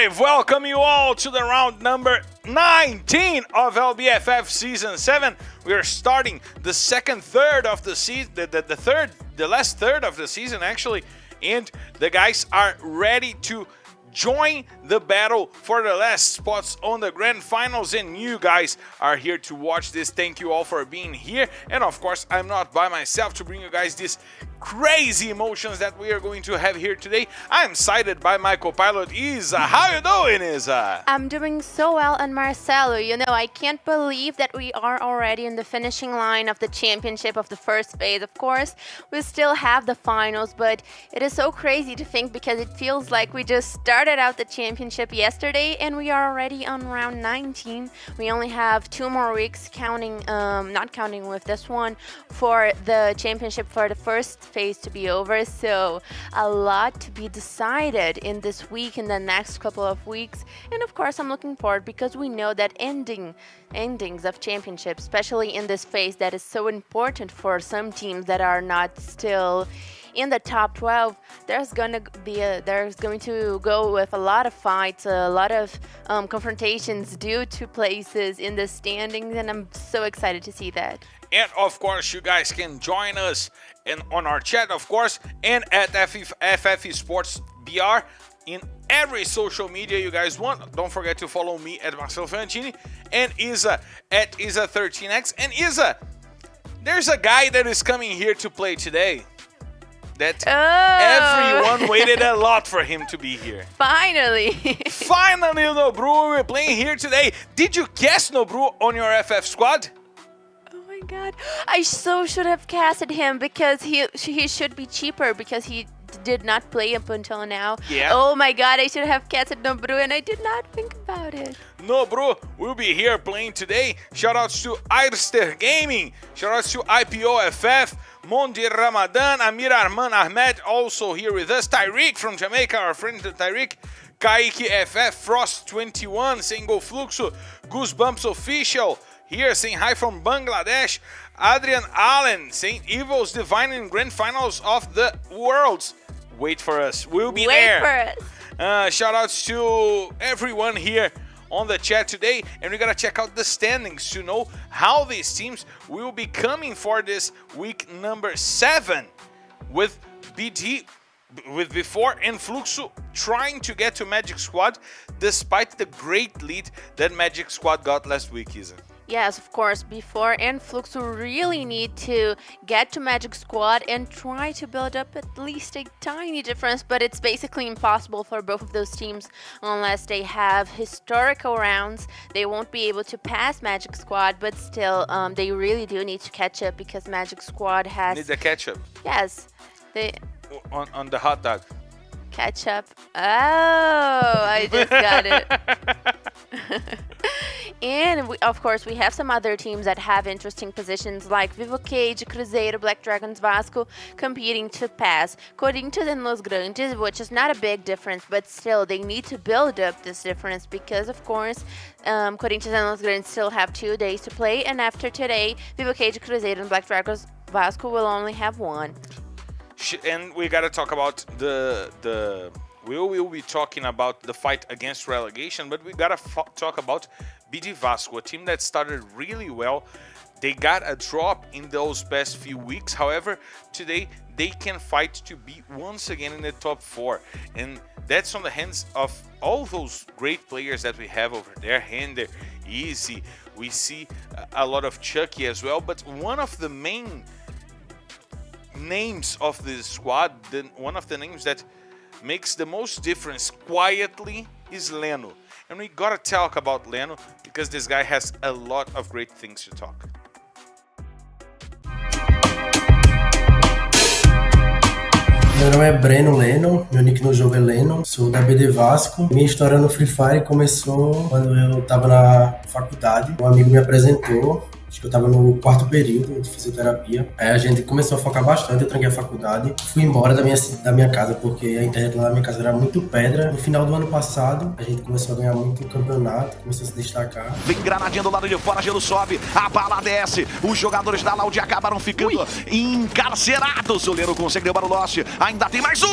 Live! Welcome you all to the round number 19 of LBFF Season 7. We are starting the second third of the season, the last third of the season actually, and the guys are ready to join the battle for the last spots on the grand finals, and you guys are here to watch this. Thank you all for being here, and of course I'm not by myself to bring you guys these crazy emotions that we are going to have here today. I'm cited by my co-pilot Isa. How you doing, Isa? I'm doing so well, and Marcelo, you know, I can't believe that we are already in the finishing line of the championship of the first phase. Of course, we still have the finals, but it is so crazy to think because it feels like we just started out the championship yesterday and we are already on round 19. We only have 2 more weeks counting, not counting with this one, for the championship for the first phase to be over. So a lot to be decided in this week, in the next couple of weeks. And of course I'm looking forward because we know that endings of championships, especially in this phase that is so important for some teams that are not still in the top 12, there's going to go with a lot of fights, a lot of confrontations due to places in the standings, and I'm so excited to see that. And of course, you guys can join us on our chat, of course, and at FF Esports BR in every social media you guys want. Don't forget to follow me at Marcelo Fantini and Isa at Isa13x. And Isa, there's a guy that is coming here to play today that everyone waited a lot for him to be here. Finally! Finally, Nobru, we're playing here today. Did you guess Nobru on your FF squad? Oh my god, I so should have casted him because he should be cheaper because he did not play up until now. Yeah. Oh my god, I should have casted Nobru and I did not think about it. Nobru will be here playing today. Shoutouts to Irster Gaming. Shoutouts to IPOFF. Mondir Ramadan, Amir Arman Ahmed also here with us. Tyreek from Jamaica, our friend Tyreek. Kaiki FF, Frost21 saying Go Fluxo. Goosebumps Official here saying hi from Bangladesh. Adrian Allen saying Evil's Divine in Grand Finals of the Worlds. Wait for us. We'll be there. Wait for us. Shoutouts to everyone here on the chat today, and we gotta check out the standings to know how these teams will be coming for this week number 7 with BT, with V4 and Fluxo trying to get to Magic Squad despite the great lead that Magic Squad got last week, Isa. Yes, of course, V4 and Fluxo really need to get to Magic Squad and try to build up at least a tiny difference, but it's basically impossible for both of those teams unless they have historical rounds. They won't be able to pass Magic Squad, but still, they really do need to catch up because Magic Squad has... Need the catch up. Yes. They... On the hot dog. Catch up. Oh, I just got it. And of course, we have some other teams that have interesting positions like Vivo Cage, Cruzeiro, Black Dragons, Vasco competing to pass. Corinthians and Los Grandes, which is not a big difference, but still they need to build up this difference because of course Corinthians and Los Grandes still have 2 days to play, and after today, Vivo Cage, Cruzeiro and Black Dragons, Vasco will only have 1. And we gotta talk about we will be talking about the fight against relegation, but we gotta talk about BD Vasco, a team that started really well. They got a drop in those past few weeks. However, today they can fight to be once again in the top 4. And that's on the hands of all those great players that we have over there. Hender, Easy, we see a lot of Chucky as well. But one of the main names of this squad, one of the names that makes the most difference quietly is Leno. And we gotta talk about Leno because this guy has a lot of great things to talk. Meu nome é Breno Leno, meu nick no jogo é Leno, sou da BD Vasco. Minha história no Free Fire começou quando eu tava na faculdade. Um amigo me apresentou, acho que eu tava no 4º período de fisioterapia. Aí a gente começou a focar bastante, eu tranquei a faculdade. Fui embora da minha casa porque a internet lá na minha casa era muito pedra. No final do ano passado, a gente começou a ganhar muito campeonato, começou a se destacar. Vem granadinha do lado de fora, gelo sobe, a bala desce. Os jogadores da Loud acabaram ficando encarcerados. O Leno consegue derrubar o Lost, ainda tem mais um!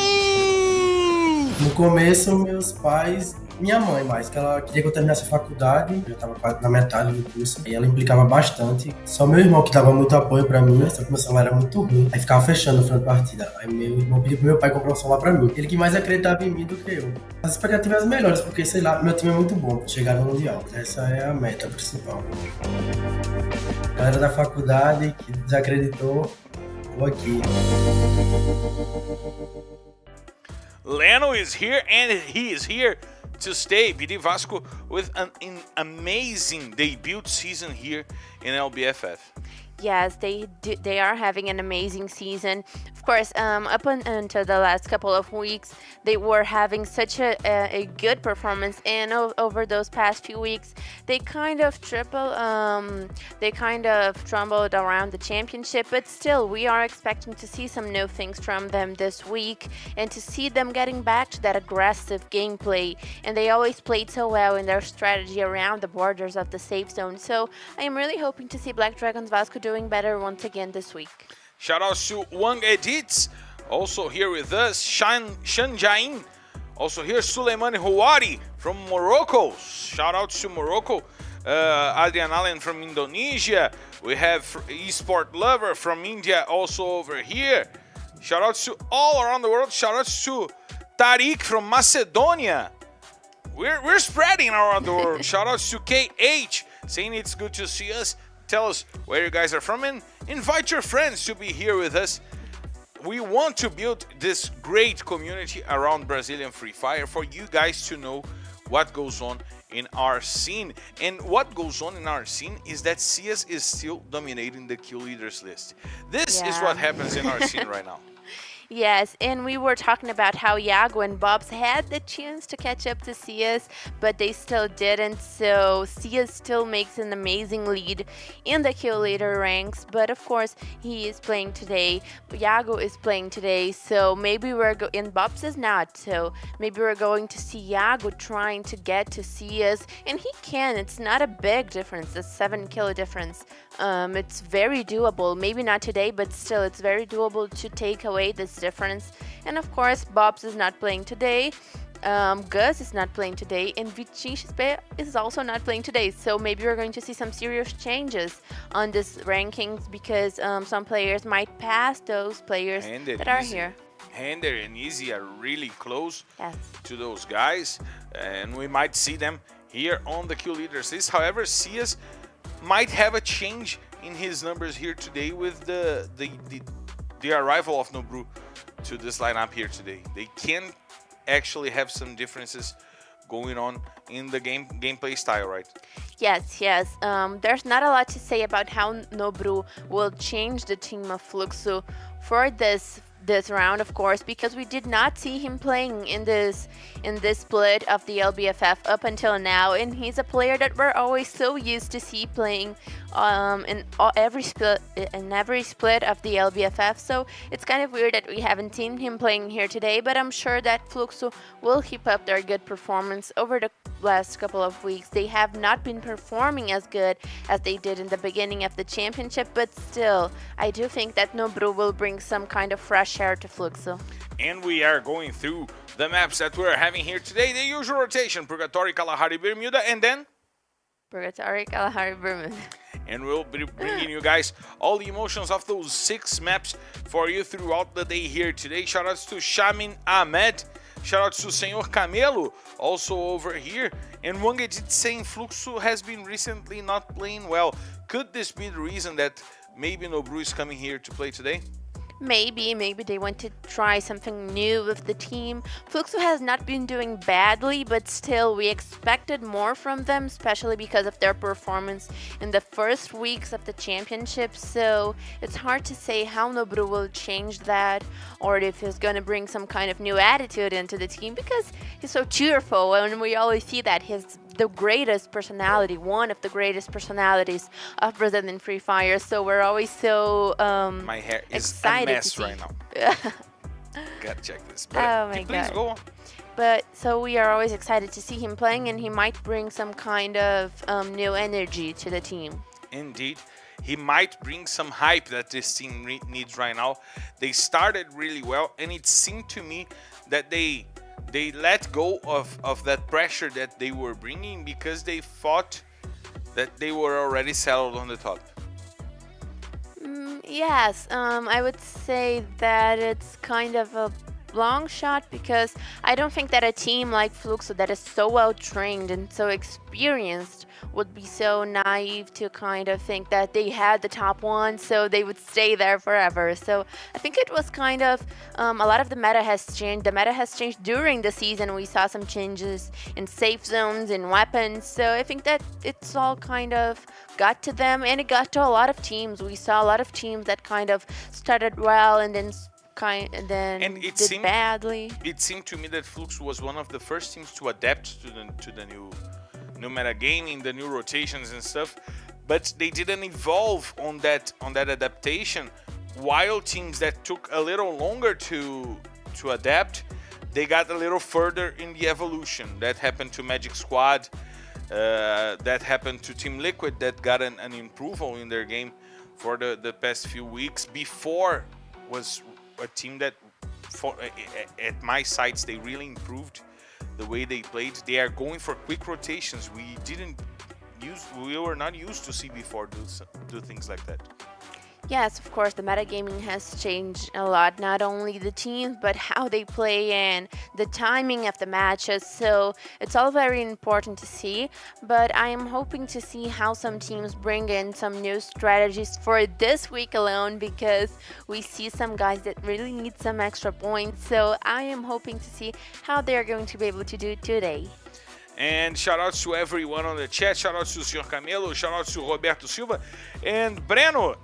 No começo, meus pais Minha mãe mais, que ela queria que eu terminasse a faculdade, eu já tava quase na metade do curso, e ela implicava bastante. Só meu irmão que dava muito apoio pra mim, só que meu celular era muito ruim. Aí ficava fechando no final da partida. Aí meu irmão pediu pro meu pai comprar um celular pra mim. Ele que mais acreditava em mim do que eu. As expectativas melhores, porque, sei lá, meu time é muito bom pra chegar no Mundial. Essa é a meta principal. A galera da faculdade que desacreditou, tô aqui. Leno is here, and he is here to stay. BD Vasco with an amazing debut season here in LBFF. Yes, they are having an amazing season. Of course, up until the last couple of weeks, they were having such a good performance, and over those past few weeks, they kind of trembled around the championship. But still, we are expecting to see some new things from them this week, and to see them getting back to that aggressive gameplay. And they always played so well in their strategy around the borders of the safe zone. So I am really hoping to see Black Dragons Vasco doing better once again this week. Shout out to Wang Edits, also here with us. Shanjain, also here. Suleimani Houari from Morocco. Shout out to Morocco. Adrian Allen from Indonesia. We have Esport Lover from India also over here. Shout out to all around the world. Shout out to Tariq from Macedonia. We're spreading around the world. Shout out to KH saying it's good to see us. Tell us where you guys are from and invite your friends to be here with us. We want to build this great community around Brazilian Free Fire for you guys to know what goes on in our scene. And what goes on in our scene is that CS is still dominating the kill leaders list. This is what happens in our scene right now. Yes, and we were talking about how Iago and Bobs had the chance to catch up to CS, but they still didn't, so CS still makes an amazing lead in the kill leader ranks, but of course he is playing today, Iago is playing today, so maybe and Bobs is not, so maybe we're going to see Iago trying to get to CS, and he can, it's not a big difference, a 7 kill difference. It's very doable, maybe not today, but still it's very doable to take away this difference. And of course, Bobs is not playing today, Gus is not playing today, and Vichinche is also not playing today. So maybe we're going to see some serious changes on this rankings because some players might pass those players that are here. Hender and Easy are really close to those guys, and we might see them here on the kill leaders list. However, CS might have a change in his numbers here today with the arrival of Nobru to this lineup here today. They can actually have some differences going on in the gameplay style, right? Yes. There's not a lot to say about how Nobru will change the team of Fluxo for this round, of course, because we did not see him playing in this split of the LBFF up until now, and he's a player that we're always so used to see playing in every split of the LBFF. So it's kind of weird that we haven't seen him playing here today, but I'm sure that Fluxo will keep up their good performance over the last couple of weeks. They have not been performing as good as they did in the beginning of the championship, but still, I do think that Nobru will bring some kind of fresh air to Fluxo. And we are going through the maps that we're having here today. The usual rotation, Purgatory, Kalahari, Bermuda, and then Purgatory, Kalahari, Bermuda. And we'll be bringing you guys all the emotions of those 6 maps for you throughout the day here today. Shoutouts to Shamin Ahmed. Shoutouts to Senhor Camelo, also over here. And Wangedit saying Fluxo has been recently not playing well. Could this be the reason that maybe Nobru is coming here to play today? Maybe they want to try something new with the team. Fluxo has not been doing badly, but still we expected more from them, especially because of their performance in the first weeks of the championship. So it's hard to say how Nobru will change that, or if he's going to bring some kind of new attitude into the team, because he's so cheerful, and we always see that he's the greatest personality, one of the greatest personalities of Brazilian Free Fire. So we're always so my hair is excited a mess to see. right now. Gotta check this. But oh my please god. Go on. But so we are always excited to see him playing, and he might bring some kind of new energy to the team. Indeed. He might bring some hype that this team needs right now. They started really well, and it seemed to me that they they let go of that pressure that they were bringing because they thought that they were already settled on the top. Yes, I would say that it's kind of a long shot because I don't think that a team like Fluxo that is so well trained and so experienced would be so naive to kind of think that they had the top one, so they would stay there forever. So I think it was kind of a lot of the meta has changed. The meta has changed during the season. We saw some changes in safe zones, in weapons. So I think that it's all kind of got to them, and it got to a lot of teams. We saw a lot of teams that kind of started well and then did badly. It seemed to me that Flux was one of the first teams to adapt to the new meta gaming, the new rotations and stuff, but they didn't evolve on that adaptation. While teams that took a little longer to adapt, they got a little further in the evolution. That happened to Magic Squad. That happened to Team Liquid, that got an improvement in their game for the past few weeks. Before was a team that, at my sights, they really improved the way they played. They are going for quick rotations. We were not used to see before do things like that. Yes, of course, the metagaming has changed a lot, not only the teams, but how they play and the timing of the matches. So it's all very important to see, but I am hoping to see how some teams bring in some new strategies for this week alone, because we see some guys that really need some extra points. So I am hoping to see how they're going to be able to do today. And shout outs to everyone on the chat. Shout outs to Sr. Camelo, shout outs to Roberto Silva. And Breno,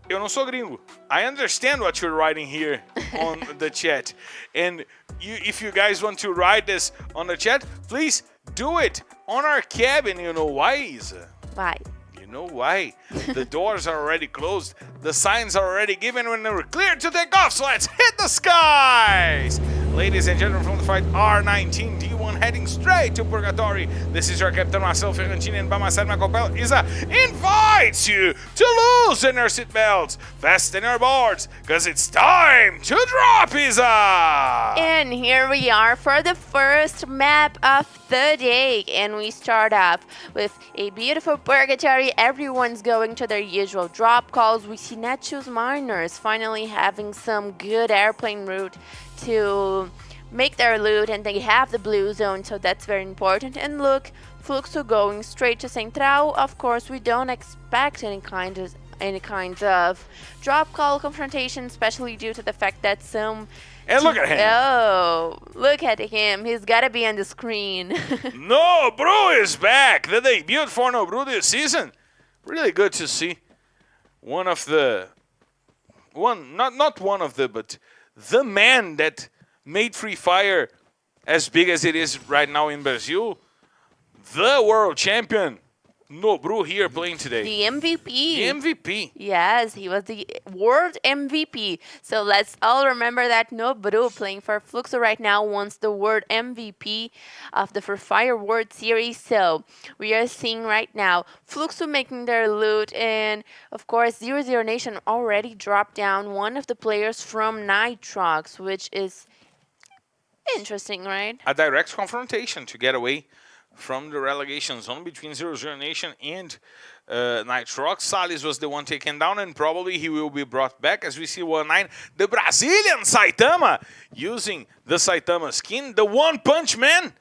eu não sou gringo. I understand what you're writing here on the chat. And if you guys want to write this on the chat, please do it on our cabin. You know why, Isa? Why? You know why? The doors are already closed. The signs are already given when we're clear to take off. So let's hit the skies. Ladies and gentlemen, from the fight R19 D1 heading straight to Purgatory. This is your Captain Marcel Ferrantini, and by my side, Michael Bell. Isa invites you to loosen your seatbelts, fasten your boards, because it's time to drop, Isa! And here we are for the first map of the day. And we start off with a beautiful Purgatory. Everyone's going to their usual drop calls. We see Netshoes Miners finally having some good airplane route to make their loot, and they have the blue zone, so that's very important. And look, Fluxo going straight to Central. Of course, we don't expect any kind of drop call confrontation, especially due to the fact that some... And look at him! Oh, look at him. He's gotta be on the screen. Nobru is back! The debut for Nobru this season. Really good to see. Not one of the, but the man that made Free Fire as big as it is right now in Brazil, the world champion, Nobru, here playing today. The MVP. The MVP. Yes, he was the world MVP. So let's all remember that Nobru, playing for Fluxo right now, wants the world MVP of the Free Fire World Series. So we are seeing right now Fluxo making their loot, and of course 00 Nation already dropped down one of the players from Nitrox, which is interesting, right? A direct confrontation to get away from the relegation zone between 00 Nation and Nitrox. Salles was the one taken down, and probably he will be brought back as we see 1-9. The Brazilian Saitama using the Saitama skin, the One Punch Man,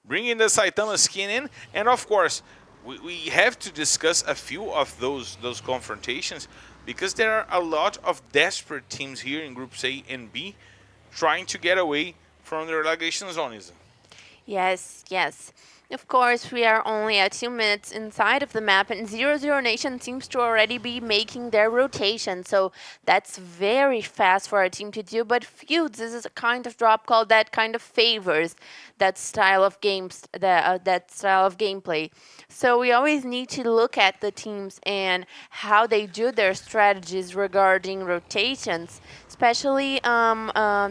bringing the Saitama skin in. And of course, we have to discuss a few of those confrontations, because there are a lot of desperate teams here in Groups A and B trying to get away from the relegation zone. Yes, yes. Of course, we are only at 2 minutes inside of the map, and 00 Nation seems to already be making their rotation. So that's very fast for our team to do. But Feuds, this is a kind of drop call that kind of favors that style of games, that style of gameplay. So we always need to look at the teams and how they do their strategies regarding rotations, especially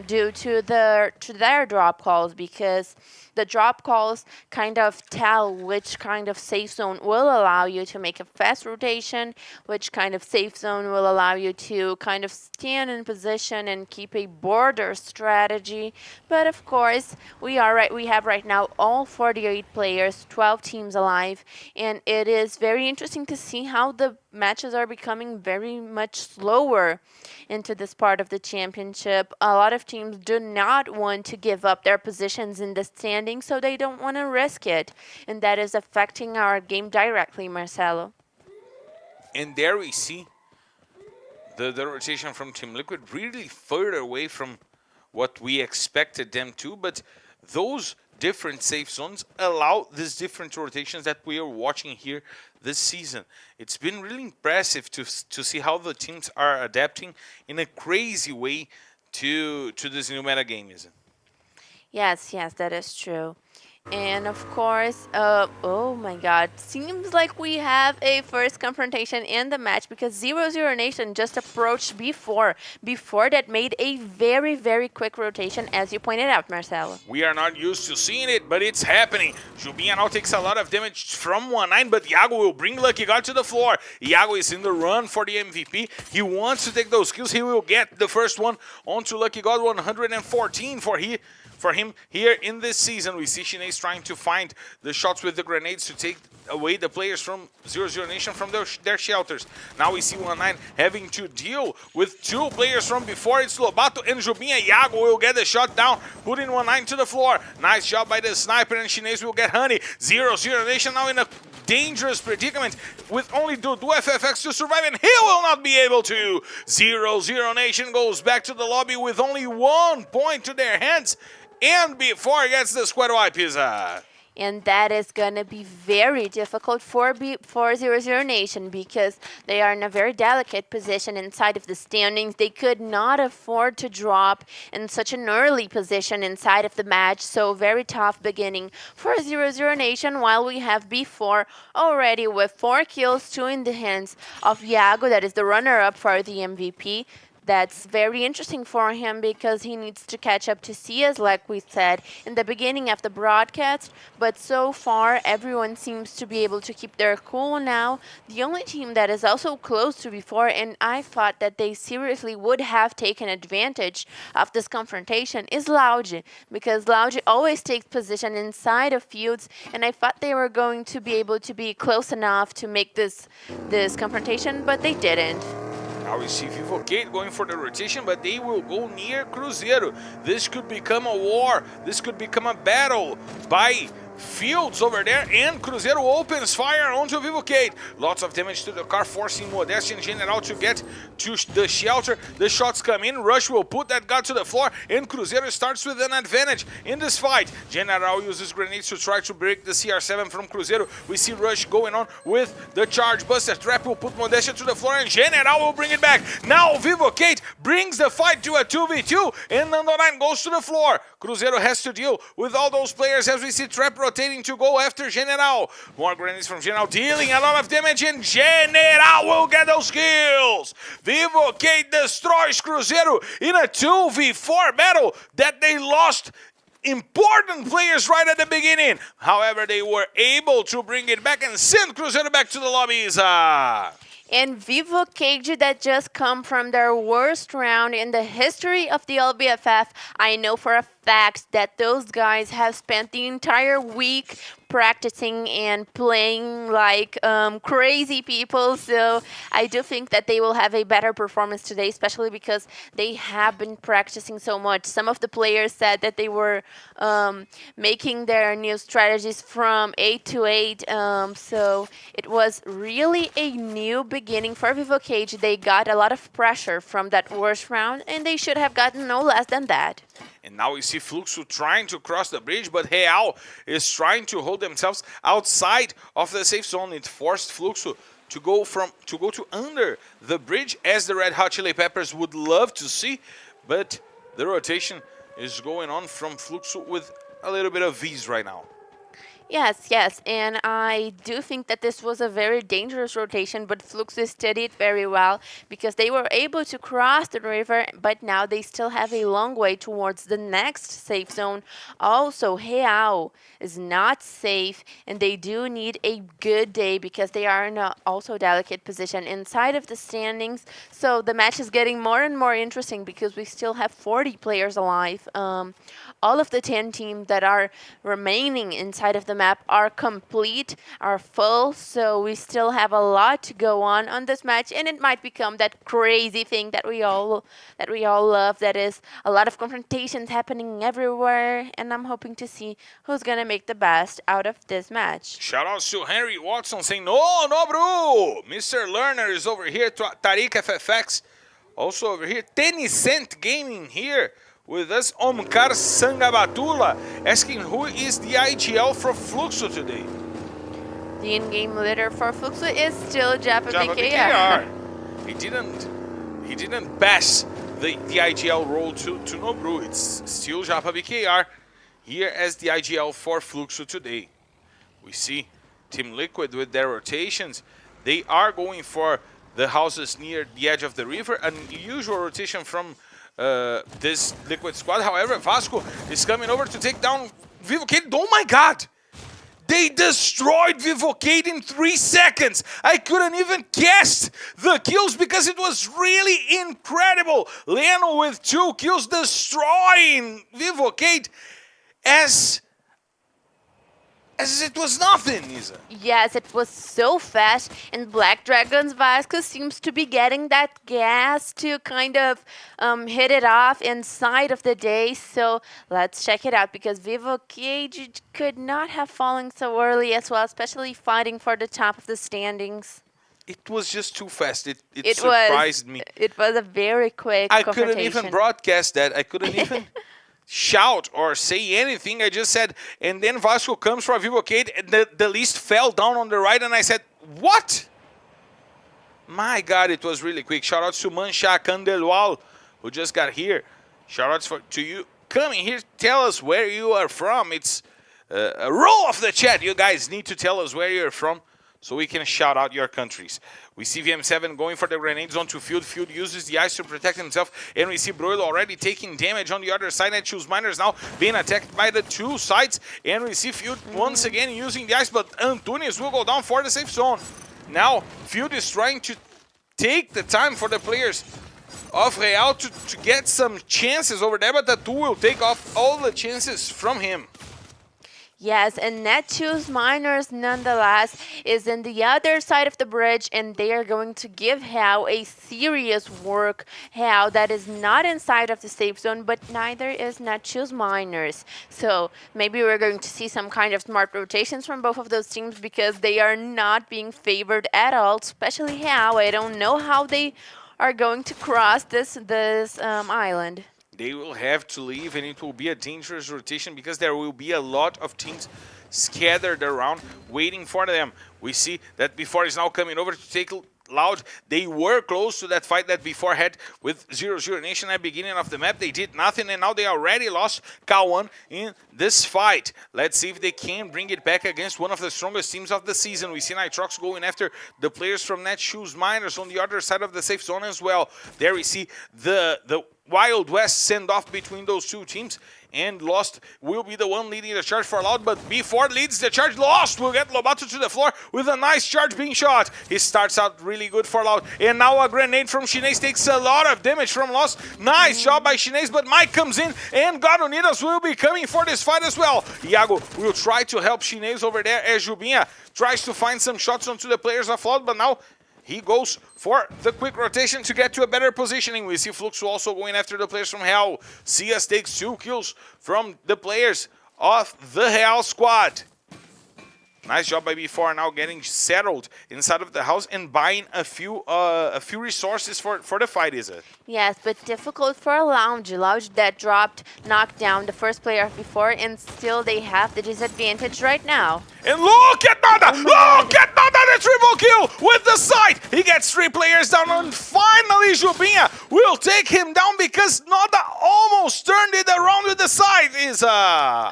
due to their drop calls, because the drop calls kind of tell which kind of safe zone will allow you to make a fast rotation, which kind of safe zone will allow you to kind of stand in position and keep a border strategy. But of course, we have right now all 48 players, 12 teams alive, and it is very interesting to see how the matches are becoming very much slower into this part of the championship. A lot of teams do not want to give up their positions in the standing, so they don't want to risk it, and that is affecting our game directly, Marcelo. And there we see the rotation from Team Liquid really further away from what we expected them to, but those different safe zones allow these different rotations that we are watching here this season. It's been really impressive to see how the teams are adapting in a crazy way to this new meta game, isn't it? Yes, that is true. And of course, oh my god, seems like we have a first confrontation in the match because 0-0 Nation just approached before that made a very, very quick rotation, as you pointed out, Marcelo. We are not used to seeing it, but it's happening. Jubinha now takes a lot of damage from 1-9, but Iago will bring Lucky God to the floor. Iago is in the run for the MVP. He wants to take those kills. He will get the first one onto Lucky God, 114 for him here in this season. We see Shinez trying to find the shots with the grenades to take away the players from 0-0 Nation from their shelters. Now we see 1-9 having to deal with two players from before. It's Lobato and Jubinha. Iago will get the shot down, putting 1-9 to the floor. Nice job by the sniper, and Shinez will get Honey. 0-0 Nation now in a dangerous predicament with only Dudu FFX to survive, and he will not be able to. 0-0 Nation goes back to the lobby with only 1 point to their hands, and before it gets the squad wipe, Pisa. And that is going to be very difficult for 0-0 Nation because they are in a very delicate position inside of the standings. They could not afford to drop in such an early position inside of the match. So very tough beginning for 0-0 Nation, while we have B4 already with 4 kills, 2 in the hands of Iago, that is the runner-up for the MVP. That's very interesting for him because he needs to catch up to CS, like we said in the beginning of the broadcast. But so far, everyone seems to be able to keep their cool now. The only team that is also close to before, and I thought that they seriously would have taken advantage of this confrontation, is Loud, because Loud always takes position inside of fields, and I thought they were going to be able to be close enough to make this confrontation, but they didn't. Now we see Vivo Kate going for the rotation, but they will go near Cruzeiro. This could become a war. This could become a battle by Fields over there, and Cruzeiro opens fire onto Vivo Kate. Lots of damage to the car, forcing Modeste and General to get to the shelter. The shots come in. Rush will put that guy to the floor, and Cruzeiro starts with an advantage in this fight. General uses grenades to try to break the CR7 from Cruzeiro. We see Rush going on with the charge. Buster Trap will put Modeste to the floor, and General will bring it back. Now Vivo Kate brings the fight to a 2v2, and Nando9 goes to the floor. Cruzeiro has to deal with all those players as we see Trap rotating to go after General. More grenades from General, dealing a lot of damage, and General will get those kills. Vivo Kate destroys Cruzeiro in a 2v4 battle that they lost important players right at the beginning. However, they were able to bring it back and send Cruzeiro back to the lobbies. And Vivo Cage that just come from their worst round in the history of the LBFF. I know for a fact that those guys have spent the entire week practicing and playing like crazy people. So I do think that they will have a better performance today, especially because they have been practicing so much. Some of the players said that they were making their new strategies from 8 to 8. So it was really a new beginning for Vivo Cage. They got a lot of pressure from that worst round, and they should have gotten no less than that. And now we see Fluxo trying to cross the bridge, but Real is trying to hold themselves outside of the safe zone. It forced Fluxo to go to under the bridge, as the Red Hot Chili Peppers would love to see. But the rotation is going on from Fluxo with a little bit of ease right now. Yes, and I do think that this was a very dangerous rotation, but Fluxo studied very well because they were able to cross the river, but now they still have a long way towards the next safe zone. Also, Real is not safe, and they do need a good day because they are in a also delicate position inside of the standings. So the match is getting more and more interesting because we still have 40 players alive. All of the 10 teams that are remaining inside of the map are complete, are full, so we still have a lot to go on this match, and it might become that crazy thing that we all love, that is a lot of confrontations happening everywhere, and I'm hoping to see who's gonna make the best out of this match. Shout out to Henry Watson saying, no, bro! Mr. Lerner is over here, Tariq FFX, also over here, Tenicent Gaming here with us, Omkar Sangabatula, asking who is the IGL for Fluxo today. The in-game leader for Fluxo is still Japa Japa BKR. BKR. He didn't pass the IGL role to Nobru. It's still Japa BKR here as the IGL for Fluxo today. We see Team Liquid with their rotations. They are going for the houses near the edge of the river, an usual rotation from this Liquid squad. However, Vasco is coming over to take down Vivocade. Oh my god! They destroyed Vivocade in 3 seconds. I couldn't even guess the kills because it was really incredible. Leno with 2 kills destroying Vivocade as it was nothing, Isa. Yes, it was so fast, and Black Dragon's Vasco seems to be getting that gas to kind of hit it off inside of the day. So let's check it out, because Vivocade could not have fallen so early as well, especially fighting for the top of the standings. It was just too fast. It surprised me. It was a very quick I confrontation. couldn't even broadcast that. I couldn't even shout or say anything. I just said, and then Vasco comes for Vivocade, and the list fell down on the right, and I said, what? My God, it was really quick. Shout out to Mancha Candelwal, who just got here. Shout outs to you coming here. Tell us where you are from. It's a roll of the chat. You guys need to tell us where you're from so we can shout out your countries. We see VM7 going for the grenades onto Field. Field uses the ice to protect himself, and we see Broil already taking damage on the other side. And Choose Miners now being attacked by the 2 sides, and we see Field once again using the ice, but Antunes will go down for the safe zone. Now, Field is trying to take the time for the players of Real to get some chances over there, but the 2 will take off all the chances from him. Yes, and Netshoes Miners nonetheless is in the other side of the bridge, and they are going to give Hao a serious work. Hao that is not inside of the safe zone, but neither is Netshoes Miners. So maybe we're going to see some kind of smart rotations from both of those teams, because they are not being favored at all, especially Hao. I don't know how they are going to cross this island. They will have to leave, and it will be a dangerous rotation because there will be a lot of teams scattered around waiting for them. We see that Before is now coming over to take Loud. They were close to that fight that Before had with 0-0 Nation at the beginning of the map. They did nothing, and now they already lost K1 in this fight. Let's see if they can bring it back against one of the strongest teams of the season. We see Nitrox going after the players from Netshoes Miners on the other side of the safe zone as well. There we see the Wild West send off between those 2 teams, and Lost will be the one leading the charge for Loud, but Before leads the charge. Lost will get Lobato to the floor with a nice charge being shot. He starts out really good for Loud, and now a grenade from Shinez takes a lot of damage from Lost. Nice job by Shinez, but Mike comes in, and God Unidos will be coming for this fight as well. Iago will try to help Shinez over there as Jubinha tries to find some shots onto the players of Loud, but now he goes for the quick rotation to get to a better positioning. We see Fluxo also going after the players from Hell. CS takes 2 kills from the players of the Hell squad. Nice job by Before, now getting settled inside of the house and buying a few resources for the fight, is it? Yes, but difficult for Lounge. Lounge that knocked down the first player of Before, and still they have the disadvantage right now. And look at Nada! Look at Nada, the triple kill with the sight! He gets 3 players down, and finally Jubinha will take him down because Noda almost turned it around with the side, Isa.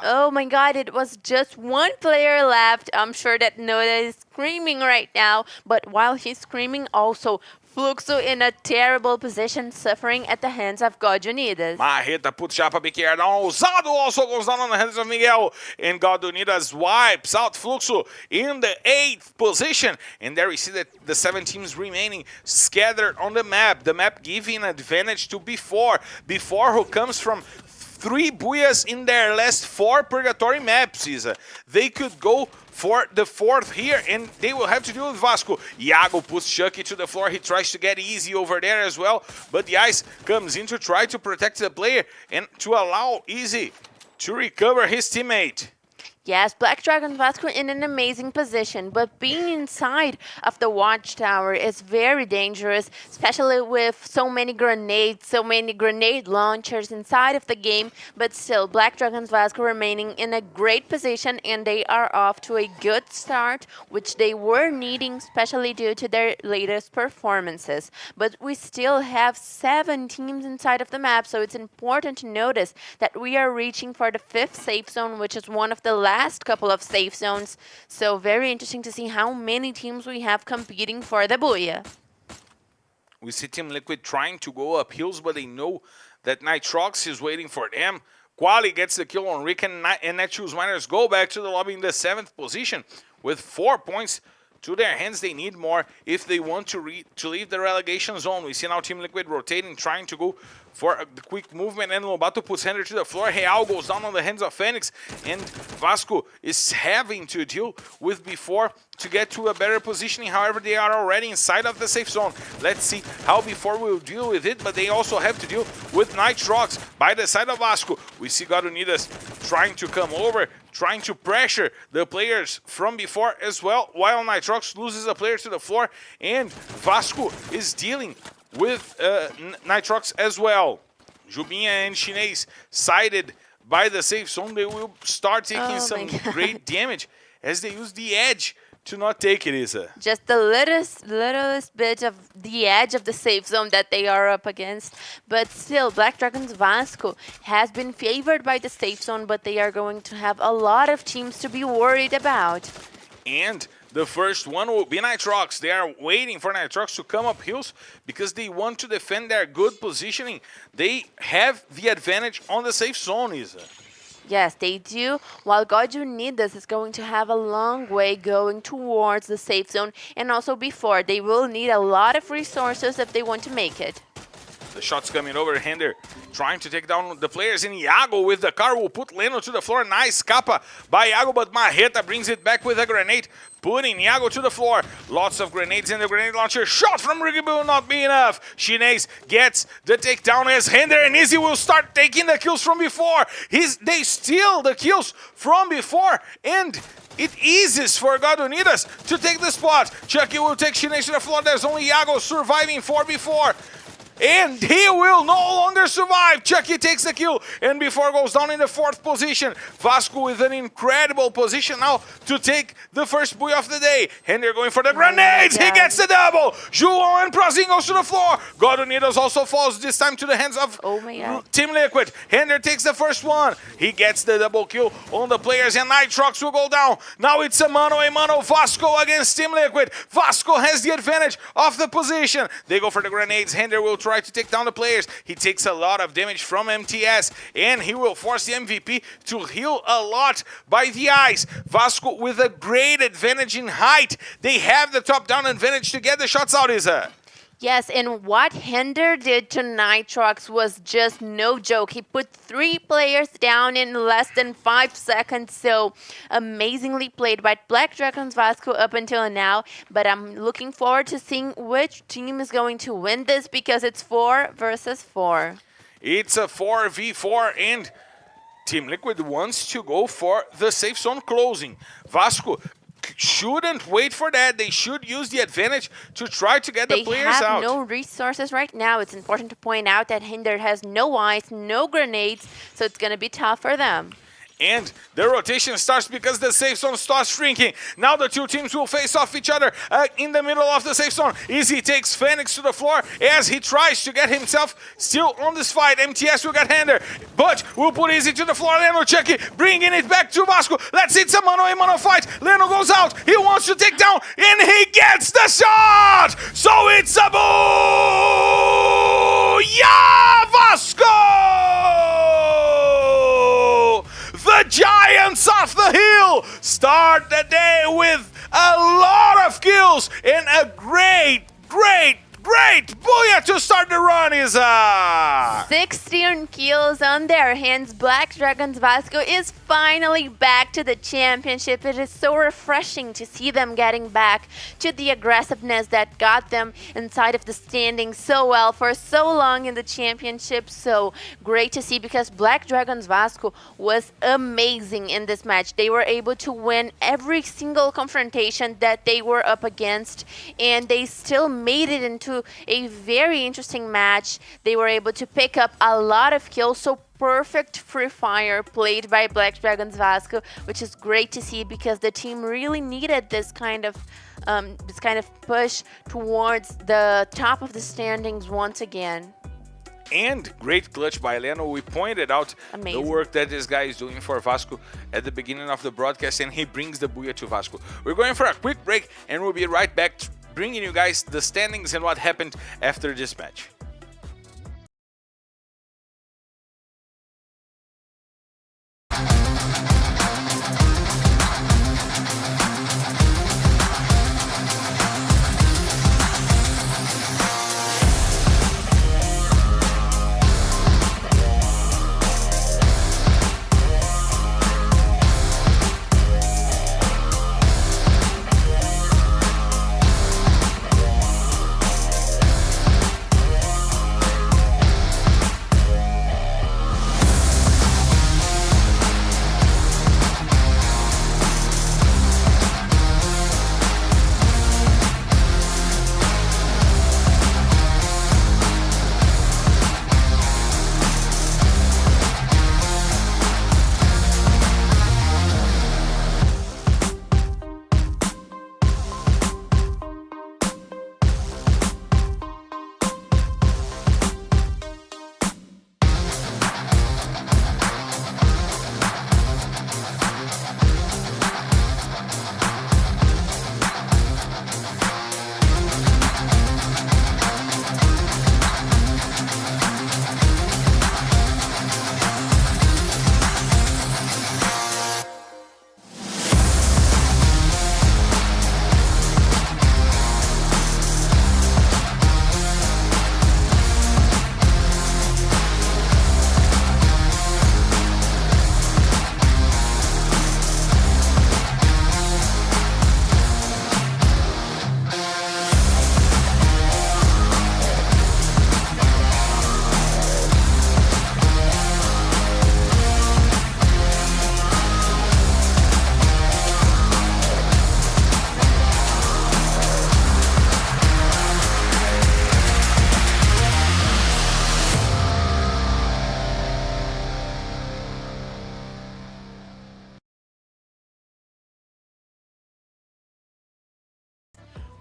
Oh my god, it was just one player left. I'm sure that Noda is screaming right now, but while he's screaming also, Fluxo in a terrible position, suffering at the hands of God Unidas. Marreta puts Chapa BKR down. Ousado also goes down on the hands of Miguel. And God Unidas wipes out Fluxo in the 8th position. And there we see that the 7 teams remaining scattered on the map. The map giving advantage to Before. Before who comes from 3 buyas in their last 4 purgatory maps, Isa. They could go for the 4th here, and they will have to deal with Vasco. Iago puts Chucky to the floor. He tries to get easy over there as well, but the ice comes in to try to protect the player and to allow Easy to recover his teammate. Yes, Black Dragon Vasco in an amazing position, but being inside of the watchtower is very dangerous, especially with so many grenades, so many grenade launchers inside of the game. But still, Black Dragons Vasco remaining in a great position, and they are off to a good start, which they were needing, especially due to their latest performances. But we still have 7 teams inside of the map, so it's important to notice that we are reaching for the 5th safe zone, which is one of the last couple of safe zones. So very interesting to see how many teams we have competing for the Booyah. We see Team Liquid trying to go up hills, but they know that Nitrox is waiting for them. Quali gets the kill on Rick, and Netshoes Miners go back to the lobby in the 7th position with 4 points to their hands. They need more if they want to leave the relegation zone. We see now Team Liquid rotating, trying to go for a quick movement, and Lobato puts Hender to the floor. Real goes down on the hands of Phoenix, and Vasco is having to deal with Before to get to a better positioning. However, they are already inside of the safe zone. Let's see how Before will deal with it, but they also have to deal with Nitrox by the side of Vasco. We see God Unidas trying to come over, trying to pressure the players from Before as well, while Nitrox loses a player to the floor, and Vasco is dealing with Nitrox as well. Jubinha and Chinese sided by the safe zone. They will start taking some great damage as they use the edge to not take it, Isa. Just the littlest bit of the edge of the safe zone that they are up against. But still, Black Dragons Vasco has been favored by the safe zone, but they are going to have a lot of teams to be worried about. And the first one will be Nitrox. They are waiting for Nitrox to come up hills because they want to defend their good positioning. They have the advantage on the safe zone, Isa. Yes, they do. While God Unidas is going to have a long way going towards the safe zone, and also Before, they will need a lot of resources if they want to make it. The shot's coming over. Hender trying to take down the players, and Iago with the car will put Leno to the floor. Nice capa by Iago, but Marreta brings it back with a grenade, putting Iago to the floor. Lots of grenades in the grenade launcher. Shot from Ricky will not be enough. Chinese gets the takedown as Hender and Izzy will start taking the kills from Before. They steal the kills from Before, and it eases for God Unidas to take the spot. Chucky will take Chinese to the floor. There's only Iago surviving for Before, and he will no longer survive. Chucky takes the kill, and Before goes down in the 4th position. Vasco with an incredible position now to take the first buoy of the day. Hender going for the grenades. He gets the double. João and Prazin goes to the floor. God Unidas also falls, this time to the hands of Team Liquid. Hender takes the first one. He gets the double kill on the players, and Nitrox will go down. Now it's a mano Vasco against Team Liquid. Vasco has the advantage of the position. They go for the grenades. Hender will try to take down the players. He takes a lot of damage from MTS, and he will force the MVP to heal a lot by the ice. Vasco with a great advantage in height. They have the top-down advantage to get the shots out, Isa. Yes, and what Hender did to Nitrox was just no joke. He put 3 players down in less than 5 seconds, so amazingly played by Black Dragons Vasco up until now. But I'm looking forward to seeing which team is going to win this, because it's 4 versus 4. It's a 4v4, and Team Liquid wants to go for the safe zone closing. Vasco shouldn't wait for that. They should use the advantage to try to get the players out. They have no resources right now. It's important to point out that Hinder has no ice, no grenades, so it's going to be tough for them. And the rotation starts because the safe zone starts shrinking. Now the two teams will face off each other in the middle of the safe zone. Easy takes Phoenix to the floor as he tries to get himself still on this fight. MTS will get Hander, but will put Easy to the floor. Leno Chucky bringing it back to Vasco. Let's see some mano-a-mano fight. Leno goes out. He wants to take down, and he gets the shot! So it's a booyah, Vasco! The Giants off the hill start the day with a lot of kills and a great booyah to start the run, Isa! 16 kills on their hands. Black Dragons Vasco is finally back to the championship. It is so refreshing to see them getting back to the aggressiveness that got them inside of the standings so well for so long in the championship. So great to see, because Black Dragons Vasco was amazing in this match. They were able to win every single confrontation that they were up against, and they still made it into a very interesting match. They were able to pick up a lot of kills, so perfect free fire played by Black Dragons Vasco, which is great to see because the team really needed this kind of push towards the top of the standings once again. And great clutch by Leno. We pointed out the work that this guy is doing for Vasco at the beginning of the broadcast, and he brings the booyah to Vasco. We're going for a quick break, and we'll be right back bringing you guys the standings and what happened after this match.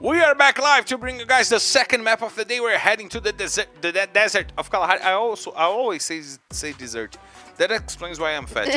We are back live to bring you guys the second map of the day. We're heading to the desert of Kalahari. I always say desert. That explains why I'm fat.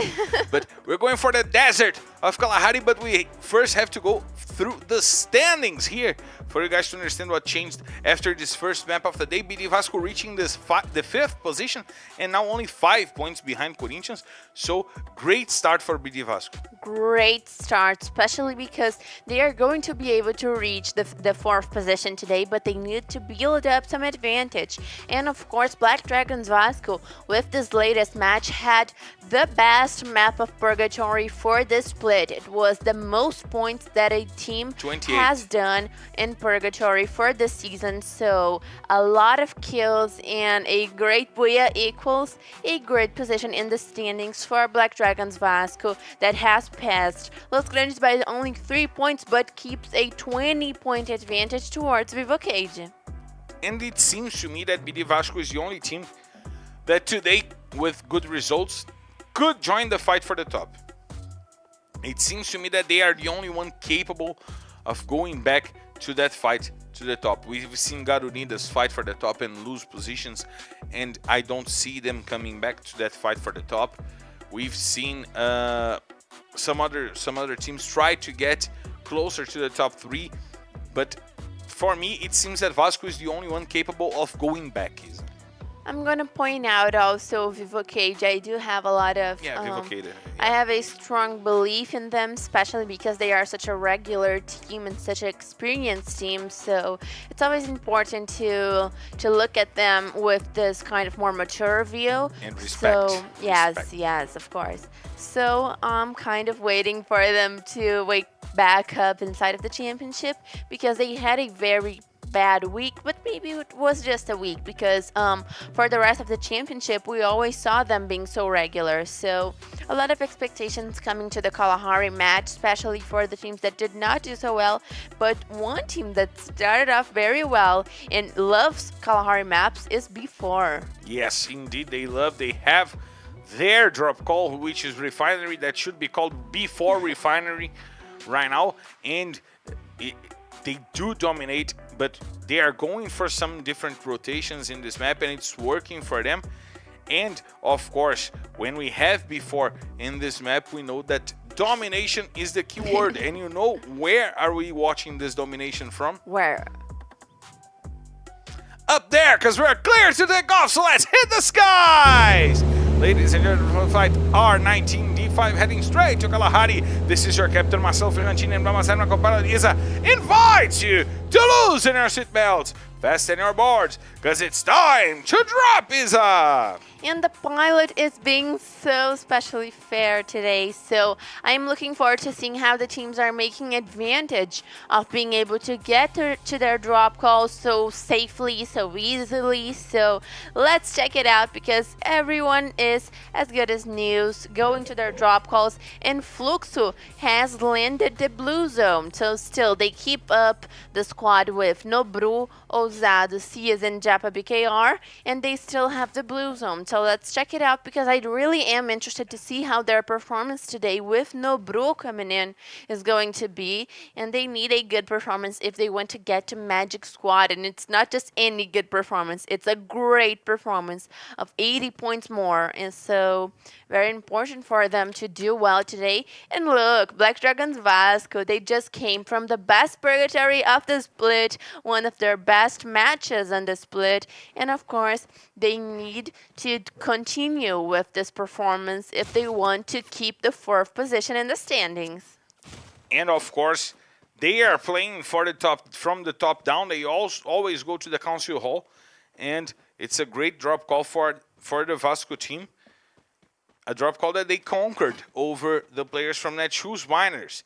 But we're going for the desert of Kalahari, but we first have to go through the standings here for you guys to understand what changed after this first map of the day. BD Vasco reaching the 5th position and now only 5 points behind Corinthians. So great start for BD Vasco. Great start, especially because they are going to be able to reach the 4th position today, but they need to build up some advantage. And of course, Black Dragons Vasco, with this latest match, had the best map of Purgatory for this split. It was the most points that a team 28 has done in Purgatory for this season. So a lot of kills and a great booyah equals a great position in the standings for Black Dragons Vasco that has passed Los Grandes by only 3 points, but keeps a 20-point advantage towards Vivo Cage. And it seems to me that BD Vasco is the only team that today, with good results, could join the fight for the top. It seems to me that they are the only one capable of going back to that fight to the top. We've seen Garunidas fight for the top and lose positions, and I don't see them coming back to that fight for the top. We've seen some other teams try to get closer to the top 3, but for me, it seems that Vasco is the only one capable of going back. I'm gonna point out also Vivo Cage. I do have a lot of. Vivo Cage. I have a strong belief in them, especially because they are such a regular team and such an experienced team. So it's always important to look at them with this kind of more mature view. And respect. So yes, of course. So I'm kind of waiting for them to wake back up inside of the championship because they had a very bad week, but maybe it was just a week because for the rest of the championship we always saw them being so regular. So a lot of expectations coming to the Kalahari match, especially for the teams that did not do so well, but one team that started off very well and loves Kalahari maps is B4. Yes, indeed they have their drop call, which is Refinery, that should be called B4 Refinery right now, and they do dominate, but they are going for some different rotations in this map, and it's working for them. And of course, when we have B4 in this map, we know that domination is the key word. And you know, where are we watching this domination from? Where? Up there, because we're clear to take off, so let's hit the skies! Ladies and gentlemen, fight R19 D5 heading straight to Kalahari. This is your captain, Marcelo Ferrantini, and Brahmasana Comparadiza invites you to loosen your seatbelts, fasten your boards, because it's time to drop Isa! And the pilot is being so especially fair today, so I'm looking forward to seeing how the teams are making advantage of being able to get to their drop calls so safely, so easily. So let's check it out because everyone is as good as news going to their drop calls, and Fluxo has landed the blue zone. So still they keep up the squad with Nobru, Ousado, Cias, and Japa BKR, and they still have the blue zone. So let's check it out because I really am interested to see how their performance today with Nobru coming in is going to be. And they need a good performance if they want to get to Magic Squad. And it's not just any good performance, it's a great performance of 80 points more. And so very important for them to do well today. And look, Black Dragons Vasco, they just came from the best purgatory of the split, one of their best matches on the split. And of course, they need to continue with this performance if they want to keep the 4th position in the standings. And of course, they are playing for the top, from the top down. They always go to the Council Hall, and it's a great drop call for the Vasco team. A drop call that they conquered over the players from Netshoes Miners.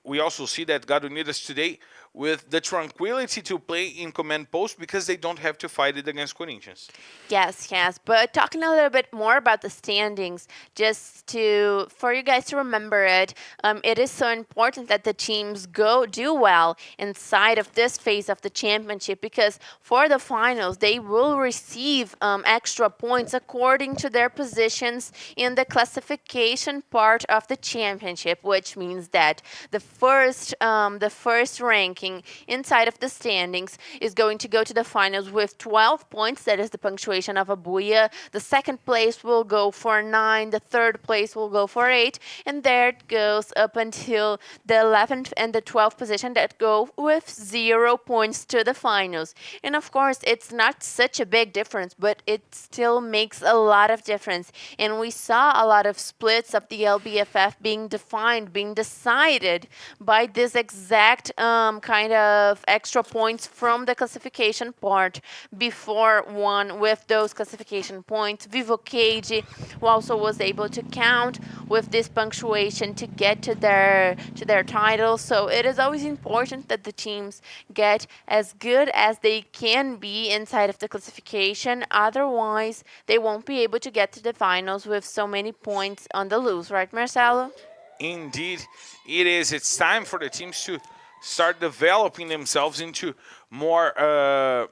We also see that Garunidas today with the tranquility to play in command post because they don't have to fight it against Corinthians. Yes. But talking a little bit more about the standings, just for you guys to remember it, it is so important that the teams do well inside of this phase of the championship because for the finals, they will receive extra points according to their positions in the classification part of the championship, which means that the first ranking inside of the standings is going to go to the finals with 12 points. That is the punctuation of Abuya. The second place will go for 9. The third place will go for 8. And there it goes up until the 11th and the 12th position that go with 0 points to the finals. And of course, it's not such a big difference, but it still makes a lot of difference. And we saw a lot of splits of the LBFF being decided by this exact kind of extra points from the classification part before one with those classification points. Vivo Cage who also was able to count with this punctuation to get to their title. So it is always important that the teams get as good as they can be inside of the classification. Otherwise, they won't be able to get to the finals with so many points on the loose, right, Marcelo? Indeed, it is. It's time for the teams to start developing themselves into more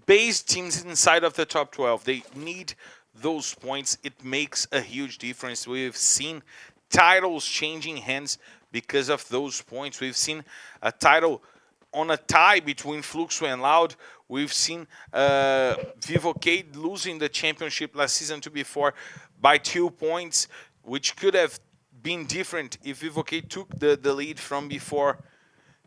base teams inside of the top 12. They need those points, it makes a huge difference. We've seen titles changing hands because of those points. We've seen a title on a tie between Fluxo and Loud. We've seen Vivocade losing the championship last season to B4 by 2 points, which could have been different if Vivocade took the lead from before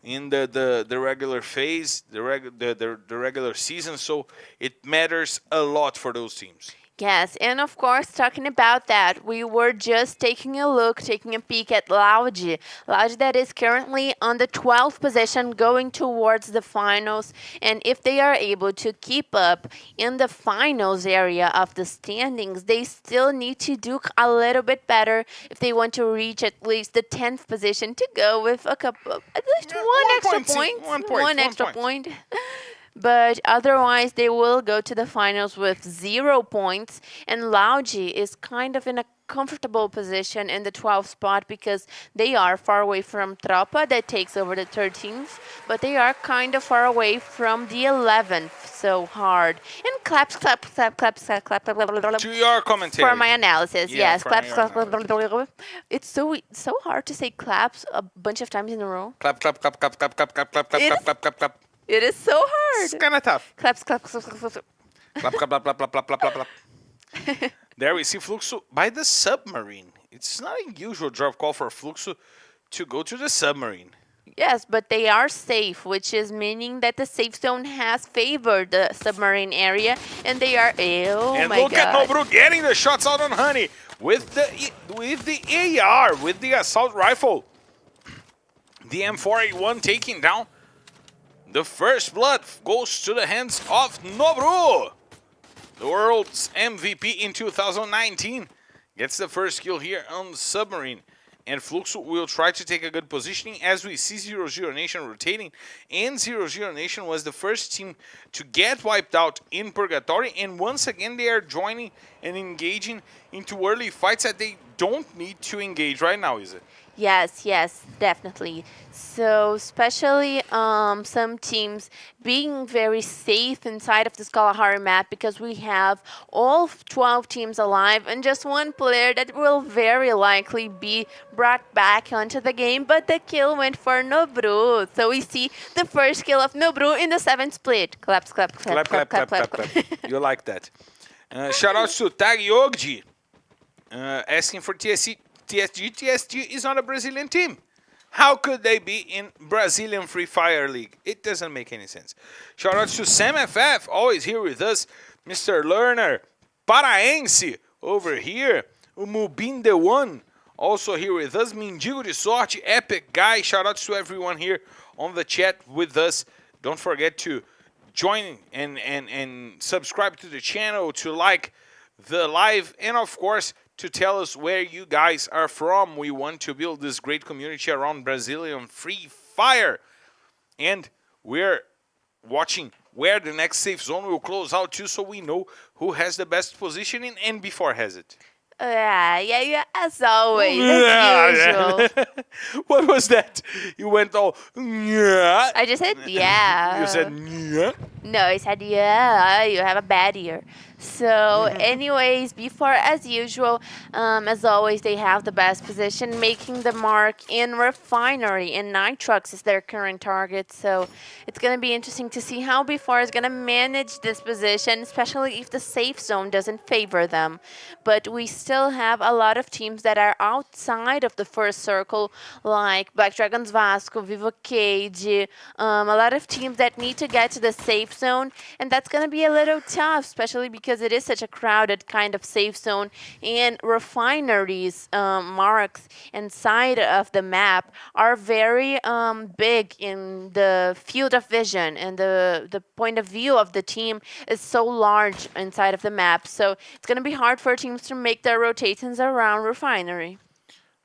in the regular phase, the regular season. So it matters a lot for those teams. Yes, and of course, talking about that, we were just taking a peek at Loud. Loud that is currently on the 12th position going towards the finals. And if they are able to keep up in the finals area of the standings, they still need to do a little bit better if they want to reach at least the 10th position to go with a couple, at least one extra point. But otherwise, they will go to the finals with 0 points. And Lauji is kind of in a comfortable position in the 12th spot because they are far away from Tropa that takes over the 13th. But they are kind of far away from the 11th. So hard. And claps. To your commentary. For my analysis, Yeah, yes. for Claps. your It's so hard to say claps a bunch of times in a row. Clap. It is so hard. It's kind of tough. Claps. Clap. There we see Fluxo by the submarine. It's not a usual drop call for Fluxo to go to the submarine. Yes, but they are safe, which is meaning that the safe zone has favored the submarine area, and they are. And My look God! at Nobru getting the shots out on Honey with the AR, with the assault rifle. The M4A1 taking down. The first blood goes to the hands of Nobru. The world's MVP in 2019 gets the first kill here on the submarine. And Fluxo will try to take a good positioning as we see 0-0 Nation rotating. And 0-0 Nation was the first team to get wiped out in Purgatory. And once again, they are joining and engaging into early fights that they don't need to engage right now, is it? Yes, definitely. So especially some teams being very safe inside of this Kalahari map because we have all 12 teams alive and just one player that will very likely be brought back onto the game, but the kill went for Nobru. So we see the first kill of Nobru in the 7th split. Claps. Clap. You like that. Shout out to Tag Yogji asking for TSG. TSG is not a Brazilian team. How could they be in Brazilian Free Fire League? It doesn't make any sense. Shout out to Sam FF, always here with us. Mr. Lerner, Paraense, over here. O Mubin the One, also here with us. Mendigo de Sorte, Epic Guy. Shout out to everyone here on the chat with us. Don't forget to join and subscribe to the channel, to like the live, and of course, to tell us where you guys are from. We want to build this great community around Brazilian Free Fire. And we're watching where the next safe zone will close out to so we know who has the best positioning and before has it. Yeah, as always, as usual. What was that? You went all, yeah. I just said, yeah. You said, yeah. No, I said, yeah, you have a bad ear. So, anyways, before, as usual, as always, they have the best position, making the mark in Refinery, and Nitrox is their current target. So, it's going to be interesting to see how before is going to manage this position, especially if the safe zone doesn't favor them. But we still have a lot of teams that are outside of the first circle, like Black Dragons Vasco, Vivocade, a lot of teams that need to get to the safe zone, and that's going to be a little tough, especially because it is such a crowded kind of safe zone, and Refinery's marks inside of the map are very big in the field of vision, and the point of view of the team is so large inside of the map. So it's going to be hard for teams to make their rotations around Refinery.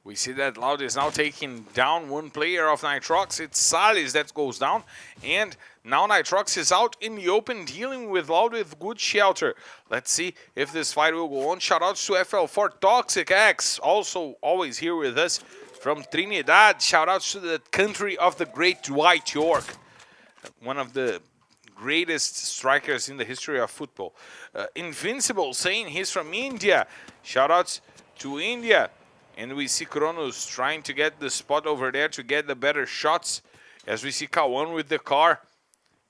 We see that Loud is now taking down one player of Nitrox. It's Salles that goes down. And now Nitrox is out in the open dealing with Loud with good shelter. Let's see if this fight will go on. Shout out to FL4 Toxic X, also always here with us from Trinidad. Shout out to the country of the Great White York. One of the greatest strikers in the history of football. Invincible saying he's from India. Shoutouts to India. And we see Kronos trying to get the spot over there to get the better shots. As we see Kawan with the car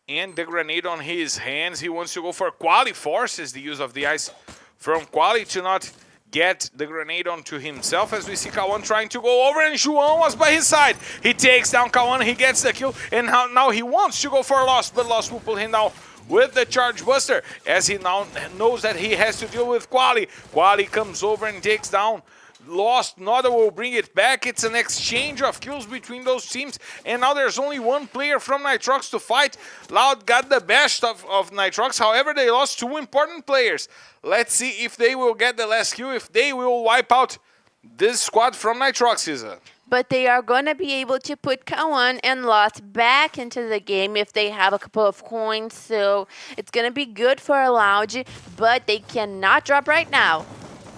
and the grenade on his hands. He wants to go for Quali, forces the use of the ice from Quali to not get the grenade onto himself, as we see Kawan trying to go over, and João was by his side. He takes down Kawan, he gets the kill, and now he wants to go for Lost, but Lost will pull him down with the Charge Buster, as he now knows that he has to deal with Quali. Quali comes over and takes down Lost. Nada will bring it back. It's an exchange of kills between those teams, and now there's only one player from Nitrox to fight. Loud got the best of Nitrox, however they lost two important players. Let's see if they will get the last kill, if they will wipe out this squad from Nitrox, Isa. But they are going to be able to put Kawan and Lost back into the game if they have a couple of coins, so it's going to be good for Loud, but they cannot drop right now.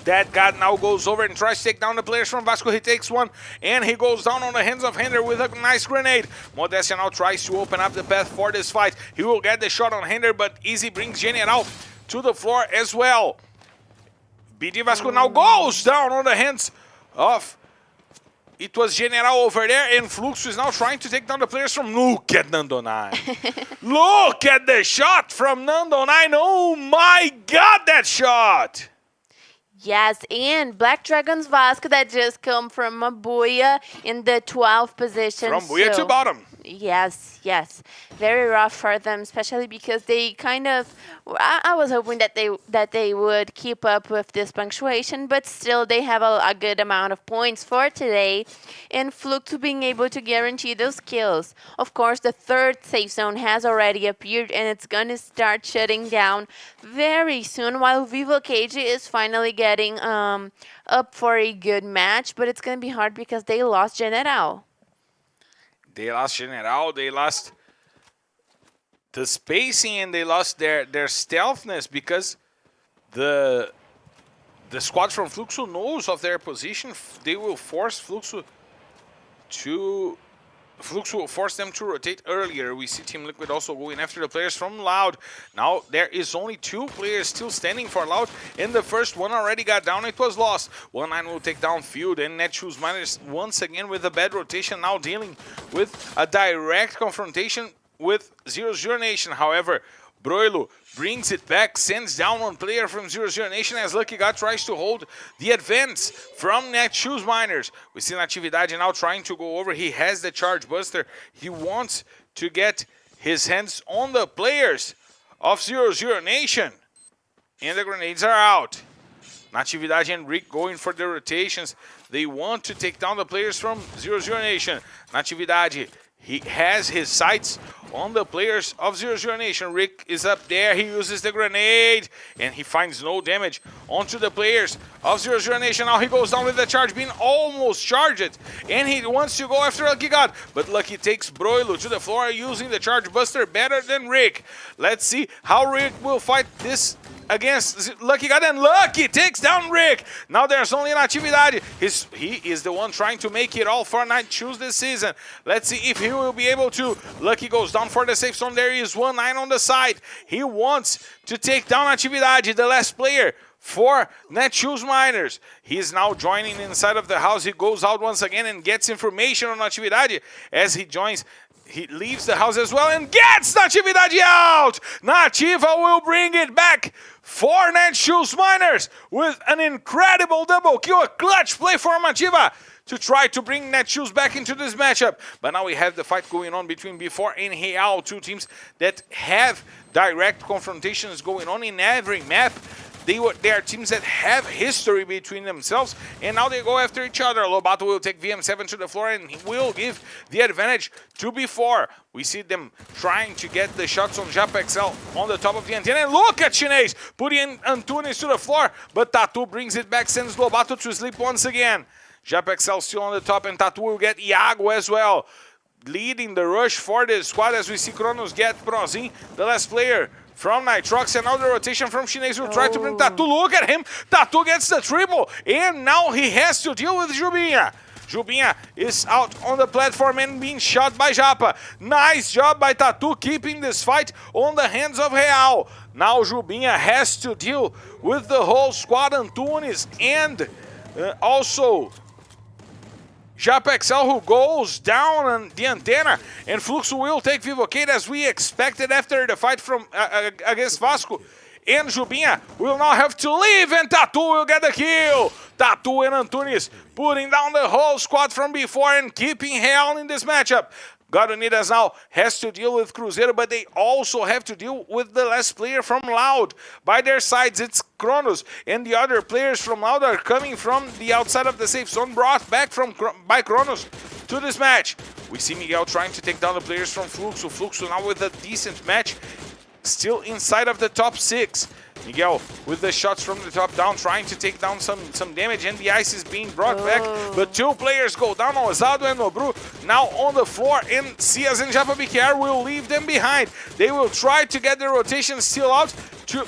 That guy now goes over and tries to take down the players from Vasco. He takes one, and he goes down on the hands of Hender with a nice grenade. Modestia now tries to open up the path for this fight. He will get the shot on Hender, but Easy brings General to the floor as well. BD Vasco now goes down on the hands of... It was General over there, and Fluxo is now trying to take down the players from... Look at Nando9. Look at the shot from Nando9. Oh my God, that shot! Yes, and Black Dragons Vasco that just come from Mabuya in the 12th position. From Buya to bottom. Yes, yes. Very rough for them, especially because they kind of... I was hoping that they would keep up with this punctuation, but still they have a good amount of points for today. And Fluxo being able to guarantee those kills. Of course, the third safe zone has already appeared, and it's going to start shutting down very soon, while Vivo KG is finally getting up for a good match. But it's going to be hard because they lost General. They lost General, they lost the spacing, and they lost their stealthness, because the squad from Fluxo knows of their position. They will force Fluxo will force them to rotate earlier. We see Team Liquid also going after the players from Loud. Now there is only two players still standing for Loud, and the first one already got down. It was Lost. 1-9 will take down Field, and Netshoes Miners once again with a bad rotation, now dealing with a direct confrontation with 0-0 Nation. However, Broilo brings it back, sends down one player from 0-0 Nation, as Lucky God tries to hold the advance from Netshoes Miners. We see Natividade now trying to go over. He has the Charge Buster. He wants to get his hands on the players of 0-0 Nation. And the grenades are out. Natividade and Rick going for the rotations. They want to take down the players from 0-0 Nation. Natividade, he has his sights on the players of 0-0 Nation. Rick is up there. He uses the grenade, and he finds no damage onto the players of 0-0 Nation. Now he goes down with the charge being almost charged, and he wants to go after Lucky God. But Lucky takes Broilo to the floor using the Charge Buster better than Rick. Let's see how Rick will fight this against Lucky God, and Lucky takes down Rick. Now there's only Natividade. He is the one trying to make it all for Netshoes this season. Let's see if he will be able to. Lucky goes down for the safe zone. There is 1-9 on the side. He wants to take down Natividade, the last player for Netshoes Miners. He's now joining inside of the house. He goes out once again and gets information on Natividade as he joins. He leaves the house as well and gets Natividade out! Nativa will bring it back for Netshoes Miners with an incredible double kill, a clutch play for Nativa to try to bring Netshoes back into this matchup. But now we have the fight going on between B4 and Real, two teams that have direct confrontations going on in every map. They are teams that have history between themselves, and now they go after each other. Lobato will take VM7 to the floor, and he will give the advantage to B4. We see them trying to get the shots on JapXL on the top of the antenna. And look at Chinese putting Antunes to the floor, but Tatu brings it back, sends Lobato to sleep once again. JapXL still on the top, and Tatu will get Iago as well, leading the rush for the squad as we see Kronos get Prozin, the last player from Nitrox, and now the rotation from Chinese will try to bring Tatu. Look at him. Tatu gets the triple, and now he has to deal with Jubinha. Jubinha is out on the platform and being shot by Japa. Nice job by tThe keeping this fight on the hands of Real. Now Jubinha has to deal with the whole squad, Antunes and also Japa XL, who goes down on the antenna, and Fluxo will take Vivocade as we expected after the fight from against Vasco. And Jubinha will now have to leave, and tThe will get the kill. tThe and Antunes putting down the whole squad from before and keeping Real in this matchup. Unidas now has to deal with Cruzeiro, but they also have to deal with the last player from Loud. By their sides, it's Kronos, and the other players from Loud are coming from the outside of the safe zone, brought back by Kronos to this match. We see Miguel trying to take down the players from Fluxo. Fluxo now with a decent match, still inside of the top 6. Miguel with the shots from the top down, trying to take down some damage, and the ice is being brought back. But 2 players go down, Osado and Nobru, now on the floor, and Cias and Japa BKR will leave them behind. They will try to get the rotation still out to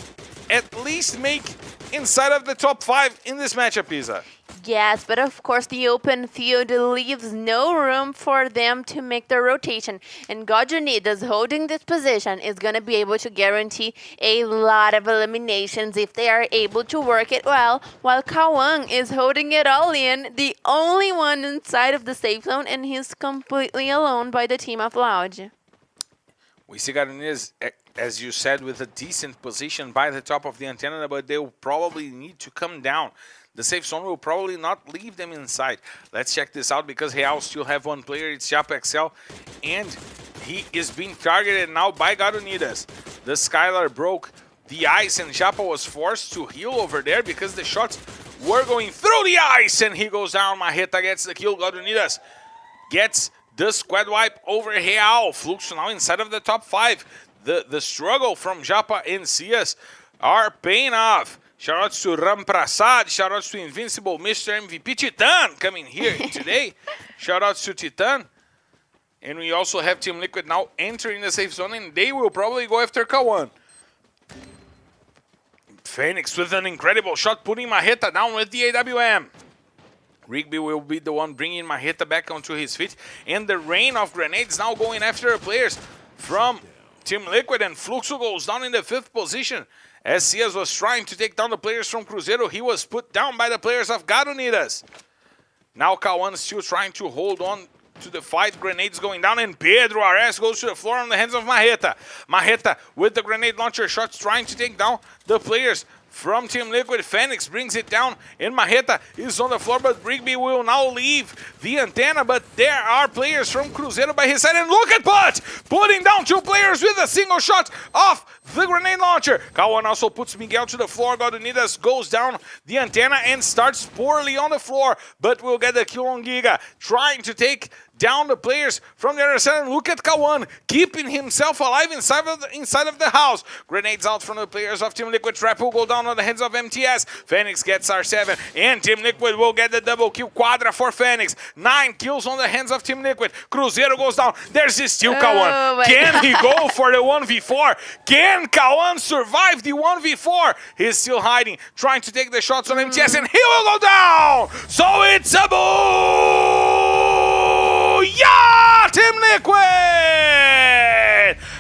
at least make inside of the top 5 in this matchup, Isa. Yes, but of course the open field leaves no room for them to make the rotation. And Unidas holding this position is going to be able to guarantee a lot of eliminations if they are able to work it well, while Kawang is holding it all in, the only one inside of the safe zone, and he's completely alone by the team of Loud. We see Unidas, as you said, with a decent position by the top of the antenna, but they'll probably need to come down. The safe zone will probably not leave them inside. Let's check this out, because Real still have 1 player. It's Japa XL, and he is being targeted now by Unidas. The Skylar broke the ice, and Japa was forced to heal over there because the shots were going through the ice, and he goes down. Marreta gets the kill. Unidas gets the squad wipe over Real. Fluxo now inside of the top 5. The struggle from Japa and Cias are paying off. Shoutouts to Ram Prasad, shoutouts to Invincible, Mr. MVP Titan coming here today. Shoutouts to Titan. And we also have Team Liquid now entering the safe zone, and they will probably go after K1. Phoenix with an incredible shot, putting Marreta down with the AWM. Rigby will be the one bringing Marreta back onto his feet. And the rain of grenades now going after the players from Team Liquid, and Fluxo goes down in the 5th position. As Cias was trying to take down the players from Cruzeiro, he was put down by the players of Unidas. Now K1 still trying to hold on to the fight. Grenades going down, and Pedro Ares goes to the floor on the hands of Marreta. Marreta with the grenade launcher shots trying to take down the players from Team Liquid. Phoenix brings it down, and Marreta is on the floor, but Rigby will now leave the antenna, but there are players from Cruzeiro by his side, and look at Put! Putting down 2 players with a single shot off the grenade launcher. K1 also puts Miguel to the floor. Unidas goes down the antenna and starts poorly on the floor, but will get the kill on Giga, trying to take down the players from the other side. And look at K1 keeping himself alive inside of the house. Grenades out from the players of Team Liquid. Trap will go down on the hands of MTS. Phoenix gets R7, and Team Liquid will get the double kill. Quadra for Phoenix. 9 kills on the hands of Team Liquid. Cruzeiro goes down. There's still K1. Can he go for the 1v4? Can K1 survive the 1v4? He's still hiding, trying to take the shots on MTS, and he will go down. So it's a boo! Yeah, Team Liquid!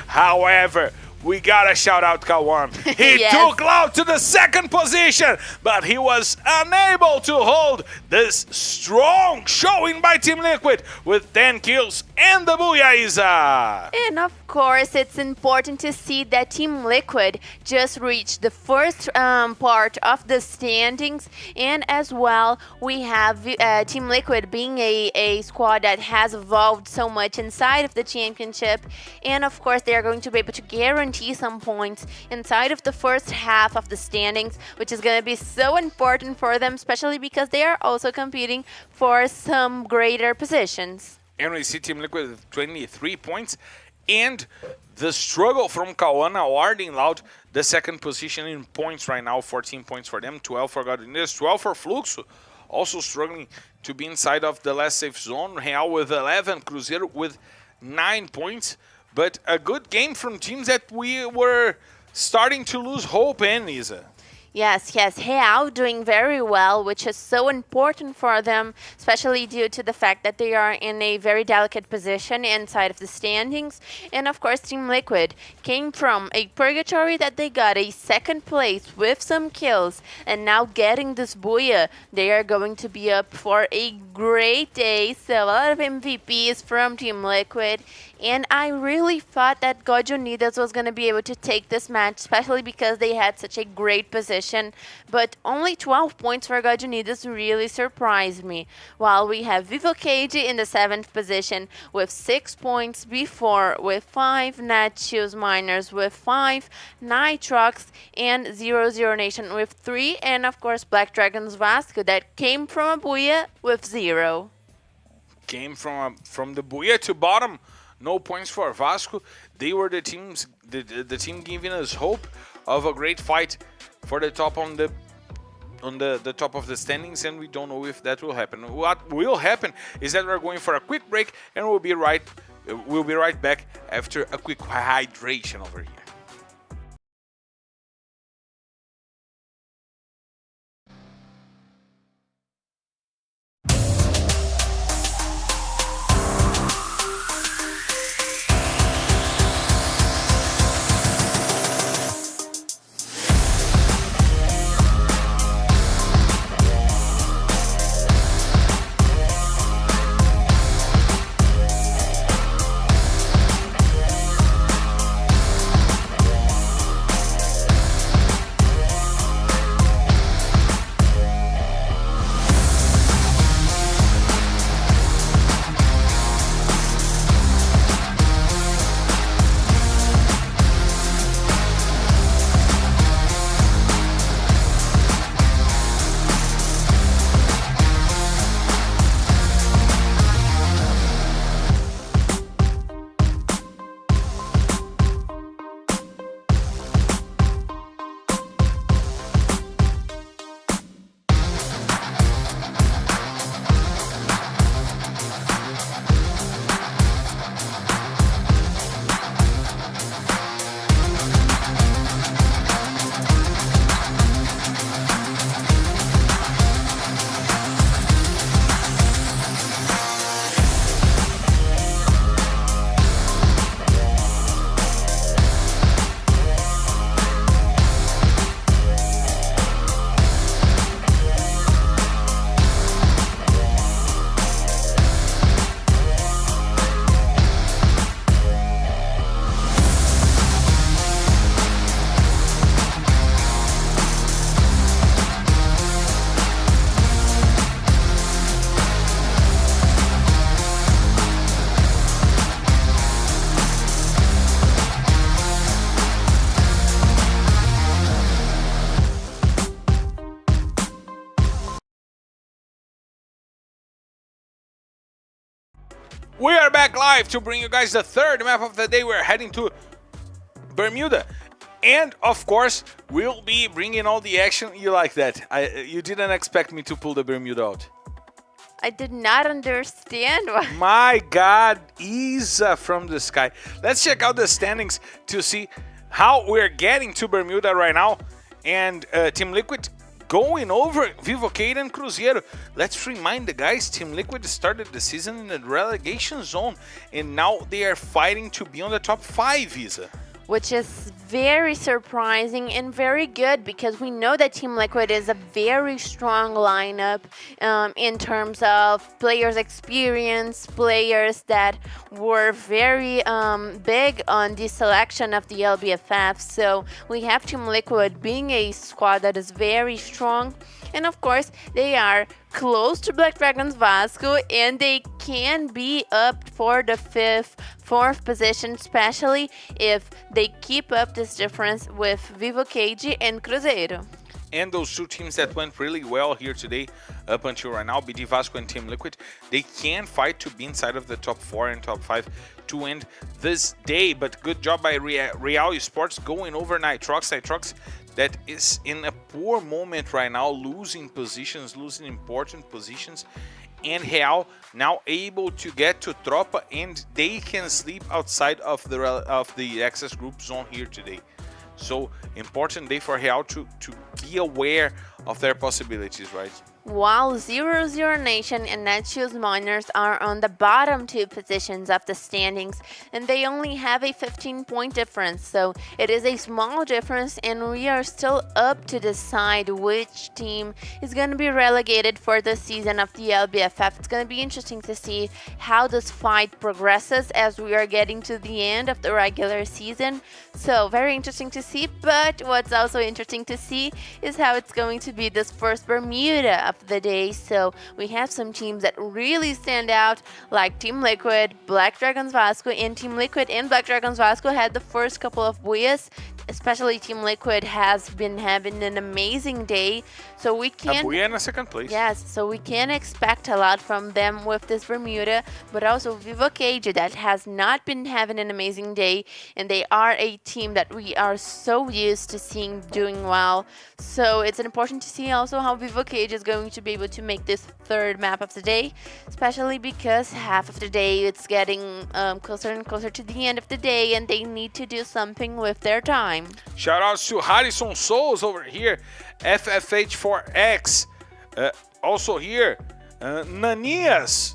However, we gotta shout out K1. He took Loud to the 2nd position, but he was unable to hold this strong showing by Team Liquid with 10 kills and the booyah, Isa. And of course, it's important to see that Team Liquid just reached the first part of the standings, and as well, we have Team Liquid being a squad that has evolved so much inside of the championship, and of course, they are going to be able to guarantee some points inside of the first half of the standings, which is going to be so important for them, especially because they are also competing for some greater positions. And we see Team Liquid with 23 points, and the struggle from K1 awarding Loud the 2nd position in points right now. 14 points for them, 12 for Unidas, 12 for Fluxo, also struggling to be inside of the last safe zone. Real with 11, Cruzeiro with 9 points. But a good game from teams that we were starting to lose hope in, Isa. Yes, Real doing very well, which is so important for them, especially due to the fact that they are in a very delicate position inside of the standings. And of course, Team Liquid came from a purgatory that they got a second place with some kills, and now getting this Booyah, they are going to be up for a great day. So a lot of MVPs from Team Liquid, and I really thought that God Unidas was going to be able to take this match, especially because they had such a great position. But only 12 points for God Unidas really surprised me. While we have Vivo Cage in the 7th position with 6 points, before with 5, Netshoes Miners with 5, Nitrox and 00 Nation with 3, and of course Black Dragons Vasco that came from a Booyah with 0. Came from the Booyah to bottom. No points for Vasco. They were the team giving us hope of a great fight for the top on the top of the standings, and we don't know if that will happen. What will happen is that we're going for a quick break, and we'll be right back after a quick hydration over here. We are back live to bring you guys the third map of the day. We're heading to Bermuda. And, of course, we'll be bringing all the action. You like that. You didn't expect me to pull the Bermuda out. I did not understand why. My God, Isa from the sky. Let's check out the standings to see how we're getting to Bermuda right now. And Team Liquid going over Vivocade and Cruzeiro. Let's remind the guys, Team Liquid started the season in the relegation zone, and now they are fighting to be on the top 5, Isa. Which is very surprising and very good, because we know that Team Liquid is a very strong lineup in terms of players' experience, players that were very big on the selection of the LBFF. So we have Team Liquid being a squad that is very strong. And of course, they are close to Black Dragons Vasco, and they can be up for the 4th position, especially if they keep up this difference with Vivocade and Cruzeiro. And those two teams that went really well here today, up until right now, BD Vasco and Team Liquid, they can fight to be inside of the top 4 and top 5 to end this day. But good job by Real Esports going over Nitrox. Nitrox that is in a poor moment right now, losing positions, losing important positions. And Real now able to get to Tropa, and they can sleep outside of the access group zone here today. So important day for Real to be aware of their possibilities, right? While 0-0 Nation and Netshoes Miners are on the bottom 2 positions of the standings, and they only have a 15-point difference, so it is a small difference, and we are still up to decide which team is going to be relegated for the season of the LBFF. It's going to be interesting to see how this fight progresses as we are getting to the end of the regular season, so very interesting to see. But what's also interesting to see is how it's going to be this first Bermuda of the day. So we have some teams that really stand out, like Team Liquid, Black Dragons Vasco, and Team Liquid and Black Dragons Vasco had the first couple of buoys. Especially Team Liquid has been having an amazing day, so we can. A buoy in a second place. Yes, so we can expect a lot from them with this Bermuda, but also Vivo Cage that has not been having an amazing day, and they are a team that we are so used to seeing doing well. So it's important to see also how Vivo Cage is going to be able to make this third map of the day, especially because half of the day it's getting closer and closer to the end of the day, and they need to do something with their time. Shout out to Harrison Souls over here, FFH4X, also here, Nanias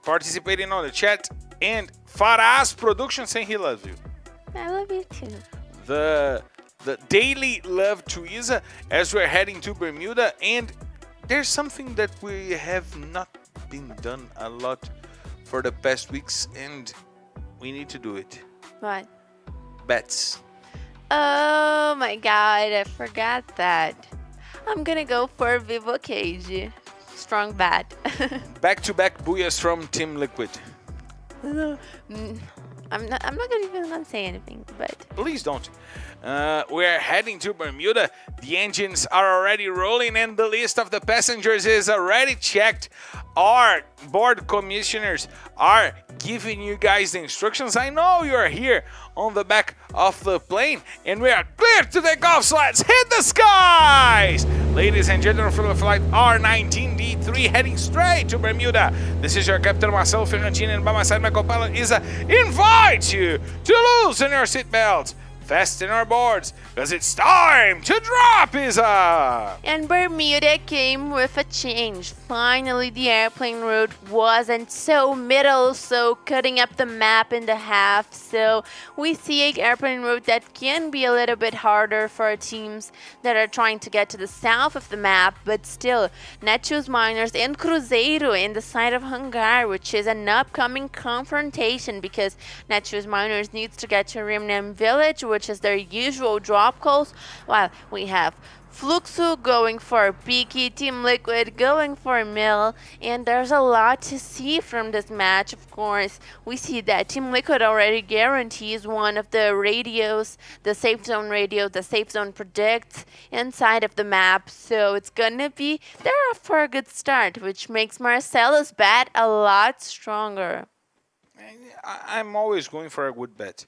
participating on the chat, and Faraz Production saying he loves you. I love you too. The daily love to Isa as we're heading to Bermuda, and there's something that we have not been done a lot for the past weeks, and we need to do it. What? Bets. Oh my god, I forgot that. I'm gonna go for Vivo Cage. Strong bet. Back-to-back booyahs from Team Liquid. I'm not even gonna say anything, but Please don't. We're heading to Bermuda. The engines are already rolling and the list of the passengers is already checked. Our board commissioners are giving you guys the instructions. I know you're here on the back of the plane and we are clear to take off, so let's hit the skies! Ladies and gentlemen, for the flight R19D3 heading straight to Bermuda. This is your Captain Marcelo Ferrantini, and by my side my co-pilot Isa invites you to loosen your seatbelts, fasten our boards, because it's time to drop, Isa! And Bermuda came with a change. Finally, the airplane route wasn't so middle, so cutting up the map in the half. So we see an airplane route that can be a little bit harder for teams that are trying to get to the south of the map, but still, Netshoes Miners and Cruzeiro in the side of Hangar, which is an upcoming confrontation because Netshoes Miners needs to get to Rimnam Village, which is their usual drop calls, while we have Fluxo going for Peaky, Team Liquid going for Mill, and there's a lot to see from this match. Of course, we see that Team Liquid already guarantees one of the radios, the safe zone radio, the safe zone predicts inside of the map, so it's gonna be, they're off for a good start, which makes Marcelo's bet a lot stronger. I'm always going for a good bet.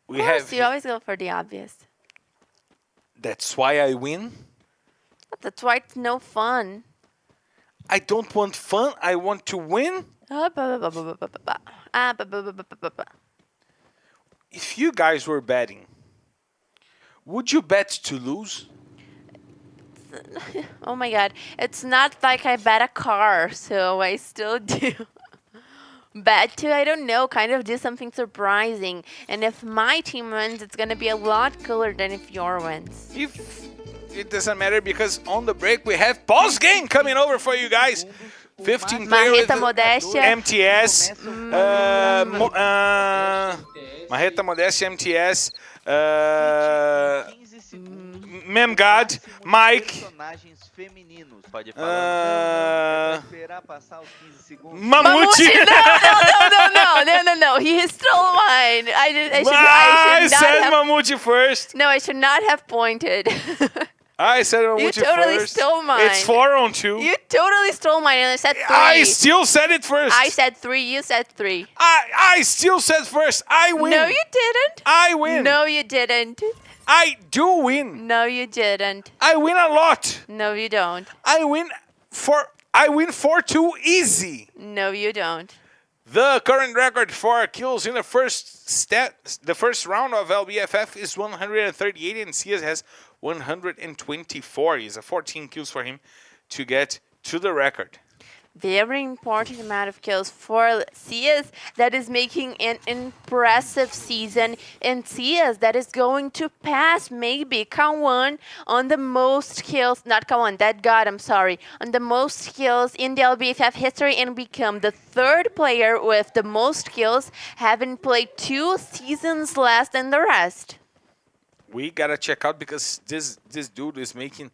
Of course, you always go for the obvious. That's why I win. That's why it's no fun. I don't want fun, I want to win. If you guys were betting, would you bet to lose? Oh my god, it's not like I bet a car, so I still do. Bet to, I don't know, kind of do something surprising. And if my team wins, it's going to be a lot cooler than if your wins. If it doesn't matter, because on the break we have post game coming over for you guys. 15 players Marreta Modéstia. MTS. Marreta Modéstia, MTS. Memgad, Mike. Mamute. No. He stole mine. I said Mamute first. No, I should not have pointed. I said Mamute first. You totally stole mine. It's 4-on-2. You totally stole mine, and I said 3. I still said it first. I said 3. You said 3. I still said first. I win. No, you didn't. I win. No, you didn't. I do win. No, you didn't. I win a lot. No, you don't. I win 4-2 easy. No, you don't. The current record for kills in the first round of LBFF is 138, and CS has 124. It's a 14 kills for him to get to the record. Very important amount of kills for CS that is making an impressive season, and CS that is going to pass maybe Kawan on the most kills, not Kawan, that god, I'm sorry, on the most kills in the LBFF history and become the third player with the most kills, having played 2 seasons less than the rest. We gotta check out because this dude is making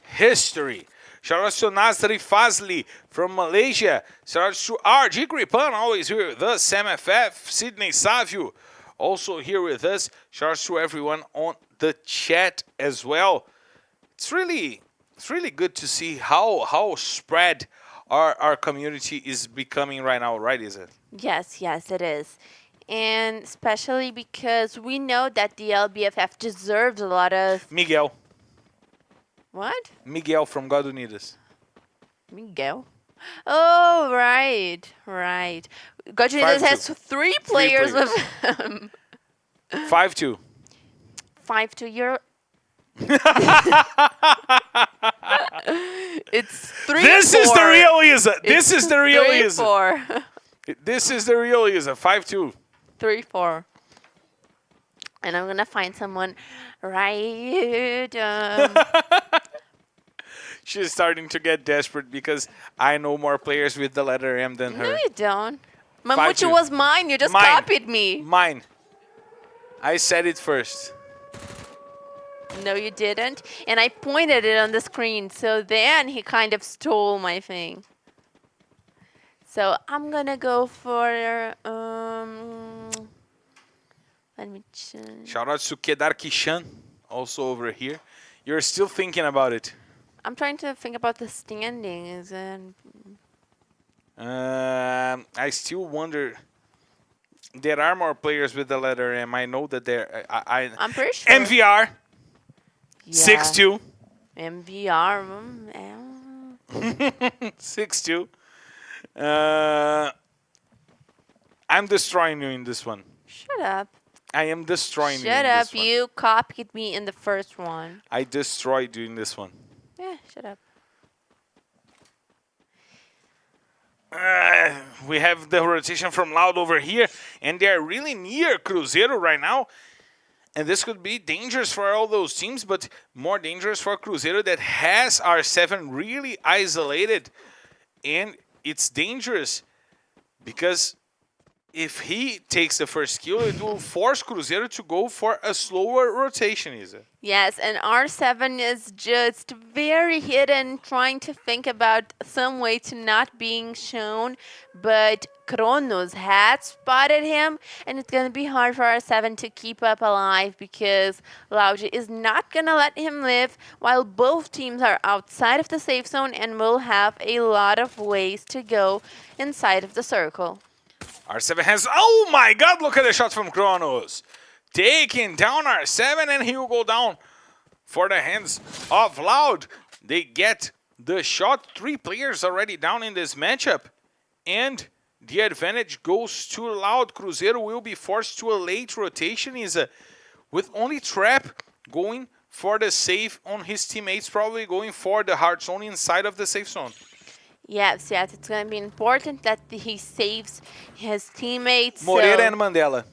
history. Shout out to Nasri Fazli from Malaysia. Shout out to RG Gripan, always here with us. Sam FF, Sydney Savio, also here with us. Shout out to everyone on the chat as well. It's really good to see how spread our community is becoming right now, right, is it? Yes, it is. And especially because we know that the LBFF deserves a lot of... Miguel. What? Miguel from God Unidas. Miguel? Oh, right. God Unidas has 3 players with him. 5-2. 5-2. You're... It's 3-4. This is the real Isa. This is the real Isa. 3-4. This is the real Isa. 5-2. 3-4. And I'm gonna find someone right. She's starting to get desperate because I know more players with the letter M than her. No, you don't. 5-2. Mamuchu was mine. You just copied me. Mine. I said it first. No, you didn't. And I pointed it on the screen. So then he kind of stole my thing. So I'm gonna go for let me check. Shout out to Kedar Kishan, also over here. You're still thinking about it. I'm trying to think about the standings and I still wonder. There are more players with the letter M. I know that there. I'm pretty sure. MVR. Yeah. 6-2. MVR. 6-2. I'm destroying you in this one. Shut up. I am destroying you in Shut this up. one. You copied me in the first one. I destroyed you in this one. Yeah, shut up. We have the rotation from Loud over here, and they're really near Cruzeiro right now. And this could be dangerous for all those teams, but more dangerous for Cruzeiro that has R7 really isolated. And it's dangerous because if he takes the first kill, it will force Cruzeiro to go for a slower rotation, is it? Yes, and R7 is just very hidden, trying to think about some way to not being shown. But Kronos had spotted him, and it's going to be hard for R7 to keep up alive because Laude is not going to let him live while both teams are outside of the safe zone and will have a lot of ways to go inside of the circle. R7 has... Oh my god, look at the shot from Kronos. Taking down R7, and he will go down for the hands of Loud. They get the shot. 3 players already down in this matchup. And the advantage goes to Loud. Cruzeiro will be forced to a late rotation. With only Trap going for the save on his teammates, probably going for the hard zone inside of the safe zone. Yes, it's going to be important that he saves his teammates. Moreira and Mandela.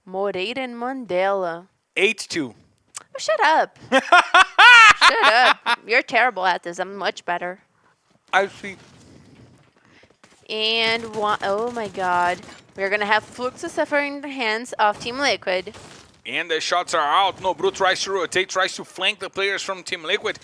Moreira and Mandela. 8-2. Oh, shut up. Shut up. You're terrible at this. I'm much better. I see. And oh my god. We're going to have Fluxus suffering in the hands of Team Liquid. And the shots are out. Nobru tries to rotate, tries to flank the players from Team Liquid.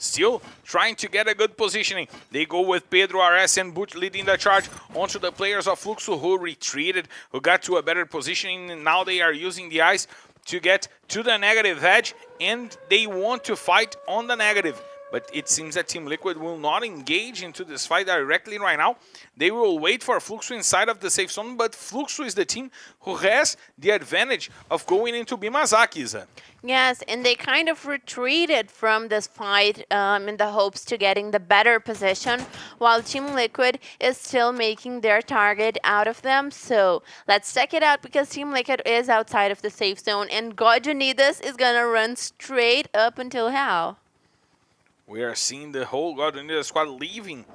Still trying to get a good positioning. They go with Pedro, RS, and Butch leading the charge onto the players of Fluxo who retreated, who got to a better positioning. And now they are using the ice to get to the negative edge, and they want to fight on the negative. But it seems that Team Liquid will not engage into this fight directly right now. They will wait for Fluxo inside of the safe zone, but Fluxo is the team who has the advantage of going into Bimazaki, Isa. Yes, and they kind of retreated from this fight in the hopes to getting the better position, while Team Liquid is still making their target out of them. So let's check it out, because Team Liquid is outside of the safe zone, and God Unidas is gonna run straight up until how? We are seeing the whole God Unidas squad leaving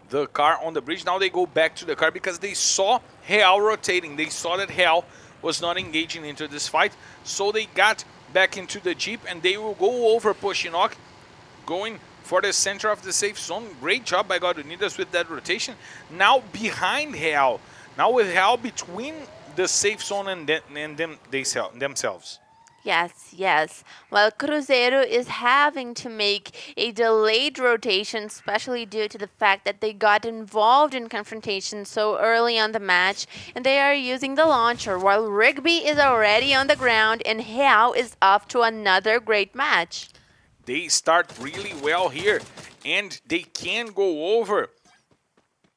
the car on the bridge. Now they go back to the car because they saw Real rotating. They saw that Real was not engaging into this fight, so they got back into the Jeep, and they will go over Poshinok, going for the center of the safe zone. Great job by God Unidas with that rotation. Now behind Real. Now with Real between the safe zone and themselves. Yes, yes. Well, Cruzeiro is having to make a delayed rotation, especially due to the fact that they got involved in confrontation so early on the match, and they are using the launcher, while Rigby is already on the ground, and Real is off to another great match. They start really well here, and they can go over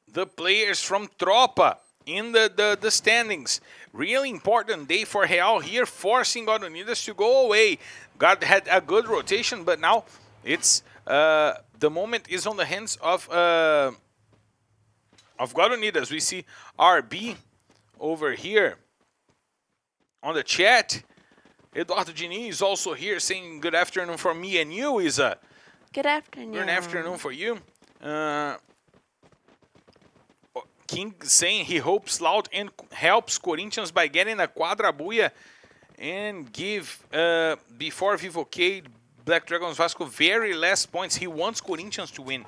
the players from Tropa in the standings. Really important day for Real here, forcing God Unidas to go away. God had a good rotation, but now it's the moment is on the hands of God Unidas. We see RB over here on the chat. Eduardo Diniz is also here saying good afternoon for me and you, Isa. Good afternoon. Good afternoon for you. King saying he hopes Loud and helps Corinthians by getting a quadrabuia and give before Vivocade Black Dragons Vasco very less points. He wants Corinthians to win.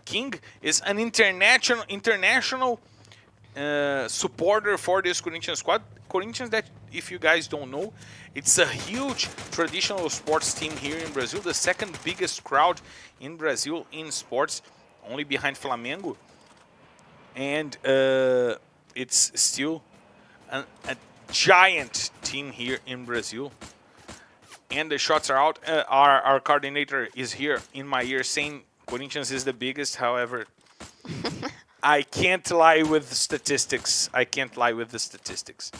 King is an international supporter for this Corinthians squad. Corinthians, that if you guys don't know, it's a huge traditional sports team here in Brazil, the second biggest crowd in Brazil in sports, only behind Flamengo. And it's still a giant team here in Brazil. And the shots are out. Our coordinator is here in my ear saying Corinthians is the biggest. However, I can't lie with statistics. I can't lie with the statistics.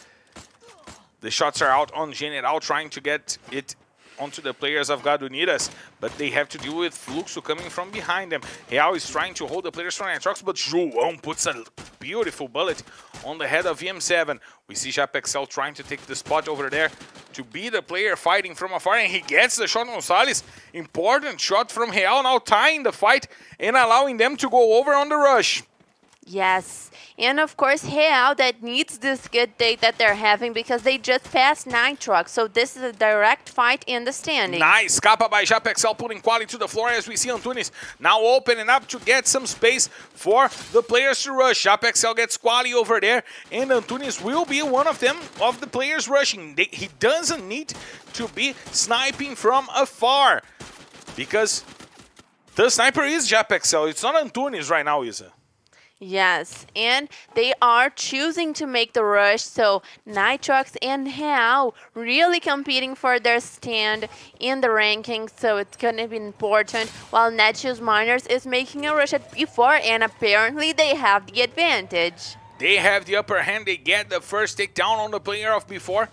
The shots are out on General, trying to get it onto the players of God Unidas, but they have to deal with Fluxo coming from behind them. Real is trying to hold the players from Nitrox, but João puts a beautiful bullet on the head of VM7. We see Japexel trying to take the spot over there to be the player fighting from afar, and he gets the shot on Salles. Important shot from Real, now tying the fight and allowing them to go over on the rush. Yes, and of course Real that needs this good day that they're having, because they just passed Nitrox, so this is a direct fight in the standing. Nice capa by Japexel, putting quality to the floor as we see Antunes now opening up to get some space for the players to rush. Japexel gets quality over there, and Antunes will be one of them, of the players rushing. He doesn't need to be sniping from afar, because the sniper is Japexel. It's not Antunes right now, Isa. Yes, and they are choosing to make the rush, so Nitrox and Real really competing for their stand in the rankings, so it's going to be important, while Netshoes Miners is making a rush at B4, and apparently they have the advantage. They have the upper hand. They get the first takedown on the player of B4,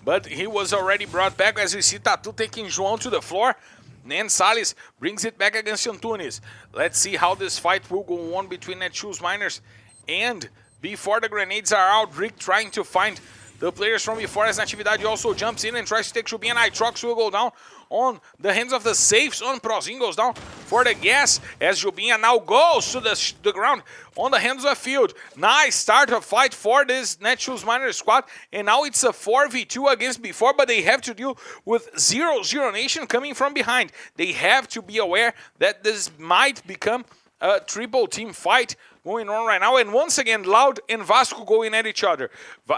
but he was already brought back as we see Tatu taking João to the floor. And Salles brings it back against Antunes. Let's see how this fight will go on between Netshoes Miners. And before the grenades are out, Rick trying to find the players from before, as Natividade also jumps in and tries to take Chubin. Nitrox will go down on the hands of the safes. On Prozin goes down for the gas as Jubinha now goes to the ground on the hands of Field. Nice start of fight for this Netshoes Miners squad, and now it's a 4v2 against B4, but they have to deal with 0-0 Nation coming from behind. They have to be aware that this might become a triple team fight going on right now, and once again Loud and Vasco going at each other.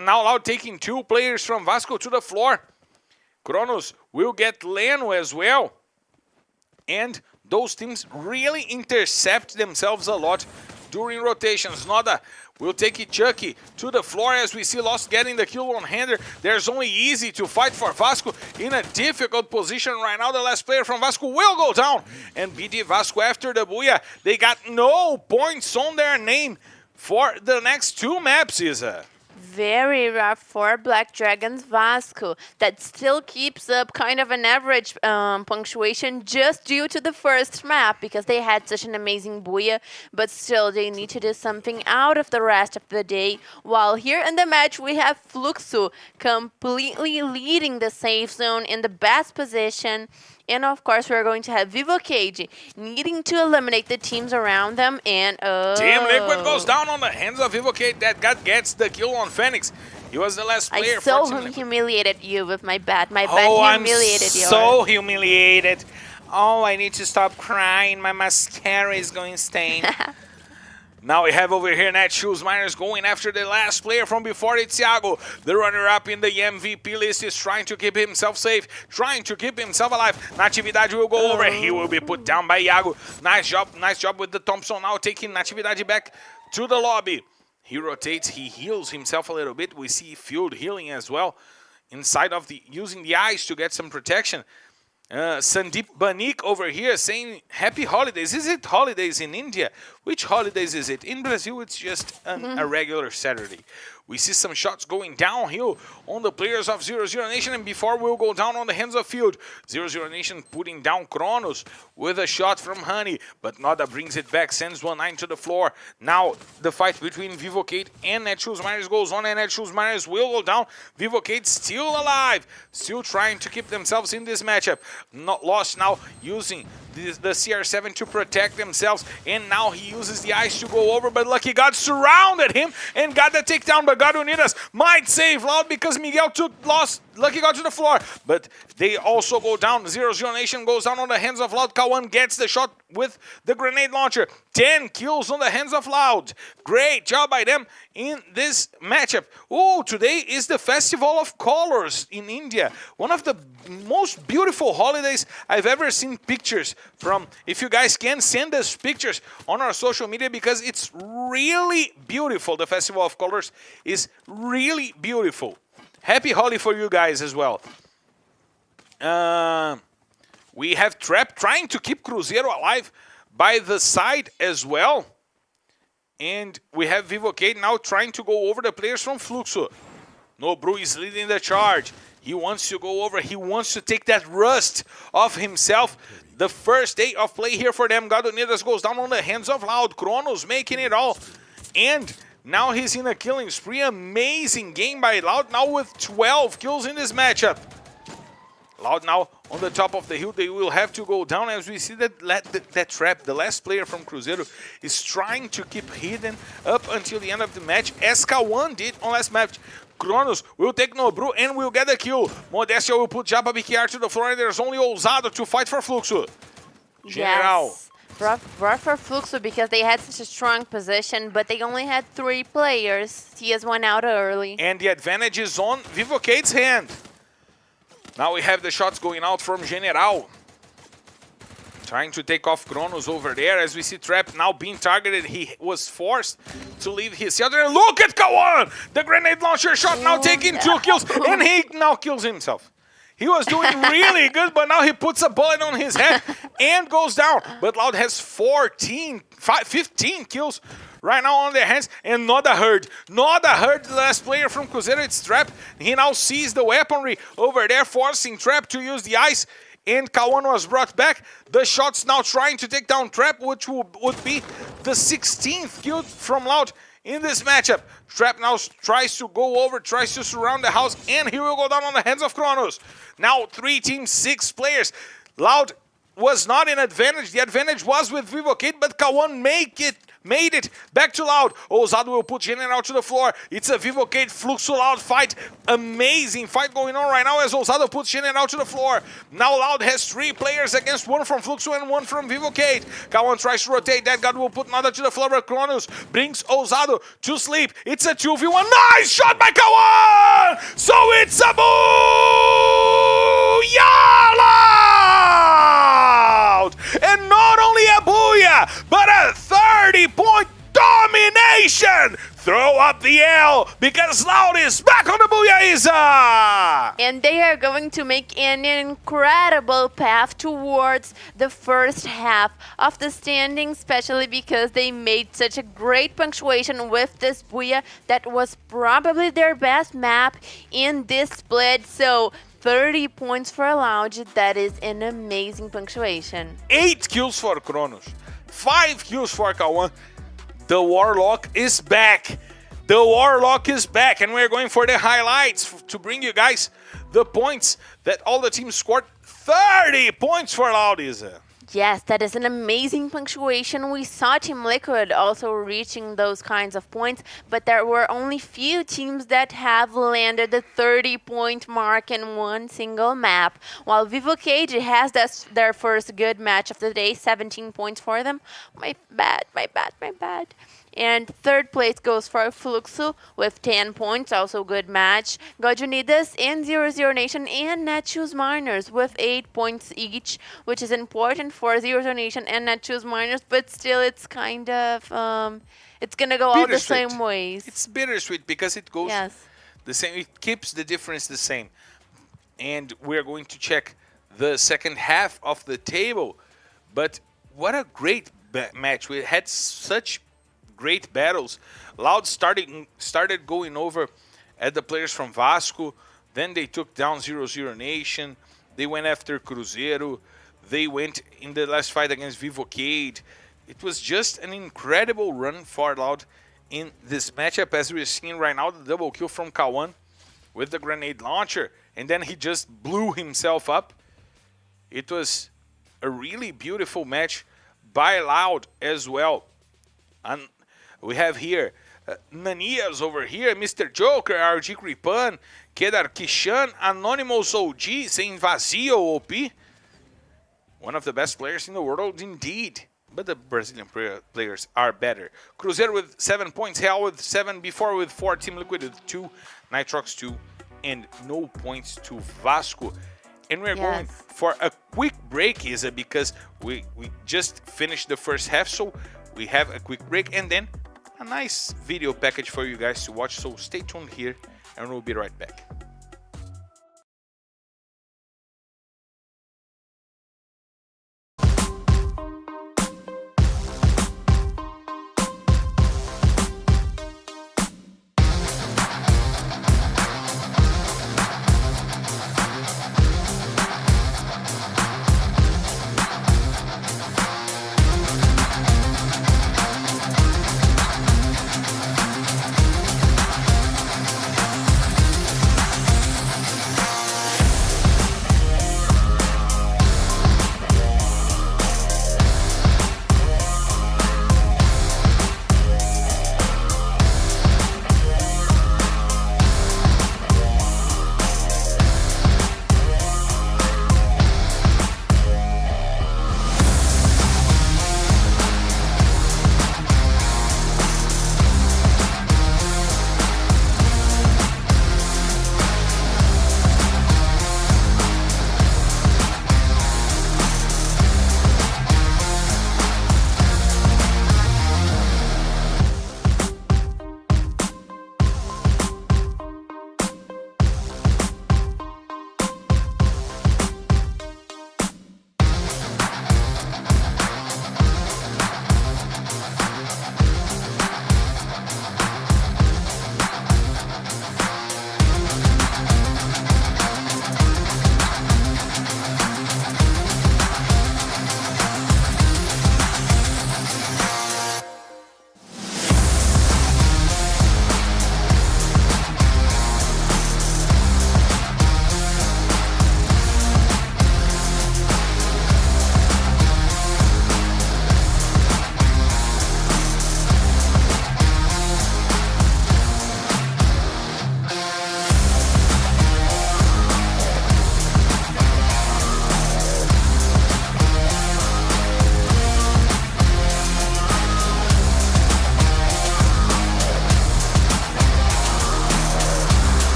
Now Loud taking two players from Vasco to the floor. Kronos will get Leno as well, and those teams really intercept themselves a lot during rotations. Noda will take it Chucky to the floor as we see Lost getting the kill on Hander. There's only Easy to fight for Vasco in a difficult position right now. The last player from Vasco will go down. And BD Vasco after the Booyah. They got no points on their name for the next 2 maps, Isa. Very rough for Black Dragons Vasco. That still keeps up kind of an average punctuation just due to the first map because they had such an amazing Booyah, but still they need to do something out of the rest of the day. While here in the match we have Fluxo completely leading the safe zone in the best position. And of course, we're going to have Vivo Cage needing to eliminate the teams around them. And Team Liquid goes down on the hands of Vivo Cage. That gets the kill on Phoenix. He was the last player. I so humiliated you with my bat. My bat humiliated you. I'm so humiliated. Oh, I need to stop crying. My mascara is going stain. Now we have over here Netshoes Miners going after the last player from before it, Thiago. The runner-up in the MVP list is trying to keep himself safe, trying to keep himself alive. Natividade will go over. He will be put down by Iago. Nice job with the Thompson now taking Natividade back to the lobby. He rotates, he heals himself a little bit. We see field healing as well inside of using the eyes to get some protection. Sandeep Banik over here saying happy holidays. Is it holidays in India? Which holidays is it? In Brazil, it's just a regular Saturday. We see some shots going downhill on the players of 00 Nation, and before we'll go down on the hands of field. 00 Nation putting down Kronos with a shot from Honey, but Noda brings it back, sends 1-9 to the floor. Now the fight between Vivocade and Netshoes Miners goes on, and Netshoes Miners will go down. Vivocade still alive, still trying to keep themselves in this matchup. Not lost now, using the CR7 to protect themselves, and now he uses the ice to go over, but Lucky God surrounded him and got the takedown, but God Unidas might save Loud because Miguel lost Lucky God to the floor, but they also go down. 00 Nation goes down on the hands of Loud. Kawan gets the shot with the grenade launcher. 10 kills on the hands of Loud. Great job by them in this matchup. Oh, today is the Festival of Colors in India. One of the most beautiful holidays I've ever seen pictures from. If you guys can, send us pictures on our social media because it's really beautiful. The Festival of Colors is really beautiful. Happy Holi for you guys as well. We have Trap trying to keep Cruzeiro alive by the side as well. And we have Vivocade now trying to go over the players from Fluxo. Nobru is leading the charge. He wants to go over. He wants to take that rust off himself. The first day of play here for them. God Unidas goes down on the hands of Loud. Kronos making it all. And now he's in a killing spree. Amazing game by Loud now with 12 kills in this matchup. Loud now on the top of the hill. They will have to go down as we see that Trap, the last player from Cruzeiro, is trying to keep hidden up until the end of the match, as K1 did on last match. Kronos will take Nobru and will get the kill. Modestia will put Japa BKR to the floor, and there's only Ousado to fight for Fluxo. General. Yes. Rough for Fluxo because they had such a strong position, but they only had 3 players. TS went out early. And the advantage is on Vivocade's hand. Now we have the shots going out from General. Trying to take off Kronos over there as we see Trap now being targeted. He was forced to leave his shelter. And look at Kawan! The grenade launcher shot now taking 2 kills, and he now kills himself. He was doing really good, but now he puts a bullet on his head and goes down. But Loud has 15 kills right now on their hands, and Noda heard the last player from Cruzeiro. It's Trap. He now sees the weaponry over there, forcing Trap to use the ice, and Kawan was brought back. The shots now trying to take down Trap, which would be the 16th kill from Loud in this matchup. Trap now tries to go over, tries to surround the house, and he will go down on the hands of Kronos. Now 3 teams, 6 players. Loud was not in advantage. The advantage was with Vivocade, but Kawan made it back to Loud. Ousado will put General to the floor. It's a Vivocade Fluxo Loud fight. Amazing fight going on right now as Ousado puts General to the floor. Now Loud has 3 players against 1 from Fluxo and 1 from Vivocade. Kawan tries to rotate. That God will put Nada to the floor, but Kronos brings Ousado to sleep. It's a 2v1. Nice shot by Kawan! So it's a booyah, Loud! And not only a booyah, but a 30-point throw up the L because Loud is back on the Booyah! And they are going to make an incredible path towards the first half of the standings, especially because they made such a great punctuation with this Booyah. That was probably their best map in this split. So 30 points for Loud. That is an amazing punctuation. 8 kills for Kronos, 5 kills for K1. The Warlock is back. The Warlock is back, and we're going for the highlights to bring you guys the points that all the teams scored. 30 points for Loud, Isa. Yes, that is an amazing punctuation. We saw Team Liquid also reaching those kinds of points, but there were only few teams that have landed the 30-point mark in one single map. While Vivo Cage has their first good match of the day, 17 points for them. My bad. And third place goes for Fluxo with 10 points, also good match. God Unidas and 00 Nation and Netshoes Miners with 8 points each, which is important for 00 Nation and Netshoes Miners, but still it's kind of, it's going to go all the same ways. It's bittersweet because it goes Yes. the same. It keeps the difference the same. And we're going to check the second half of the table. But what a great match. We had such great battles. Loud started going over at the players from Vasco. Then they took down 00 Nation. They went after Cruzeiro. They went in the last fight against Vivocade. It was just an incredible run for Loud in this matchup, as we're seeing right now. The double kill from K1 with the grenade launcher, and then he just blew himself up. It was a really beautiful match by Loud as well. And we have here Nanias over here, Mr. Joker, RG Kripan, Kedar Kishan, Anonymous OG, saying Vazio OP. One of the best players in the world indeed. But the Brazilian players are better. Cruzeiro with 7 points, Hell with 7, before with 4, Team Liquid with 2, Nitrox 2, and no points to Vasco. And we're going for a quick break, Isa, because we just finished the first half, so we have a quick break and then a nice video package for you guys to watch. So stay tuned here and we'll be right back.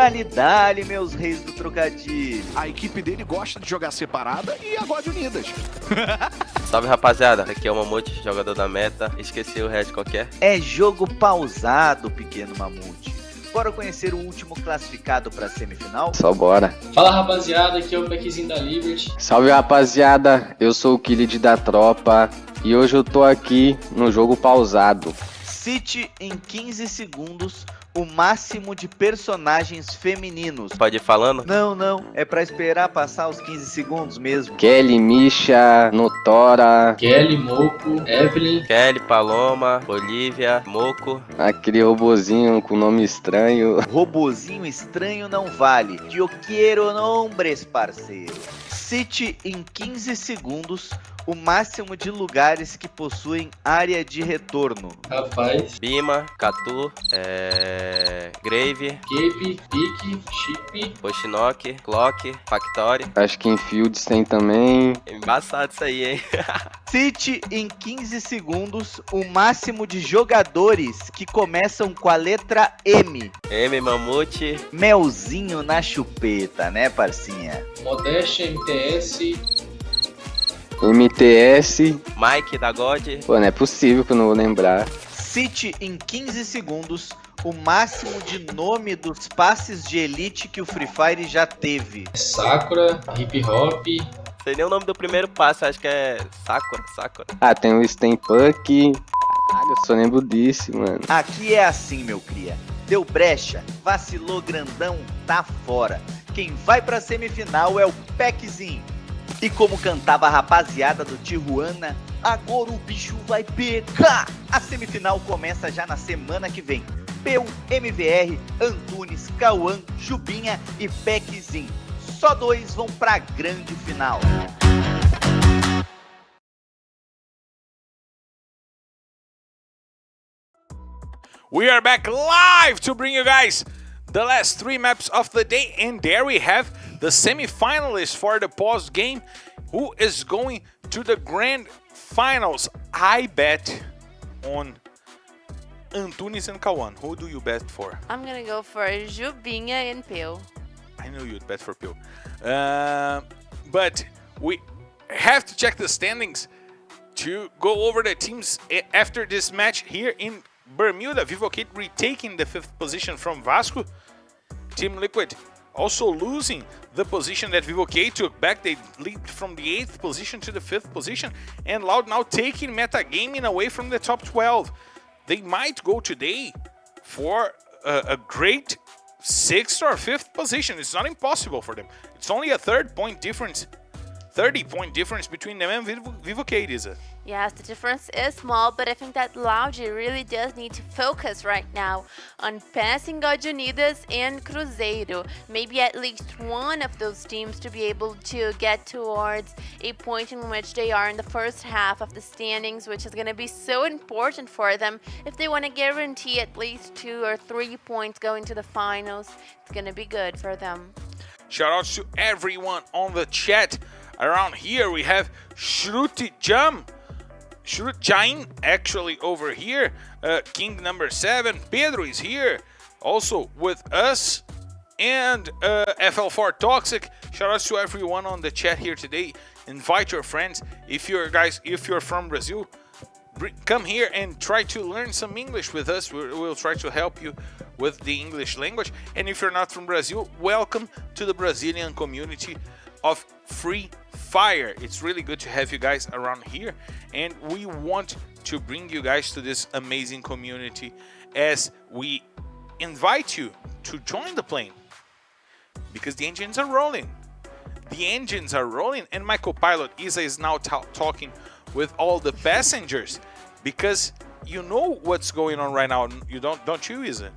Dali, meus reis do trocadilho. A equipe dele gosta de jogar separada e agora de unidas. Salve, rapaziada. Aqui é o Mamute, jogador da meta. Esqueci o resto qualquer. É jogo pausado, pequeno mamute. Bora conhecer o último classificado para a semifinal? Só bora. Fala, rapaziada, aqui é o Peckzinho da Liberty. Salve, rapaziada. Eu sou o Killed da tropa e hoje eu tô aqui no jogo pausado. Cite em 15 segundos o máximo de personagens femininos. Pode ir falando? Não. É pra esperar passar os 15 segundos mesmo. Kelly, Misha, Notora, Kelly, Moco, Evelyn. Kelly, Paloma, Olivia, Moco. aquele robozinho com nome estranho. Robozinho estranho não vale. Eu quero nombres, parceiro. Cite em 15 segundos o máximo de lugares que possuem área de retorno. Rapaz, Bima, Catu, Grave, Cape, Pique, Chip. Poshinok, Clock, Factory. Acho que em Fields tem também. Embaçado isso aí, hein? Cite em 15 segundos o máximo de jogadores que começam com a letra M. M, Mamute. Melzinho na chupeta, né, parcinha? Modéstia, MTS. MTS. Mike, da God. Pô, não é possível que eu não vou lembrar. Cite em 15 segundos o máximo de nome dos passes de elite que o Free Fire já teve. Sakura, Hip Hop. Sei nem o nome do primeiro passo, acho que é Sakura. Ah, tem o Steampunk. Caralho, eu só lembro disso, mano. Aqui é assim, meu cria. Deu brecha, vacilou grandão, tá fora. Quem vai pra semifinal é o Peckzinho. E como cantava a rapaziada do Tijuana, agora o bicho vai pegar! A semifinal começa já na semana que vem. Peu, MVR, Antunes, Cauã, Jubinha e Peckzinho. Só 2 vão pra grande final. We are back live to bring you guys the last 3 maps of the day, and there we have the semi-finalists for the post game. Who is going to the grand finals? I bet on Antunes and Kawan. Who do you bet for? I'm gonna go for Jubinha and Peu. I knew you'd bet for Pil. But we have to check the standings to go over the teams after this match here in Bermuda. Vivocate retaking the 5th position from Vasco. Team Liquid also losing the position that Vivocate took back. They leaped from the 8th position to the 5th position. And Loud now taking metagaming away from the top 12. They might go today for a great 6th or 5th position. It's not impossible for them. It's only a 30-point difference between them and Vivocate, is it? Yes, the difference is small, but I think that Loud really does need to focus right now on passing God Unidas and Cruzeiro. Maybe at least one of those teams to be able to get towards a point in which they are in the first half of the standings, which is going to be so important for them if they want to guarantee at least 2 or 3 points going to the finals. It's going to be good for them. Shout outs to everyone on the chat. Around here we have Shruti Jain actually over here. King number 7, Pedro is here also with us. And FL4 Toxic. Shout outs to everyone on the chat here today. Invite your friends. If you're from Brazil, come here and try to learn some English with us. We'll try to help you with the English language. And if you're not from Brazil, welcome to the Brazilian community of Free Fire. It's really good to have you guys around here, and we want to bring you guys to this amazing community as we invite you to join the plane, because the engines are rolling. The engines are rolling, and my co-pilot Isa is now talking with all the passengers, because you know what's going on right now. You don't you, Isa?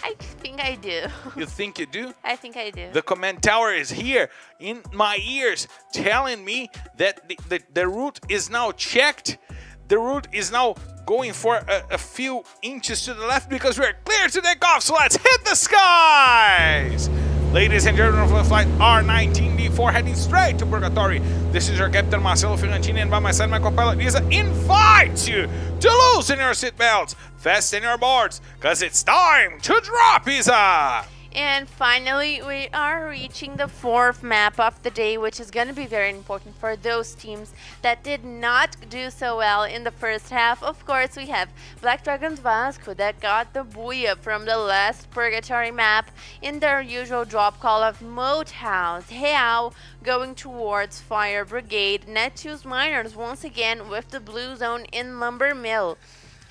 I think I do. You think you do? I think I do. The command tower is here in my ears telling me that the route is now checked. The route is now going for a few inches to the left because we're clear to take off. So let's hit the skies. Ladies and gentlemen, for flight R19D4 heading straight to Purgatory. This is your Captain Marcelo Ferrantini, and by my side, my co-pilot Lisa invites you to loosen your seatbelts, fasten your boards, because it's time to drop, Isa! And finally, we are reaching the fourth map of the day, which is going to be very important for those teams that did not do so well in the first half. Of course, we have Black Dragons Vasco that got the booyah from the last Purgatory map in their usual drop call of Moat House. Real going towards Fire Brigade. Netshoes Miners once again with the blue zone in Lumber Mill.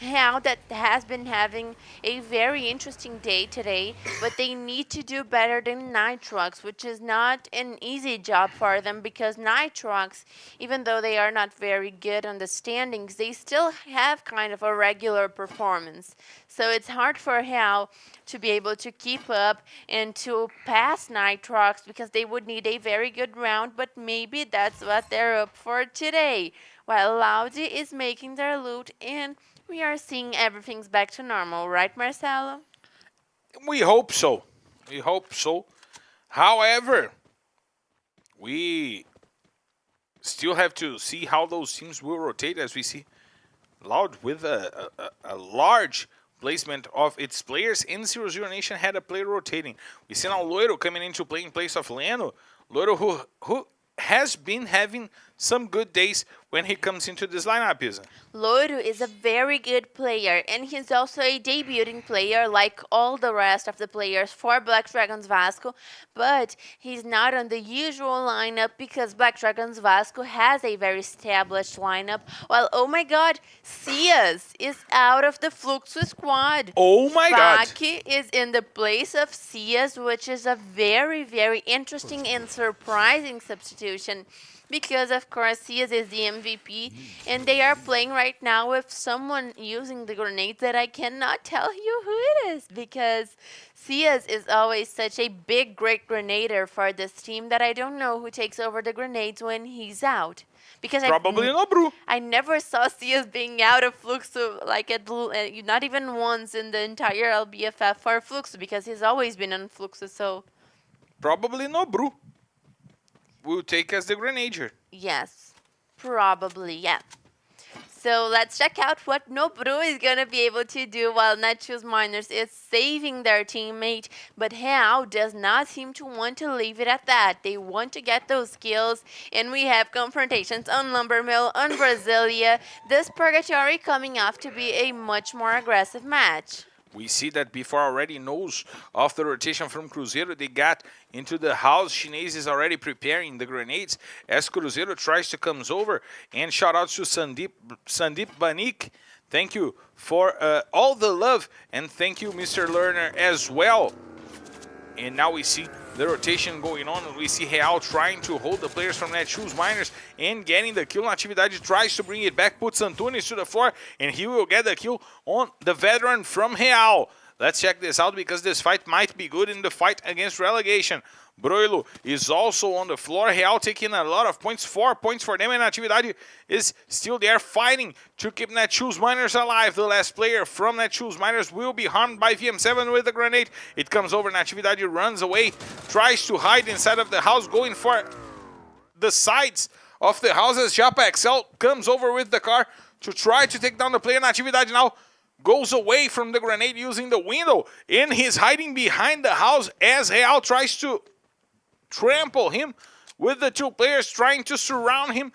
Real that has been having a very interesting day today, but they need to do better than Nitrox, which is not an easy job for them because Nitrox, even though they are not very good on the standings, they still have kind of a regular performance. So it's hard for Real to be able to keep up and to pass Nitrox because they would need a very good round, but maybe that's what they're up for today. While Laude is making their loot and we are seeing everything's back to normal, right, Marcelo? We hope so. We hope so. However, we still have to see how those teams will rotate as we see Loud with a large placement of its players in 00 Nation had a player rotating. We see now Loiro coming into play in place of Leno. Loiro who has been having some good days when he comes into this lineup, isn't it? Loiro is a very good player, and he's also a debuting player like all the rest of the players for Black Dragons Vasco, but he's not on the usual lineup because Black Dragons Vasco has a very established lineup, while, oh my god, Cias is out of the Fluxo squad. Oh my god. Faki is in the place of Cias, which is a very, very interesting and surprising substitution. Because, of course, Cias is the MVP, and they are playing right now with someone using the grenades that I cannot tell you who it is. Because Cias is always such a big, great grenader for this team that I don't know who takes over the grenades when he's out. Because Probably no Bru. I never saw Cias being out of Fluxo, like not even once in the entire LBFF for Fluxo, because he's always been on Fluxo, so... Probably no Bru. Will take as the Grenadier. Yes, probably, yeah. So let's check out what Nobru is going to be able to do while Netshoes Miners is saving their teammate. But Real does not seem to want to leave it at that. They want to get those kills. And we have confrontations on Lumber Mill, on Brasilia. This Purgatory coming off to be a much more aggressive match. We see that before already knows of the rotation from Cruzeiro. They got into the house. Chinese is already preparing the grenades as Cruzeiro tries to come over. And shout out to Sandeep Banik. Thank you for all the love. And thank you, Mr. Lerner, as well. And now we see the rotation going on. We see Real trying to hold the players from Netshoes Miners and getting the kill. Natividade tries to bring it back, puts Antunes to the floor, and he will get the kill on the veteran from Real. Let's check this out because this fight might be good in the fight against relegation. Broilo is also on the floor. Real taking a lot of points, 4 points for them, and Natividade is still there fighting to keep Netshoes Miners alive. The last player from Netshoes Miners will be harmed by VM7 with a grenade. It comes over, Natividade runs away, tries to hide inside of the house, going for the sides of the house as Japa XL comes over with the car to try to take down the player. Natividade now goes away from the grenade using the window, and he's hiding behind the house as Real tries to trample him with the two players trying to surround him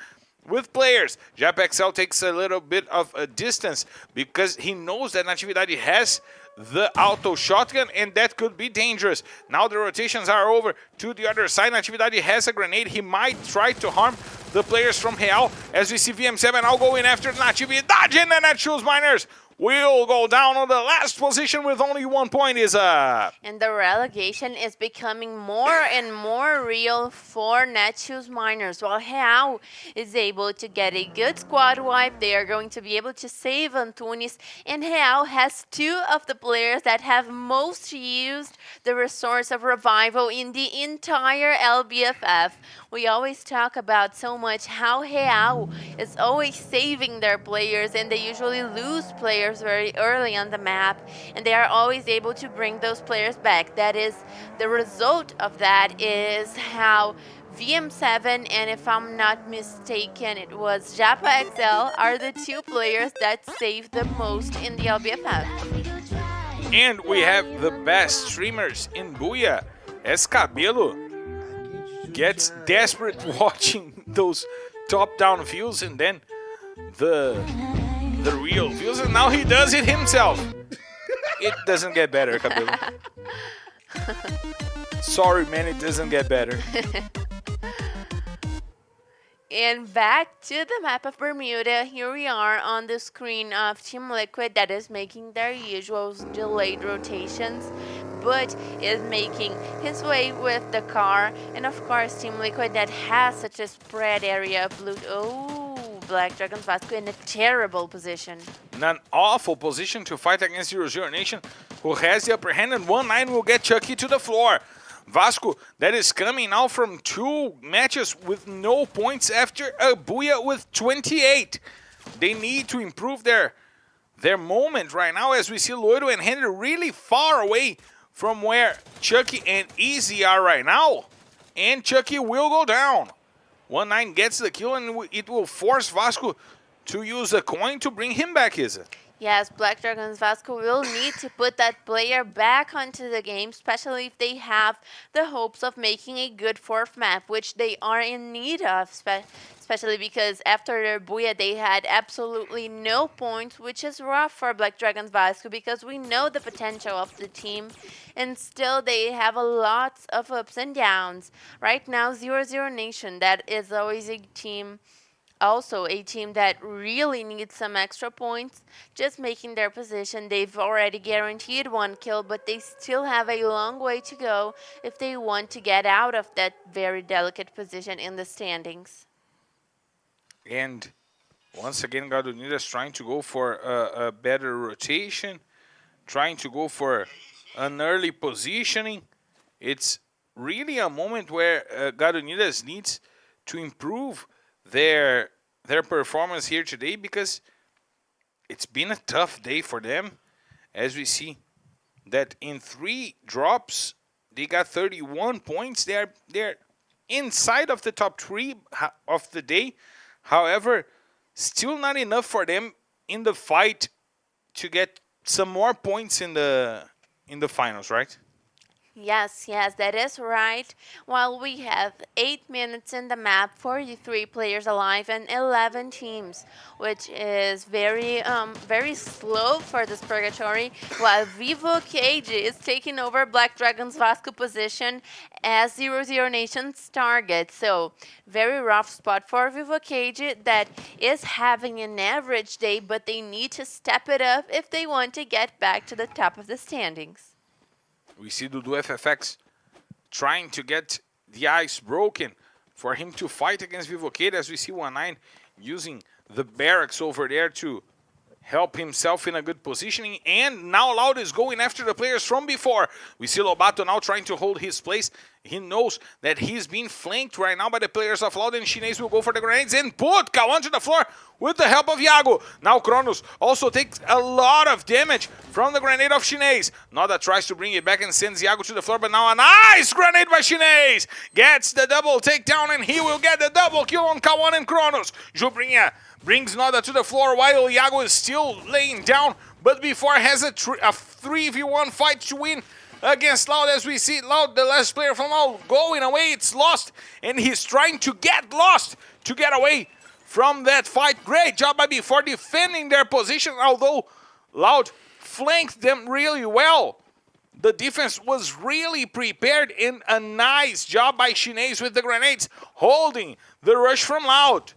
with players. JapXL takes a little bit of a distance because he knows that Natividade has the auto shotgun and that could be dangerous. Now the rotations are over to the other side. Natividade has a grenade. He might try to harm the players from Real as we see VM7 now going after Natividade, and the Netshoes Miners will go down on the last position with only 1 point is up. And the relegation is becoming more and more real for Netshoes Miners. While Real is able to get a good squad wipe, they are going to be able to save Antunes. And Real has 2 of the players that have most used the resource of revival in the entire LBFF. We always talk about so much how Real is always saving their players, and they usually lose players very early on the map, and they are always able to bring those players back. That is, the result of that is how VM7 and, if I'm not mistaken, it was Japa XL are the 2 players that saved the most in the LBFF. And we have the best streamers in Booyah, as Cabelo gets desperate watching those top-down views and then the real views, and now he does it himself. It doesn't get better, Cabelo. Sorry, man, it doesn't get better. And back to the map of Bermuda, here we are on the screen of Team Liquid that is making their usual delayed rotations, but is making his way with the car. And of course, Team Liquid that has such a spread area of loot. Oh, Black Dragons Vasco in a terrible position. In an awful position to fight against 0-0 Nation, who has the upper hand, and 1-9 will get Chucky to the floor. Vasco, that is coming now from 2 matches with no points after a Booyah with 28. They need to improve their moment right now, as we see Loiro and Henry really far away from where Chucky and Easy are right now. And Chucky will go down. 1-9 gets the kill, and it will force Vasco to use a coin to bring him back, is it? Yes, Black Dragons Vasco will need to put that player back onto the game, especially if they have the hopes of making a good 4th map, which they are in need of, especially because after their Booyah they had absolutely no points, which is rough for Black Dragons Vasco because we know the potential of the team, and still they have a lot of ups and downs. Right now, 0-0 Nation, that is always a team... Also, a team that really needs some extra points, just making their position. They've already guaranteed 1 kill, but they still have a long way to go if they want to get out of that very delicate position in the standings. And once again, Gadonidas trying to go for a better rotation, trying to go for an early positioning. It's really a moment where Gadonidas needs to improve their performance here today, because it's been a tough day for them, as we see that in 3 drops they got 31 points. They're inside of the top 3 of the day. However, still not enough for them in the fight to get some more points in the finals, right? Yes, that is right. While we have 8 minutes in the map, 43 players alive and 11 teams, which is very slow for this purgatory, while Vivo KG is taking over Black Dragons Vasco position as 0-0 Nation's target. So, very rough spot for Vivo KG that is having an average day, but they need to step it up if they want to get back to the top of the standings. We see Dudu FFX trying to get the ice broken for him to fight against Vivocade, as we see 1-9 using the barracks over there to help himself in a good positioning. And now Loud is going after the players from before. We see Lobato now trying to hold his place. He knows that he's being flanked right now by the players of Loud, and Chinese will go for the grenades and put Kawan to the floor with the help of Iago. Now Kronos also takes a lot of damage from the grenade of Chinese. Noda tries to bring it back and sends Iago to the floor, but now a nice grenade by Chinese. Gets the double takedown, and he will get the double kill on Kawan and Kronos. Jubrinha brings Noda to the floor while Iago is still laying down, but before has a 3v1 fight to win against Loud, as we see Loud, the last player from Loud, going away. It's Lost, and he's trying to get Lost to get away from that fight. Great job by B4 defending their position, although Loud flanked them really well. The defense was really prepared, and a nice job by Chinese with the grenades, holding the rush from Loud.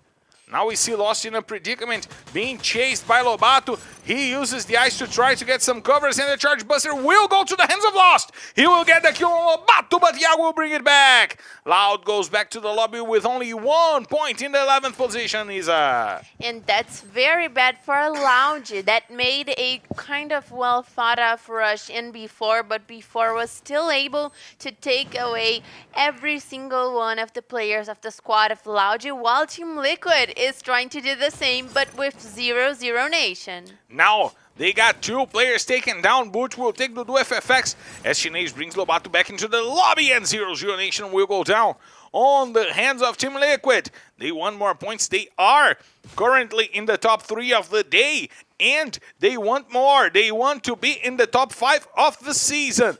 Now we see Lost in a predicament, being chased by Lobato. He uses the ice to try to get some covers, and the Charge Buster will go to the hands of Lost. He will get the kill on Lobato, but Iago will bring it back. Loud goes back to the lobby with only 1 point in the 11th position, Isa. And that's very bad for Lounge. That made a kind of well thought of rush in B4, but B4 was still able to take away every single one of the players of the squad of Lounge, while Team Liquid is trying to do the same, but with 0-0 Nation. Now they got 2 players taken down. Butch will take the FFX as Chinese brings Lobato back into the lobby, and 0-0 Nation will go down on the hands of Team Liquid. They want more points. They are currently in the top 3 of the day, and they want more. They want to be in the top 5 of the season.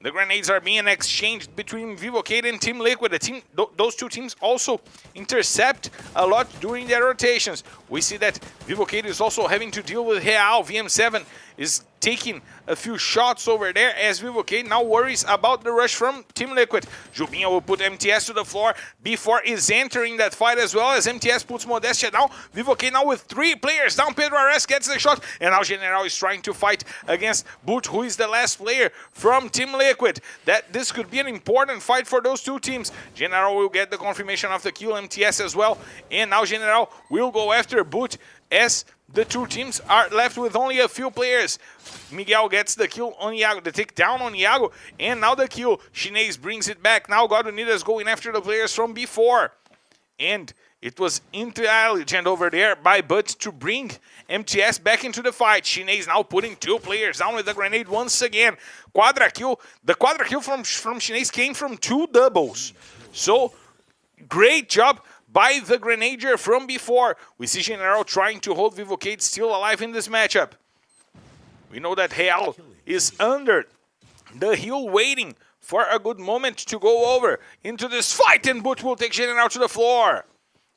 The grenades are being exchanged between Vivocade and Team Liquid. Those two teams also intercept a lot during their rotations. We see that Vivocade is also having to deal with Real. VM7 is taking a few shots over there as Vivocade now worries about the rush from Team Liquid. Jubinha will put MTS to the floor. B4 is entering that fight as well as MTS puts Modestia down. Vivocade now with 3 players down. Pedro Ares gets the shot, and now General is trying to fight against Boot, who is the last player from Team Liquid. This could be an important fight for those two teams. General will get the confirmation of the kill, MTS as well, and now General will go after Boot as the two teams are left with only a few players. Miguel gets the kill on Iago, the takedown on Iago, and now the kill. Chinese brings it back. Now God Unidas going after the players from before. And it was intelligent over there by Butts to bring MTS back into the fight. Chinese now putting 2 players down with the grenade once again. Quadra kill. The quadra kill from Chinese came from 2 doubles. So, great job by the Grenadier from before. We see General trying to hold Vivocade still alive in this matchup. We know that Real is under the hill waiting for a good moment to go over into this fight, and Boot will take General to the floor.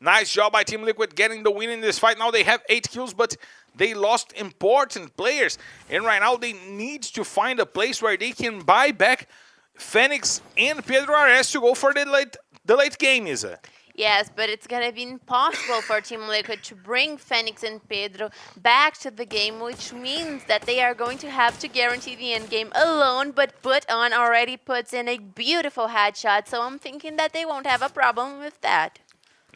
Nice job by Team Liquid getting the win in this fight. Now they have 8 kills, but they lost important players, and right now they need to find a place where they can buy back Phoenix and Pedro Ares to go for the late game, Isa. Yes, but it's going to be impossible for Team Liquid to bring Phoenix and Pedro back to the game, which means that they are going to have to guarantee the end game alone, but Buton already puts in a beautiful headshot, so I'm thinking that they won't have a problem with that.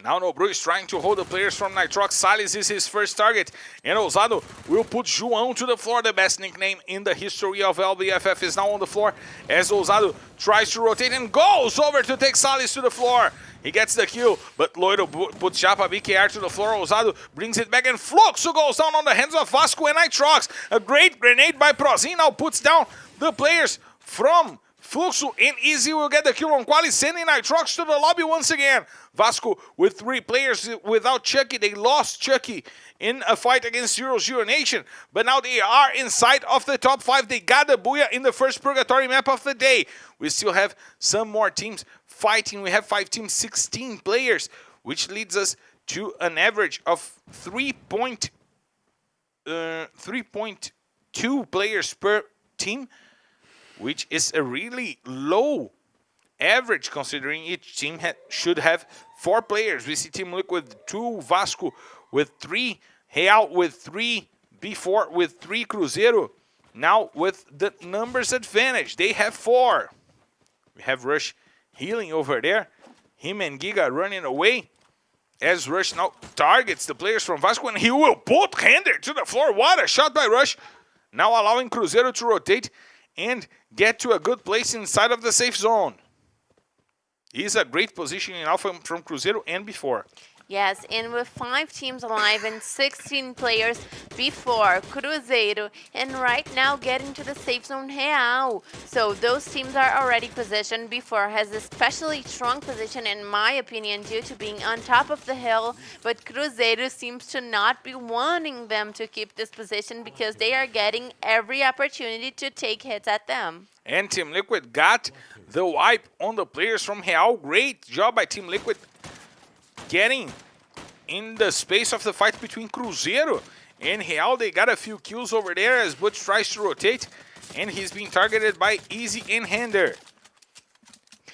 Now Nobru is trying to hold the players from Nitrox. Silas is his first target, and Ousado will put João to the floor. The best nickname in the history of LBFF is now on the floor as Ousado tries to rotate and goes over to take Silas to the floor. He gets the kill, but Loiro puts Chapa BKR to the floor. Ousado brings it back, and Fluxo goes down on the hands of Vasco and Nitrox. A great grenade by Prozin now puts down the players from Fluxo, and Easy will get the kill on Quali, sending Nitrox to the lobby once again. Vasco with 3 players without Chucky. They lost Chucky in a fight against 0-0 Nation, but now they are inside of the top 5. They got the Booyah in the first Purgatory map of the day. We still have some more teams fighting. We have 5 teams, 16 players, which leads us to an average of 3.2 players per team, which is a really low average considering each team should have 4 players. We see Team Liquid with 2, Vasco with 3, Real with 3, B4 with 3, Cruzeiro now with the numbers advantage. They have 4. We have Rush healing over there. Him and Giga running away as Rush now targets the players from Vasco, and he will put Hender to the floor. What a shot by Rush. Now allowing Cruzeiro to rotate and get to a good place inside of the safe zone. He's a great positioning now from Cruzeiro and before. Yes, and with 5 teams alive and 16 players before Cruzeiro, and right now getting to the safe zone Real. So those teams are already positioned. Before has a especially strong position in my opinion due to being on top of the hill, but Cruzeiro seems to not be wanting them to keep this position because they are getting every opportunity to take hits at them. And Team Liquid got the wipe on the players from Real. Great job by Team Liquid getting in the space of the fight between Cruzeiro and Real. They got a few kills over there as Butch tries to rotate, and he's being targeted by Easy and Hender.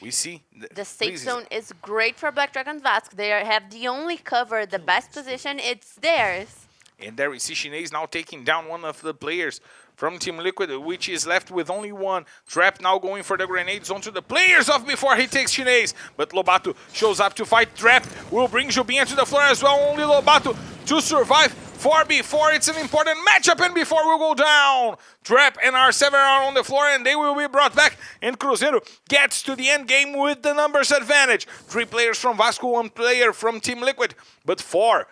We see the safe zone is great for Black Dragon Vasco. They have the only cover, the best position, it's theirs. And there we see Chinese now taking down one of the players from Team Liquid, which is left with only 1. Trap now going for the grenades onto the players of before he takes Chinese. But Lobato shows up to fight. Trap will bring Jubinha to the floor as well. Only Lobato to survive for before. It's an important matchup, and before will go down. Trap and R7 are on the floor, and they will be brought back. And Cruzeiro gets to the end game with the numbers advantage. 3 players from Vasco, 1 player from Team Liquid, but 4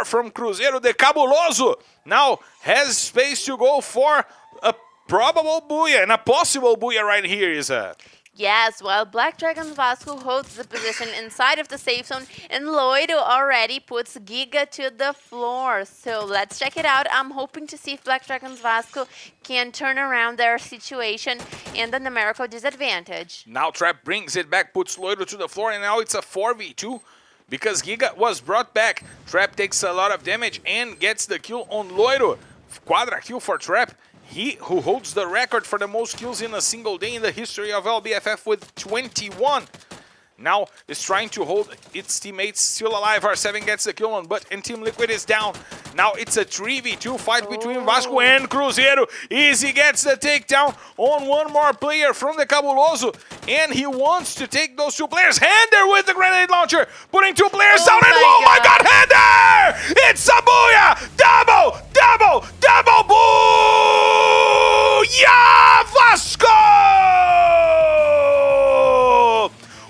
from Cruzeiro. The Cabuloso now has space to go for a probable Booyah and a possible Booyah right here, Isa. Yes, while Black Dragons Vasco holds the position inside of the safe zone, and Loido already puts Giga to the floor. So let's check it out. I'm hoping to see if Black Dragons Vasco can turn around their situation and the numerical disadvantage. Now Trap brings it back, puts Loido to the floor, and now it's a 4v2 because Giga was brought back. Trap takes a lot of damage and gets the kill on Loido. Quadra kill for Trap. He who holds the record for the most kills in a single day in the history of LBFF with 21. Now is trying to hold its teammates still alive. R7 gets the kill on, but and Team Liquid is down. Now it's a 3v2 fight between Vasco and Cruzeiro. Easy gets the takedown on one more player from the Cabuloso, and he wants to take those two players. Hender with the grenade launcher, putting two players down, and oh my god, Hender! It's a booyah! Double, double, double boo! Yeah, Vasco!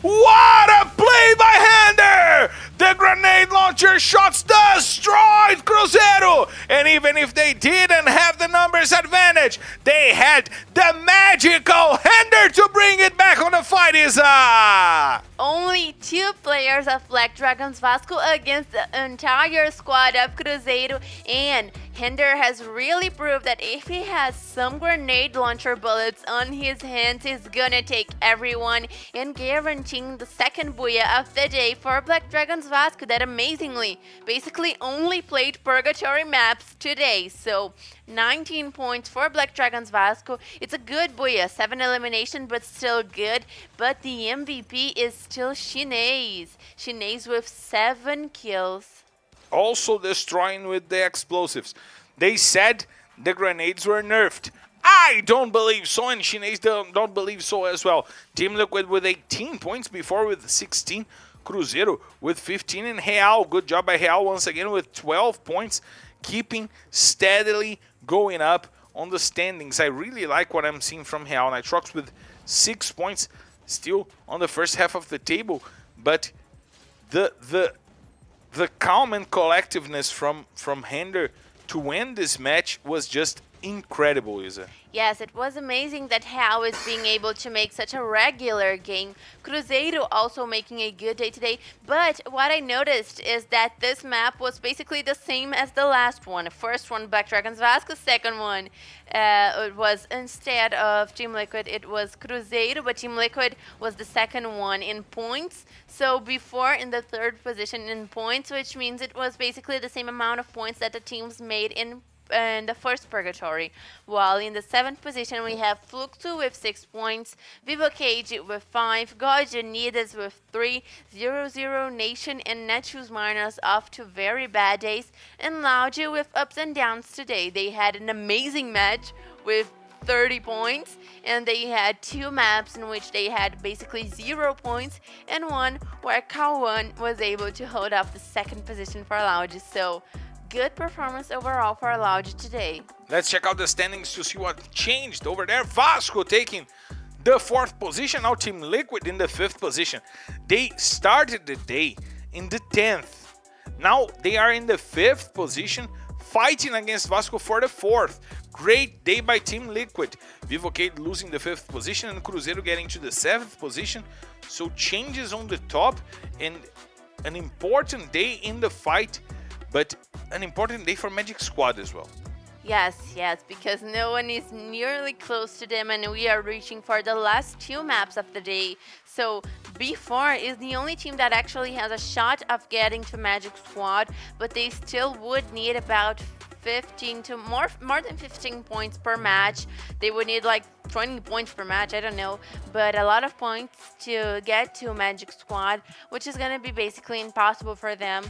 What a play by Hender! The grenade launcher shots destroyed Cruzeiro! And even if they didn't have the numbers advantage, they had the magical Hender to bring it back on the fight, Isa! Only 2 players of Black Dragons Vasco against the entire squad of Cruzeiro, and Hender has really proved that if he has some grenade launcher bullets on his hands, he's gonna take everyone, and guaranteeing the second booyah of the day for Black Dragons Vasco that amazingly basically only played Purgatory maps today. So 19 points for Black Dragons Vasco. It's a good booyah, 7 elimination, but still good. But the MVP is still Shinez. Shinez with 7 kills. Also destroying with the explosives. They said the grenades were nerfed. I don't believe so, and Shinez don't believe so as well. Team Liquid with 18 points before with 16. Cruzeiro with 15, and Real, good job by Real once again with 12 points, keeping steadily going up on the standings. I really like what I'm seeing from Real. Nitrox with 6 points, still on the first half of the table, but the calm and collectiveness from Hender to win this match was just incredible, Isa. Yes, it was amazing that Real is being able to make such a regular game. Cruzeiro also making a good day today, but what I noticed is that this map was basically the same as the last one. First one, Black Dragons Vasco, second one, it was instead of Team Liquid, it was Cruzeiro, but Team Liquid was the second one in points. So before in the third position in points, which means it was basically the same amount of points that the teams made in the first Purgatory. While in the 7th position we have Fluxo with 6 points, Vivo Cage with 5, Godjanidas with 3, 00 Nation and Netshoes Miners off to very bad days, and Laudio with ups and downs today. They had an amazing match with 30 points, and they had 2 maps in which they had basically 0 points, and one where Kawan was able to hold up the 2nd position for Laudio. So good performance overall for Laudio today. Let's check out the standings to see what changed over there. Vasco taking the 4th position, now Team Liquid in the 5th position. They started the day in the 10th. Now they are in the 5th position, fighting against Vasco for the 4th. Great day by Team Liquid. Vivocade losing the 5th position and Cruzeiro getting to the 7th position. So changes on the top and an important day in the fight, but an important day for Magic Squad as well. Yes, because no one is nearly close to them, and we are reaching for the last 2 maps of the day. So B4 is the only team that actually has a shot of getting to Magic Squad, but they still would need about 15 to more than 15 points per match. They would need like 20 points per match, I don't know, but a lot of points to get to Magic Squad, which is going to be basically impossible for them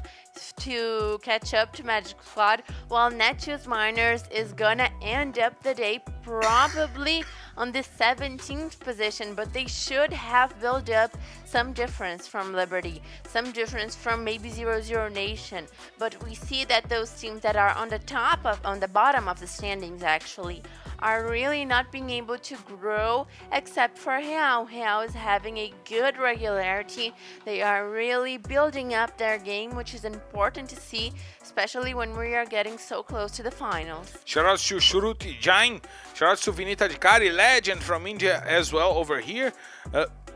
to catch up to Magic Squad, while Netshoes Miners is gonna end up the day probably on the 17th position, but they should have built up some difference from Liberty, some difference from maybe 00 Nation, but we see that those teams that are on the bottom of the standings actually are really not being able to grow except for Real. Real is having a good regularity. They are really building up their game, which is important to see, especially when we are getting so close to the finals. Shoutouts to Shuruti Jain. Shoutouts to Vinita Dikari, legend from India as well over here.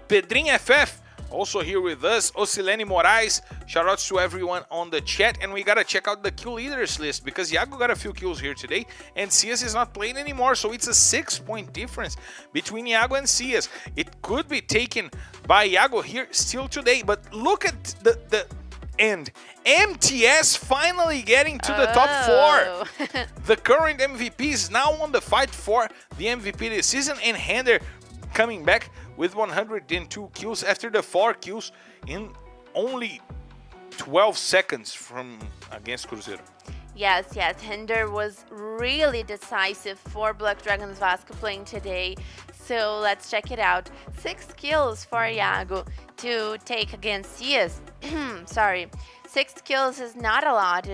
Pedrinho FF. Also here with us, Osilene Moraes. Shoutouts to everyone on the chat. And we gotta check out the kill leaders list because Iago got a few kills here today and CS is not playing anymore. So it's a 6-point difference between Iago and CS. It could be taken by Iago here still today. But look at the end. MTS finally getting to the top 4. The current MVP is now on the fight for the MVP this season. And Hender coming back with 102 kills after the 4 kills in only 12 seconds from against Cruzeiro. Yes, Hender was really decisive for Black Dragons Vasco playing today. So let's check it out. 6 kills for Iago to take against CS. Sorry. 6 kills is not a lot.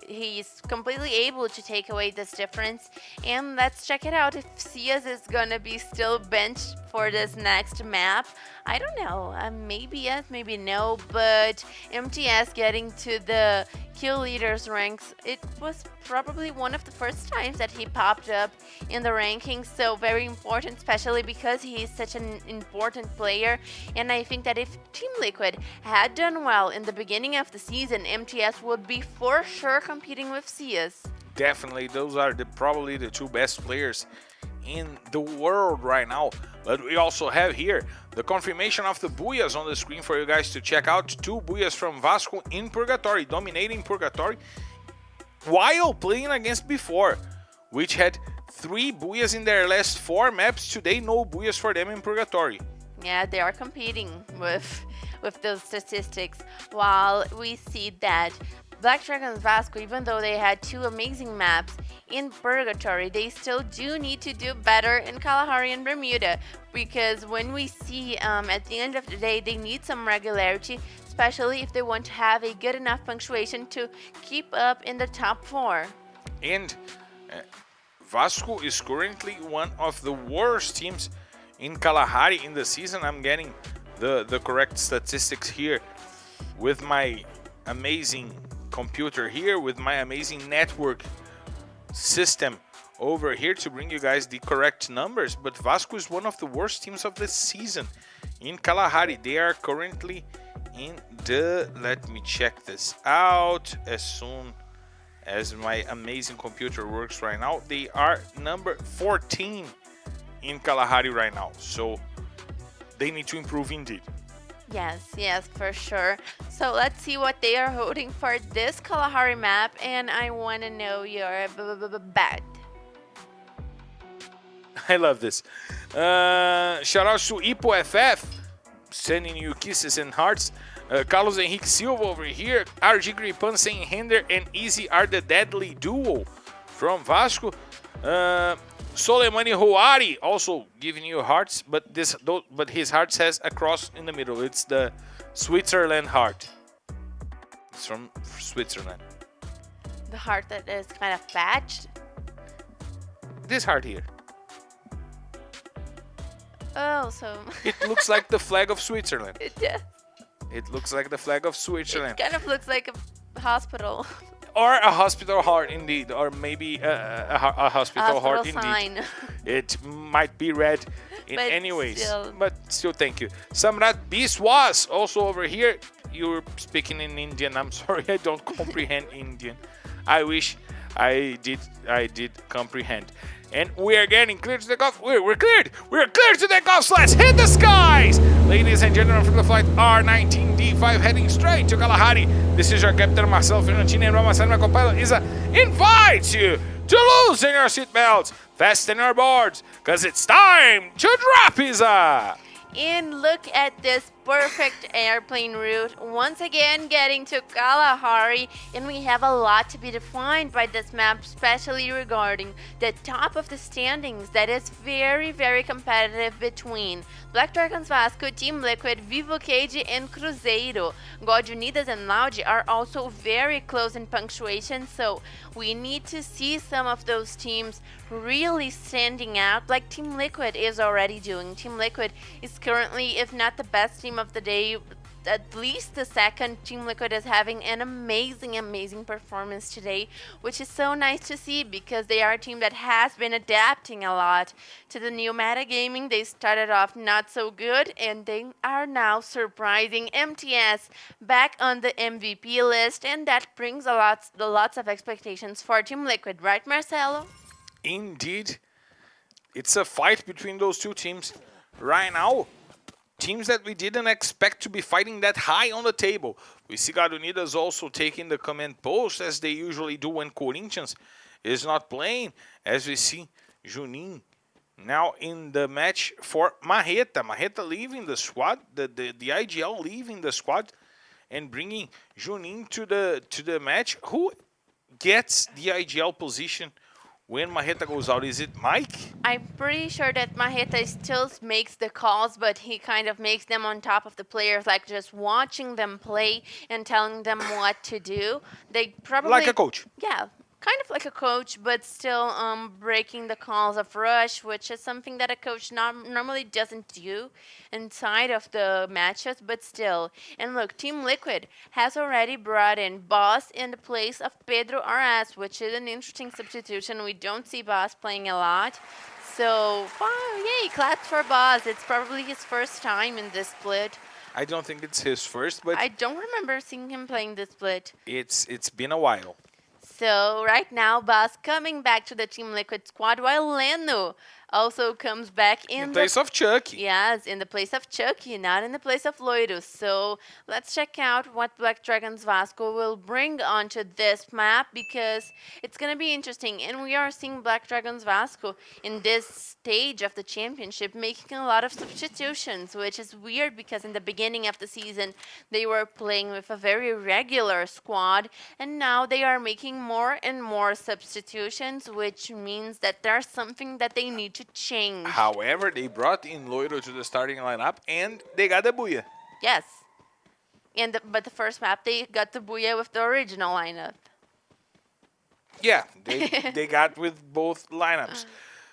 He's completely able to take away this difference. And let's check it out if CS is gonna be still benched for this next map. I don't know. Maybe yes, maybe no. But MTS getting to the kill leaders ranks, it was probably one of the first times that he popped up in the rankings. So very important, especially because he is such an important player. And I think that if Team Liquid had done well in the beginning of the season, MTS would be for sure competing with CS. Definitely, those are probably the 2 best players in the world right now. But we also have here the confirmation of the Buyas on the screen for you guys to check out. 2 Buyas from Vasco in Purgatory, dominating Purgatory while playing against before, which had 3 Buyas in their last 4 maps. Today, no Buyas for them in Purgatory. Yeah, they are competing with those statistics. While we see that Black Dragons Vasco, even though they had 2 amazing maps in Purgatory, they still do need to do better in Kalahari and Bermuda, because when we see at the end of the day, they need some regularity, especially if they want to have a good enough punctuation to keep up in the top 4. And Vasco is currently one of the worst teams in Kalahari in the season. I'm getting the correct statistics here with my amazing computer here, with my amazing network system over here to bring you guys the correct numbers. But Vasco is one of the worst teams of the season in Kalahari. They are currently in the, let me check this out as soon as my amazing computer works right now. They are number 14 in Kalahari right now, so they need to improve indeed. Yes, for sure. So let's see what they are holding for this Kalahari map, and I want to know your bet. I love this. Shout out to EPOFF, sending you kisses and hearts. Carlos Henrique Silva over here. RG Gripan saying Hender and Easy are the deadly duo from Vasco. Soleimani Houari also giving you hearts, but his heart has a cross in the middle. It's the Switzerland heart. It's from Switzerland. The heart that is kind of patched. This heart here. Oh, so It looks like the flag of Switzerland. it does. It looks like the flag of Switzerland. It kind of looks like a hospital. Or a hospital heart indeed, or maybe a hospital heart indeed. Sign. It might be red in But any ways, still. but still thank you. Samrat Biswas also over here. You're speaking in Indian. I'm sorry, I don't comprehend Indian. I wish I did comprehend. And we are getting clear to take off. We're cleared. We're cleared to take off. So let's hit the skies. Ladies and gentlemen, from the flight R19D5 heading straight to Kalahari. This is your captain, Marcelo Fernandini, and Marcelo, my co-pilot, Isa, invites you to loosen your seatbelts, fasten your boards, because it's time to drop, Isa. And look at this perfect airplane route, once again getting to Kalahari, and we have a lot to be defined by this map, especially regarding the top of the standings that is very, very competitive between Black Dragons Vasco, Team Liquid, Vivo Cage, and Cruzeiro. God Unidas and Loud are also very close in punctuation, so we need to see some of those teams really standing out like Team Liquid is already doing. Team Liquid is currently, if not the best team of the day, at least the second. Team Liquid is having an amazing performance today, which is so nice to see because they are a team that has been adapting a lot to the new metagaming. They started off not so good and they are now surprising MTS back on the MVP list, and that brings lots of expectations for Team Liquid, right, Marcelo? Indeed, it's a fight between those two teams right now. Teams that we didn't expect to be fighting that high on the table. We see God Unidas also taking the command post as they usually do when Corinthians is not playing. As we see Junin now in the match for Marreta. Marreta leaving the squad, the IGL leaving the squad and bringing Junin to the match. Who gets the IGL position when Marreta goes out? Is it Mike? I'm pretty sure that Marreta still makes the calls, but he kind of makes them on top of the players, like just watching them play and telling them what to do. They probably... Like a coach. Yeah, kind of like a coach, but still breaking the calls of rush, which is something that a coach normally doesn't do inside of the matches, but still. And look, Team Liquid has already brought in Boss in the place of Pedro RS, which is an interesting substitution. We don't see Boss playing a lot. So, wow, yay, claps for Boss. It's probably his first time in this split. I don't think it's his first, but I don't remember seeing him playing this split. it's been a while. So right now, Boss coming back to the Team Liquid squad, while Leno also comes back in the place of Chucky. Yes, in the place of Chucky, not in the place of Loiro. So let's check out what Black Dragons Vasco will bring onto this map, because it's going to be interesting. And we are seeing Black Dragons Vasco in this stage of the championship making a lot of substitutions, which is weird because in the beginning of the season they were playing with a very regular squad, and now they are making more and more substitutions, which means that there's something that they need to change. However, they brought in Loiro to the starting lineup and they got the Booyah. Yes. But the first map, they got the Booyah with the original lineup. Yeah, they got with both lineups.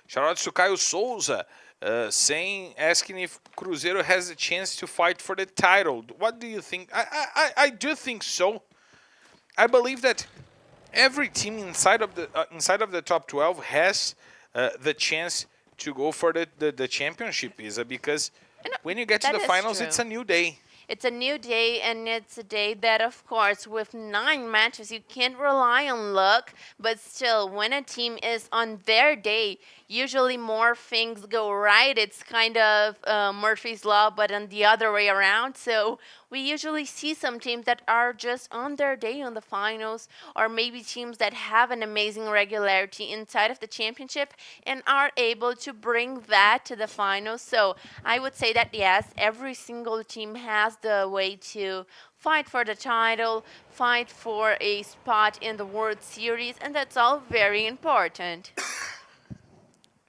Shout out to Caio Souza, asking if Cruzeiro has a chance to fight for the title. What do you think? I do think so. I believe that every team inside of the top 12 has the chance to go for the championship, Isa, because when you get to the finals, true. it's a new day. It's a new day, and it's a day that, of course, with 9 matches, you can't rely on luck. But still, when a team is on their day, usually more things go right. It's kind of Murphy's Law, but on the other way around. So we usually see some teams that are just on their day on the finals, or maybe teams that have an amazing regularity inside of the championship and are able to bring that to the finals. So I would say that, yes, every single team has the way to fight for the title, fight for a spot in the World Series, and that's all very important.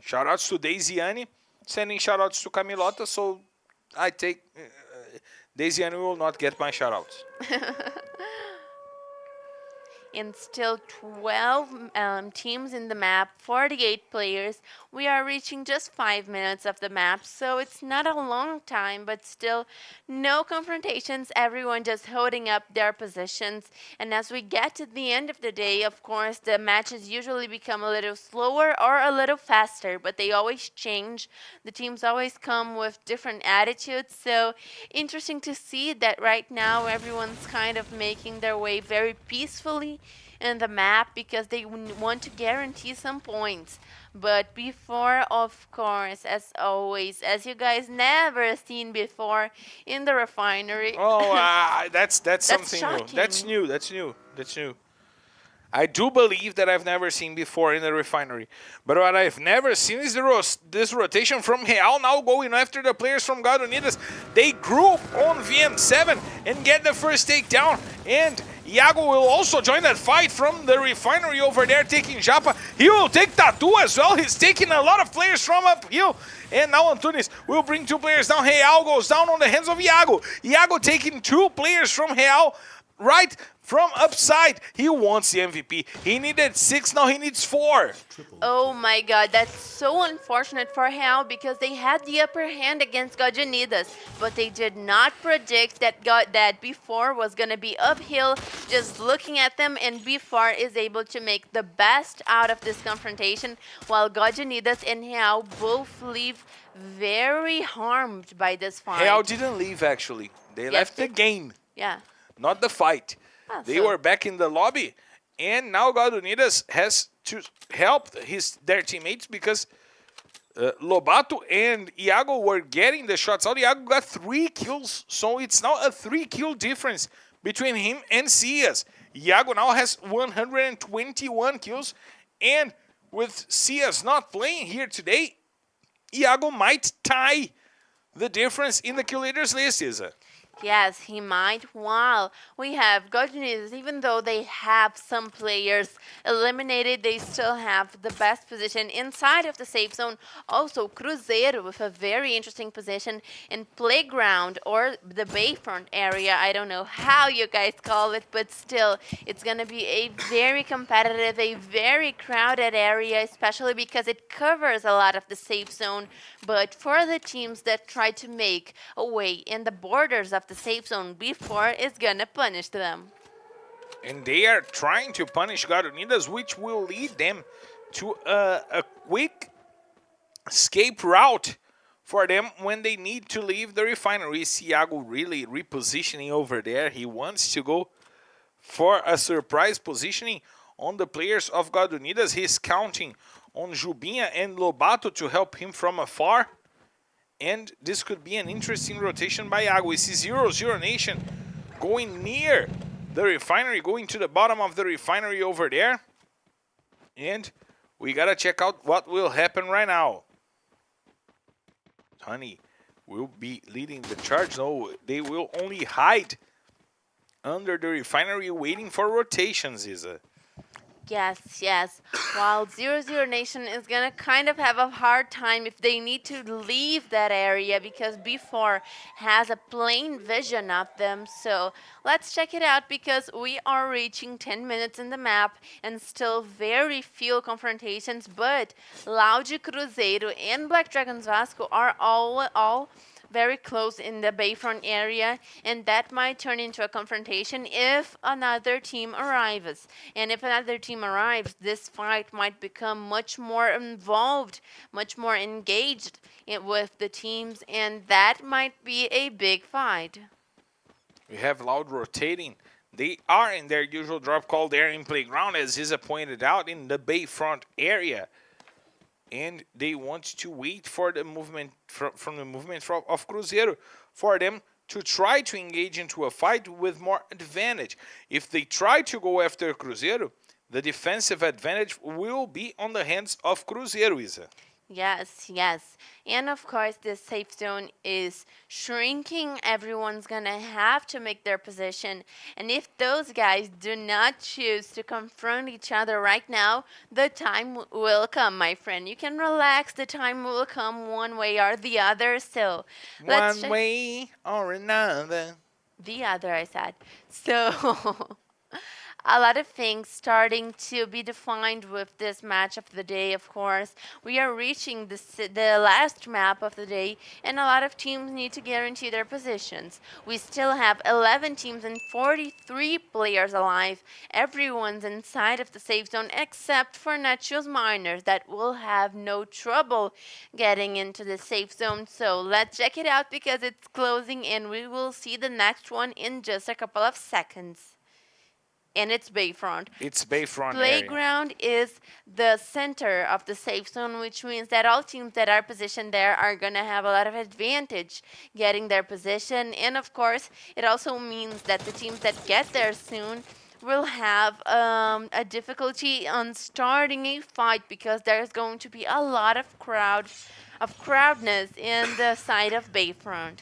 Shoutouts to Daisiane, sending shoutouts to Camilota, so I take Daisiane will not get my shoutouts. And still 12 teams in the map, 48 players. We are reaching just 5 minutes of the map, so it's not a long time, but still no confrontations, everyone just holding up their positions. And as we get to the end of the day, of course, the matches usually become a little slower or a little faster, but they always change. The teams always come with different attitudes, so interesting to see that right now everyone's kind of making their way very peacefully in the map because they want to guarantee some points. But before, of course, as always, as you guys never seen before in the refinery. Oh, that's something shocking. new. That's new. I do believe that I've never seen before in the refinery. But what I've never seen is this rotation from Real now going after the players from God Unidas. They group on VM7 and get the first takedown. And Iago will also join that fight from the refinery over there, taking Japa. He will take tThe as well. He's taking a lot of players from uphill. And now Antunes will bring 2 players down. Real goes down on the hands of Iago. Iago taking 2 players from Real right from upside. He wants the MVP. He needed 6, now he needs 4. Oh my god, that's so unfortunate for Real because they had the upper hand against God Unidas, but they did not predict that Before was gonna be uphill. Just looking at them, and Before is able to make the best out of this confrontation, while God Unidas and Real both leave very harmed by this fight. Real didn't leave actually. They left the game, Yeah. not the fight. They were back in the lobby, and now God Unidas has to help their teammates because Lobato and Iago were getting the shots out. Iago got 3 kills, so it's now a 3-kill difference between him and Cias. Iago now has 121 kills, and with Cias not playing here today, Iago might tie the difference in the kill leaders list, Isa. Yes, he might. While we have God Unidas, even though they have some players eliminated, they still have the best position inside of the safe zone. Also, Cruzeiro with a very interesting position in Playground or the Bayfront area. I don't know how you guys call it, but still, it's going to be a very competitive, a very crowded area, especially because it covers a lot of the safe zone. But for the teams that try to make a way in the borders of the safe zone, Before is gonna punish them. And they are trying to punish God Unidas, which will lead them to a quick escape route for them when they need to leave the refinery. Iago really repositioning over there. He wants to go for a surprise positioning on the players of God Unidas. He's counting on Jubinha and Lobato to help him from afar. And this could be an interesting rotation by Iago. We see 0-0 Nation going near the refinery, going to the bottom of the refinery over there. And we gotta check out what will happen right now. Honey will be leading the charge. No, they will only hide under the refinery waiting for rotations, Isa. Yes. While 0-0 Nation is going to kind of have a hard time if they need to leave that area because Before has a plain vision of them. So let's check it out because we are reaching 10 minutes in the map and still very few confrontations. But Loud Cruzeiro and Black Dragons Vasco are all very close in the Bayfront area, and that might turn into a confrontation if another team arrives. And if another team arrives, this fight might become much more involved, much more engaged with the teams, and that might be a big fight. We have Loud rotating. They are in their usual drop call there in Playground, as Isa pointed out, in the Bayfront area. And they want to wait for the movement from the movement of Cruzeiro for them to try to engage into a fight with more advantage. If they try to go after Cruzeiro, the defensive advantage will be on the hands of Cruzeiro, Isa. Yes. And of course, this safe zone is shrinking. Everyone's going to have to make their position. And if those guys do not choose to confront each other right now, the time will come, my friend. You can relax. The time will come one way or the other. So one way or another. The other, I said. So a lot of things starting to be defined with this match of the day, of course. We are reaching the last map of the day, and a lot of teams need to guarantee their positions. We still have 11 teams and 43 players alive. Everyone's inside of the safe zone except for Nacho's Miners that will have no trouble getting into the safe zone. So let's check it out because it's closing, and we will see the next one in just a couple of seconds. And it's Bayfront. It's Bayfront Playground is the center of the safe zone, which means that all teams that are positioned there are going to have a lot of advantage getting their position. And, of course, it also means that the teams that get there soon will have a difficulty on starting a fight because there's going to be a lot of crowdness in the side of Bayfront.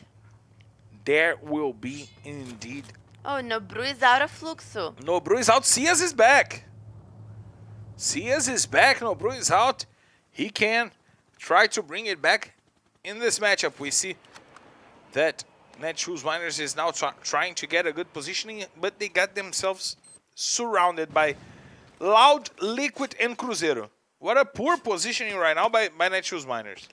There will be indeed. Oh, Nobru is out of Fluxo. Nobru is out. Cias is back. Cias is back. Nobru is out. He can try to bring it back in this matchup. We see that Netshoes Miners is now trying to get a good positioning, but they got themselves surrounded by Loud, Liquid, and Cruzeiro. What a poor positioning right now by Netshoes Miners.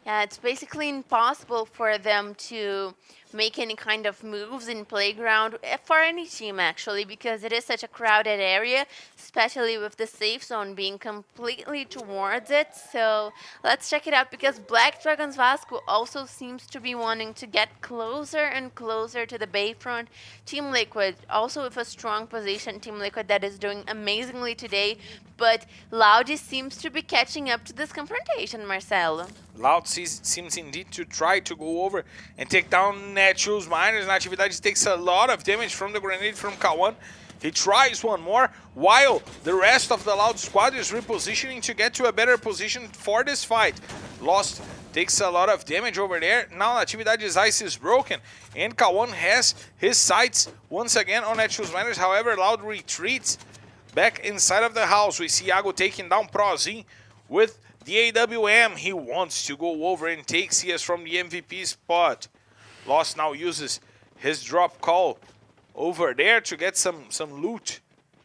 Yeah, it's basically impossible for them to make any kind of moves in Playground for any team, actually, because it is such a crowded area, especially with the safe zone being completely towards it. So let's check it out, because Black Dragons Vasco also seems to be wanting to get closer and closer to the Bayfront. Team Liquid also with a strong position. Team Liquid that is doing amazingly today, but Loudi seems to be catching up to this confrontation, Marcelo. Loud seems indeed to try to go over and take down Netshoes Miners. Natividade takes a lot of damage from the grenade from K1. He tries one more, while the rest of the Loud squad is repositioning to get to a better position for this fight. Lost takes a lot of damage over there. Now Natividade's ice is broken, and K1 has his sights once again on Netshoes Miners. However, Loud retreats back inside of the house. We see Iago taking down Prozin with the AWM. He wants to go over and take CS from the MVP spot. Lost now uses his drop call over there to get some loot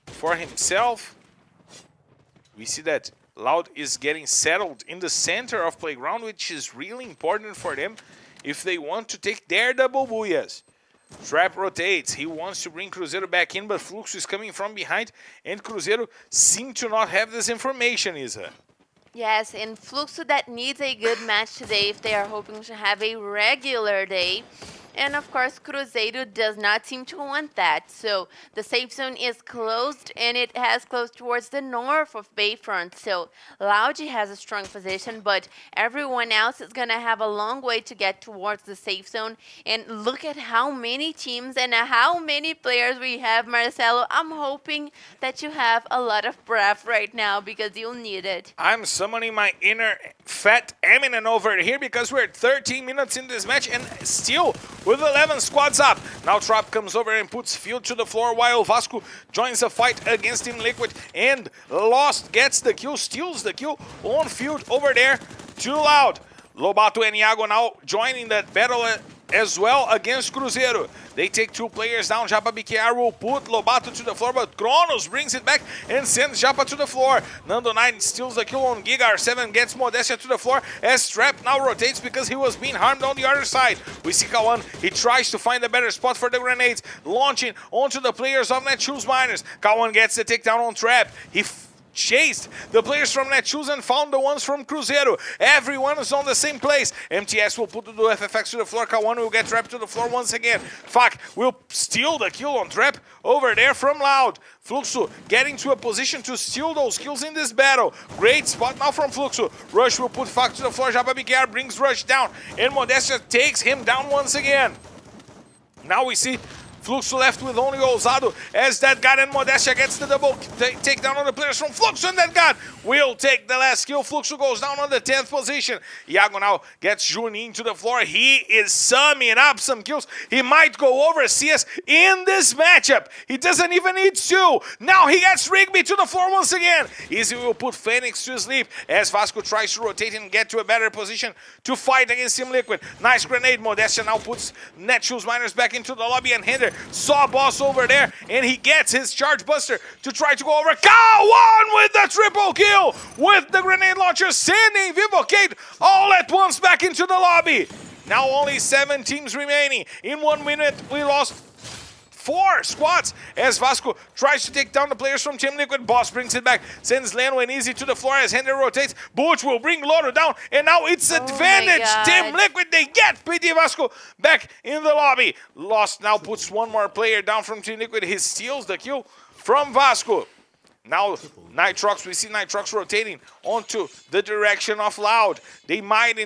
for himself. We see that Loud is getting settled in the center of Playground, which is really important for them if they want to take their double booyahs. Trap rotates. He wants to bring Cruzeiro back in, but Fluxo is coming from behind, and Cruzeiro seem to not have this information, Isa. Yes, and Fluxo that needs a good match today if they are hoping to have a regular day. And of course, Cruzeiro does not seem to want that. So the safe zone is closed, and it has closed towards the north of Bayfront. So Loudi has a strong position, but everyone else is going to have a long way to get towards the safe zone. And look at how many teams and how many players we have, Marcelo. I'm hoping that you have a lot of breath right now because you'll need it. I'm summoning my inner fat Eminem over here because we're 13 minutes in this match and still with 11 squads up. Now Trap comes over and puts Field to the floor while Vasco joins the fight against Team Liquid, and Lost gets the kill, steals the kill on Field over there. Too Loud. Lobato and Iago now joining that battle as well against Cruzeiro. They take two players down. Japa BKR will put Lobato to the floor, but Kronos brings it back and sends Japa to the floor. Nando9 steals the kill on Giga. R7 gets Modestia to the floor as Trap now rotates because he was being harmed on the other side. We see K1. He tries to find a better spot for the grenades, launching onto the players of Netshoes Miners. K1 gets the takedown on Trap. He chased the players from Netshoes and found the ones from Cruzeiro. Everyone is on the same place. MTS will put the FFX to the floor. K1 will get Trap to the floor once again. Fuck will steal the kill on Trap over there from Loud. Fluxo getting to a position to steal those kills in this battle. Great spot now from Fluxo. Rush will put Fuck to the floor. Japa BKR brings Rush down, and Modestia takes him down once again. Now we see Fluxo left with only Ousado as that guy, and Modestia gets the double takedown on the players from Fluxo, and that guy will take the last kill. Fluxo goes down on the 10th position. Iago now gets Juninho to the floor. He is summing up some kills. He might go over CS in this matchup. He doesn't even need to. Now he gets Rigby to the floor once again. Easy will put Phoenix to sleep as Vasco tries to rotate and get to a better position to fight against Team Liquid. Nice grenade. Modestia now puts Netshoes Miners back into the lobby, and Hinder saw Boss over there, and he gets his Charge Buster to try to go over. K1 with the triple kill with the grenade launcher, sending Vivocate all at once back into the lobby. Now only 7 teams remaining. In 1 minute, we lost 4 squads as Vasco tries to take down the players from Team Liquid. Boss brings it back, sends Leno and Easy to the floor as Hender rotates. Butch will bring Loro down, and now it's advantage Team Liquid. They get PD Vasco back in the lobby. Lost now puts one more player down from Team Liquid. He steals the kill from Vasco. Now Nitrox, we see Nitrox rotating onto the direction of Loud. They might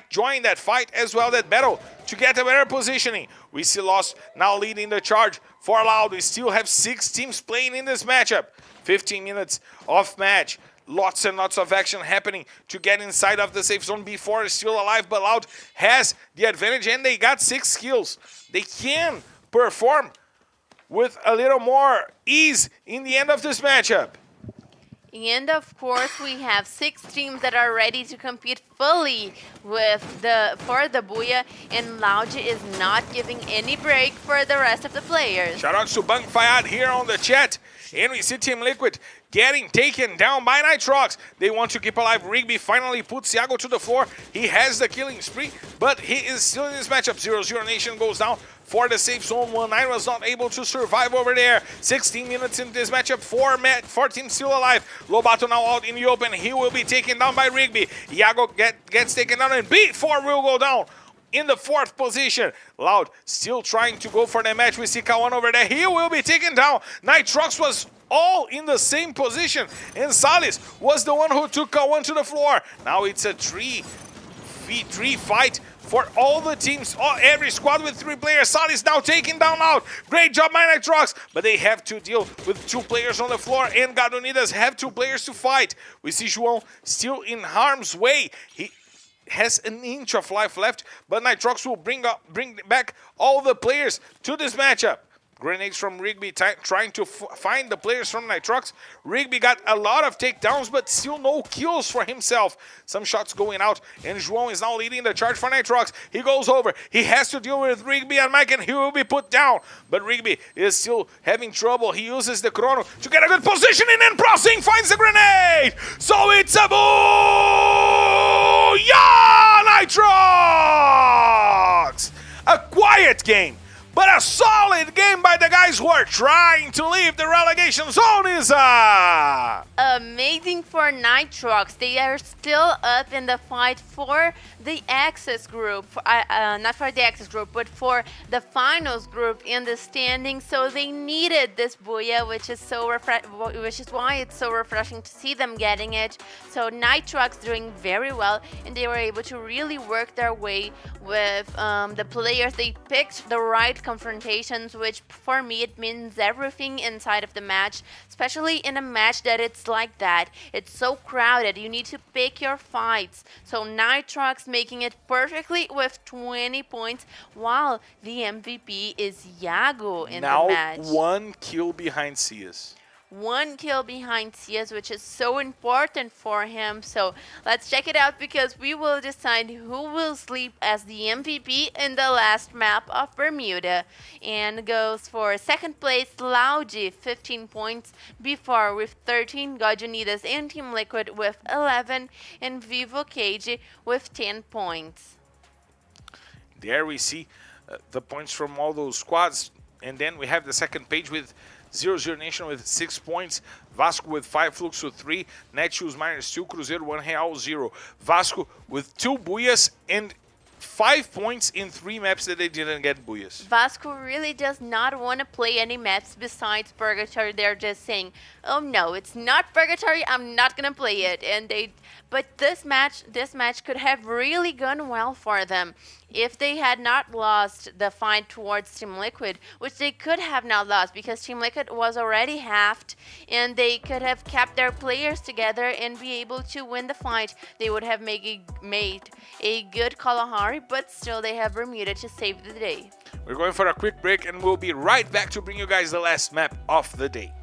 join that fight as well, that battle, to get a better positioning. We see Lost now leading the charge for Loud. We still have 6 teams playing in this matchup. 15 minutes of match. Lots and lots of action happening to get inside of the safe zone before it's still alive, but Loud has the advantage and they got 6 kills. They can perform with a little more ease in the end of this matchup. And of course, we have 6 teams that are ready to compete fully with for the Booyah, and Loud is not giving any break for the rest of the players. Shout out to Bang Fayad here on the chat. And we see Team Liquid getting taken down by Nitrox. They want to keep alive. Rigby finally puts Iago to the floor. He has the killing spree, but he is still in this matchup. 0-0 Nation goes down for the safe zone. 1-9 was not able to survive over there. 16 minutes in this matchup. 4 teams still alive. Lobato now out in the open. He will be taken down by Rigby. Iago gets taken down, and B4 will go down in the 4th position. Loud still trying to go for the match. We see Kawan over there. He will be taken down. Nitrox was all in the same position, and Salis was the one who took Kawan to the floor. Now it's a 3v3 fight for all the teams, every squad with 3 players. Salis now taking down Loud. Great job by Nitrox, but they have to deal with 2 players on the floor, and Gadonidas have 2 players to fight. We see João still in harm's way. He has an inch of life left, but Nitrox will bring back all the players to this matchup. Grenades from Rigby trying to find the players from Nitrox. Rigby got a lot of takedowns, but still no kills for himself. Some shots going out, and João is now leading the charge for Nitrox. He goes over. He has to deal with Rigby and Mike, and he will be put down. But Rigby is still having trouble. He uses the chrono to get a good position, and then Prosing finds the grenade. So it's a boo! Yeah, Nitrox! A quiet game, but a solid game by the guys who are trying to leave the relegation zone, Isa! Amazing for Nitrox. They are still up in the fight for the Access group. Not for the Access group, but for the finals group in the standings. So they needed this Booyah, which is why it's so refreshing to see them getting it. So Nitrox doing very well, and they were able to really work their way with the players. They picked the right confrontations, which for me it means everything inside of the match, especially in a match that it's like that. It's so crowded. You need to pick your fights. So Nitrox making it perfectly with 20 points, while the MVP is Iago in the match. Now 1 kill behind CS. 1 kill behind CS, which is so important for him. So let's check it out, because we will decide who will sleep as the MVP in the last map of Bermuda. And goes for 2nd place, Lauji, 15 points. Before with 13, Godunidas and Team Liquid with 11, and Vivo Cage with 10 points. There we see the points from all those squads. And then we have the 2nd page with 0-0 Nation with 6 points, Vasco with 5, Fluxo 3, Netshoes -2, Cruzeiro 1, Real 0. Vasco with 2 Booyahs and 5 points in 3 maps that they didn't get Booyahs. Vasco really does not want to play any maps besides Purgatory. They're just saying, oh no, it's not Purgatory, I'm not gonna play it. But this match could have really gone well for them if they had not lost the fight towards Team Liquid, which they could have not lost because Team Liquid was already halved, and they could have kept their players together and be able to win the fight. They would have made a good Kalahari, but still they have Bermuda to save the day. We're going for a quick break, and we'll be right back to bring you guys the last map of the day.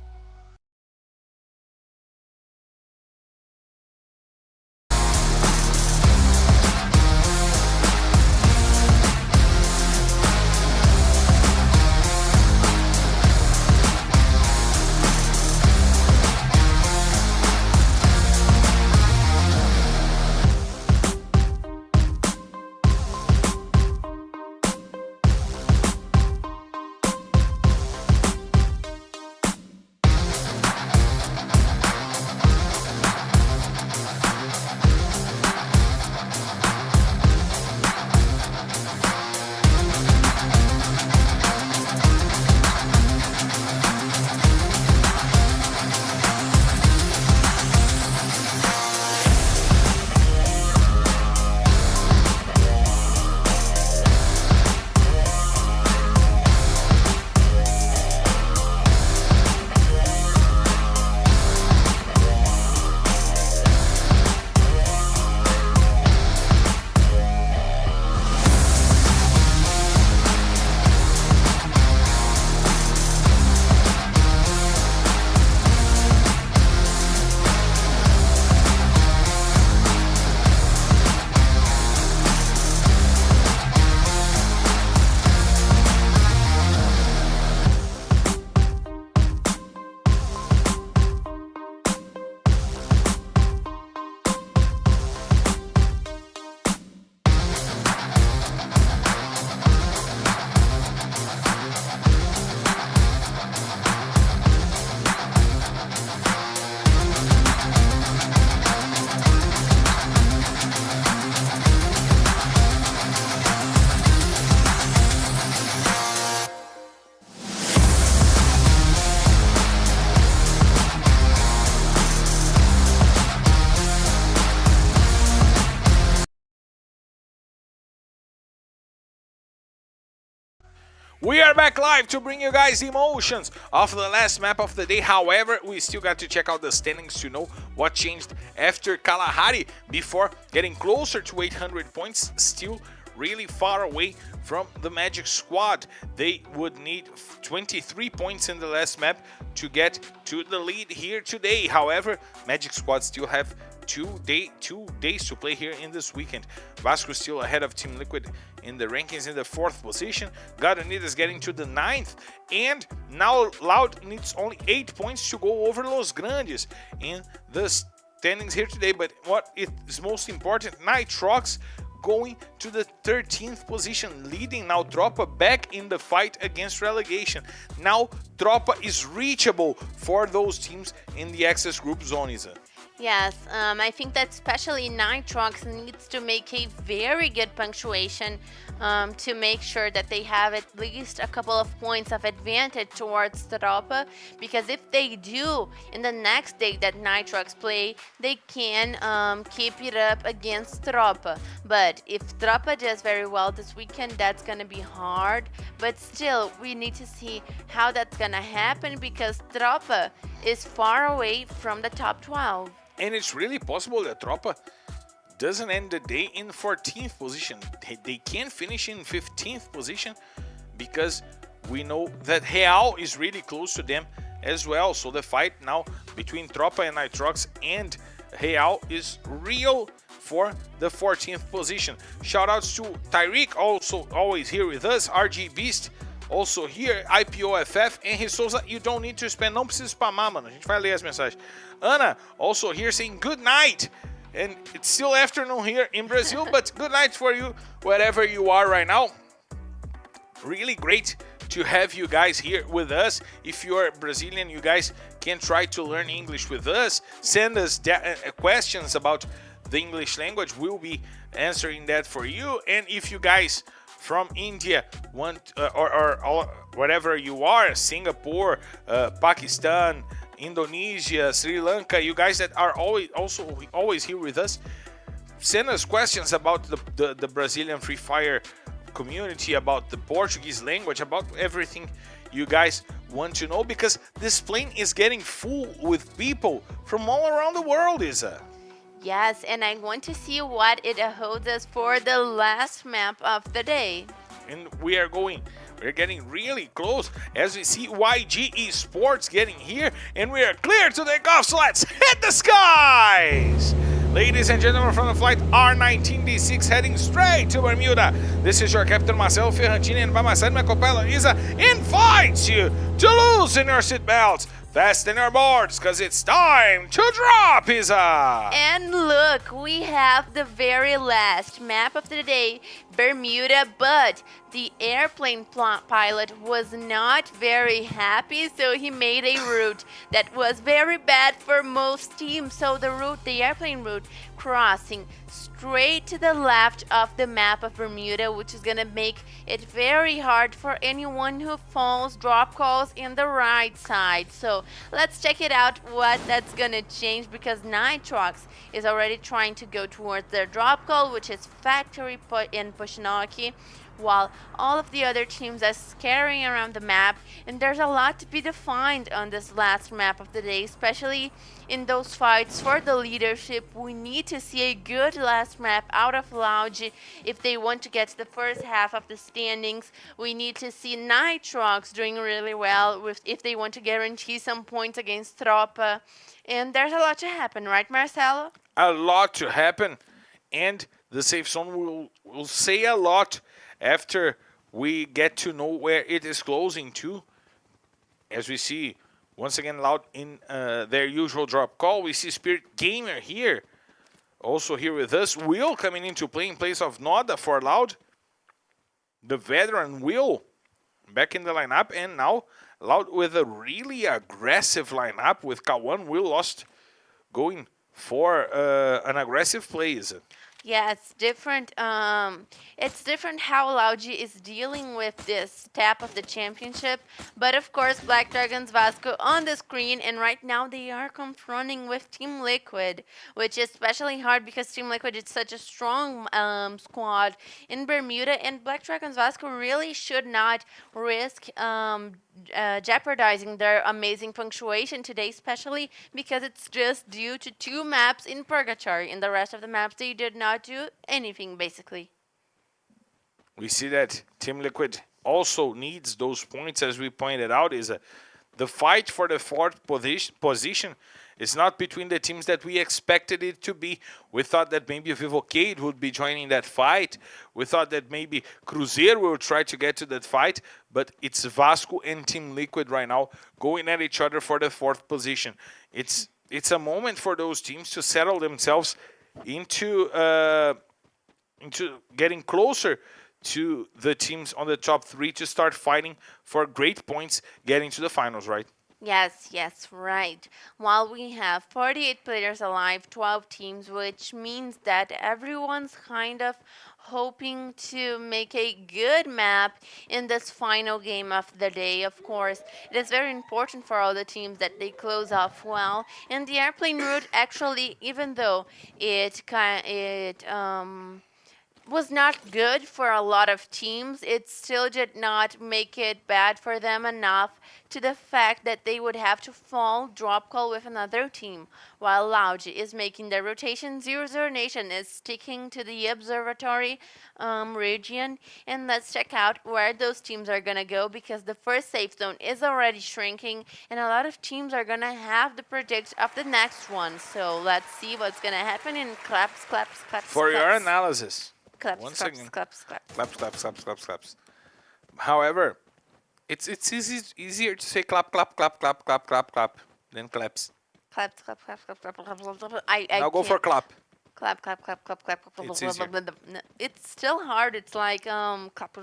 We are back live to bring you guys emotions of the last map of the day. However, we still got to check out the standings to know what changed after Kalahari before getting closer to 800 points. Still really far away from the Magic Squad. They would need 23 points in the last map to get to the lead here today. However, Magic Squad still have 2 days to play here in this weekend. Vasco still ahead of Team Liquid in the rankings in the 4th position. Garanidas getting to the 9th, and now Loud needs only 8 points to go over Los Grandes in the standings here today. But what is most important, Nitrox going to the 13th position, leading now Tropa back in the fight against relegation. Now Tropa is reachable for those teams in the access group zone, Isa. Yes, I think that especially Nitrox needs to make a very good punctuation to make sure that they have at least a couple of points of advantage towards Tropa, because if they do, in the next day that Nitrox play, they can keep it up against Tropa. But if Tropa does very well this weekend, that's going to be hard. But still, we need to see how that's going to happen, because Tropa is far away from the top 12. And it's really possible that Tropa doesn't end the day in 14th position. They can finish in 15th position, because we know that Real is really close to them as well. So the fight now between Tropa and Nitrox and Real is real for the 14th position. Shoutouts to Tyreek, also always here with us. RG Beast also here, IPOFF, Henry Souza, you don't need to spam, não precisa spamar, mano, a gente vai ler as mensagens. Ana, also here saying good night, and it's still afternoon here in Brazil, but good night for you, wherever you are right now. Really great to have you guys here with us. If you are Brazilian, you guys can try to learn English with us. Send us questions about the English language, we'll be answering that for you. And if you guys from India want or wherever you are, Singapore, Pakistan, Indonesia, Sri Lanka, you guys that are always here with us, send us questions about the Brazilian Free Fire community, about the Portuguese language, about everything you guys want to know, because this plane is getting full with people from all around the world, Isa. Yes, and I want to see what it holds us for the last map of the day. And we're getting really close as we see YG Esports getting here, and we are clear to take off, so let's hit the skies! Ladies and gentlemen, from the flight R19D6 heading straight to Bermuda, this is your Captain Marcelo Ferrantini, and by my side my co-pilot Isa invites you to loosen your seatbelts, fasten your boards, because it's time to drop, Isa! And look, we have the very last map of the day, Bermuda, but the airplane pilot was not very happy, so he made a route that was very bad for most teams. So the airplane route crossing straight to the left of the map of Bermuda, which is gonna make it very hard for anyone who falls drop calls in the right side. So let's check it out what that's gonna change, because Nitrox is already trying to go towards their drop call, which is Factory in Pushnaki, while all of the other teams are scurrying around the map, and there's a lot to be defined on this last map of the day, especially in those fights for the leadership. We need to see a good last map out of Loud if they want to get to the first half of the standings. We need to see Nitrox doing really well if they want to guarantee some points against Tropa, and there's a lot to happen, right, Marcelo? A lot to happen, and the safe zone will say a lot after we get to know where it is closing to. As we see, once again, Loud in their usual drop call. We see Spirit Gamer here, also here with us. Will coming into play in place of Noda for Loud. The veteran Will back in the lineup, and now Loud with a really aggressive lineup with Kawan. Will lost going for an aggressive play. Yeah, it's different. It's different how Lauji is dealing with this step of the championship. But of course, Black Dragons Vasco on the screen, and right now they are confronting with Team Liquid, which is especially hard because Team Liquid is such a strong squad in Bermuda, and Black Dragons Vasco really should not risk jeopardizing their amazing punctuation today, especially because it's just due to 2 maps in Purgatory. In the rest of the maps, they did not do anything, basically. We see that Team Liquid also needs those points, as we pointed out. The fight for the 4th position is not between the teams that we expected it to be. We thought that maybe Vivocade would be joining that fight. We thought that maybe Cruzeiro will try to get to that fight. But it's Vasco and Team Liquid right now going at each other for the 4th position. It's a moment for those teams to settle themselves into getting closer to the teams on the top 3 to start fighting for great points getting to the finals, right? Yes, right. While we have 48 players alive, 12 teams, which means that everyone's kind of hoping to make a good map in this final game of the day. Of course, it is very important for all the teams that they close off well. And the airplane route, actually, even though it was not good for a lot of teams, it still did not make it bad for them enough to the fact that they would have to fall drop call with another team. While Lauji is making their rotation, 0-0 Nation is sticking to the observatory region. And let's check out where those teams are going to go, because the first safe zone is already shrinking and a lot of teams are going to have the predict of the next one. So let's see what's going to happen in claps. For your analysis. Claps. However, it's easier to say clap than claps. Clap. Now go for clap. Clap. It's easier. It's still hard. It's like clap.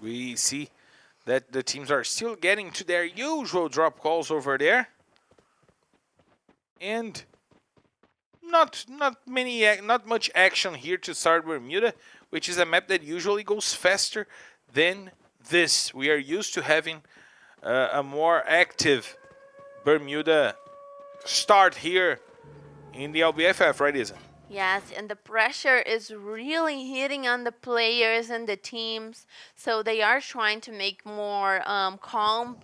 We see that the teams are still getting to their usual drop calls over there, and not much action here to start Bermuda, which is a map that usually goes faster than this. We are used to having a more active Bermuda start here in the LBFF, right, Isa? Yes, and the pressure is really hitting on the players and the teams, so they are trying to make more calm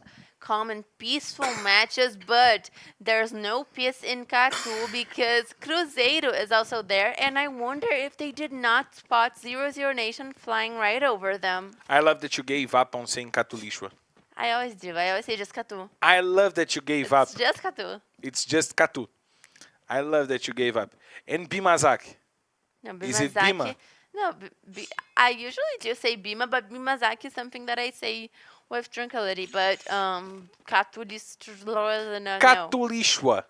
and peaceful matches, but there's no peace in Catu because Cruzeiro is also there, and I wonder if they did not spot 0-0 Nation flying right over them. I love that you gave up on saying Catu Lixua. I always do. I always say just Catu. I love that you gave up. It's just Catu. It's just Catu. I love that you gave up. And Bimazaki. No, Is it Bima? No, I usually do say Bima, but Bimazaki is something that I say with tranquility, but Catu Lixua, no. Catu Lixua.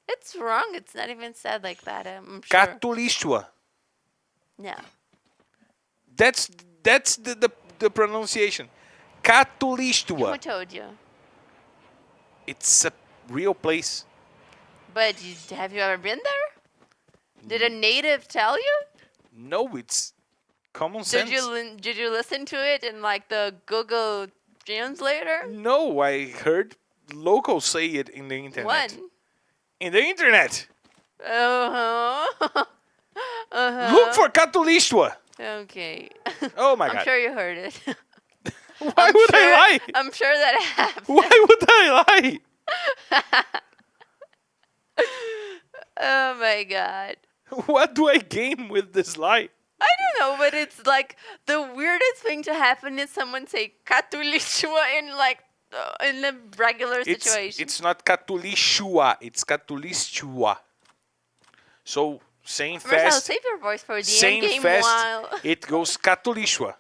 It's wrong. It's not even said like that. I'm sure. Catu Lixua. No. That's the pronunciation. Catu Lixua. Who told you? It's a real place. But have you ever been there? Did a native tell you? No, it's common sense. Did you listen to it in like the Google Translator? No, I heard locals say it in the internet. When? In the internet. Uh-huh. Look for Catu Lixua. Okay. Oh my I'm God. sure you heard it. Why would I lie? I'm sure that happened. Why would I lie? Oh my God. What do I gain with this lie? I don't know, but it's like the weirdest thing to happen is someone say Catu Lixua in like in a regular situation. It's not Catu Lixua, it's Catu Lixua. So saying Marcelo, fast, save your voice for the end saying game fast, while it goes Catu Lixua.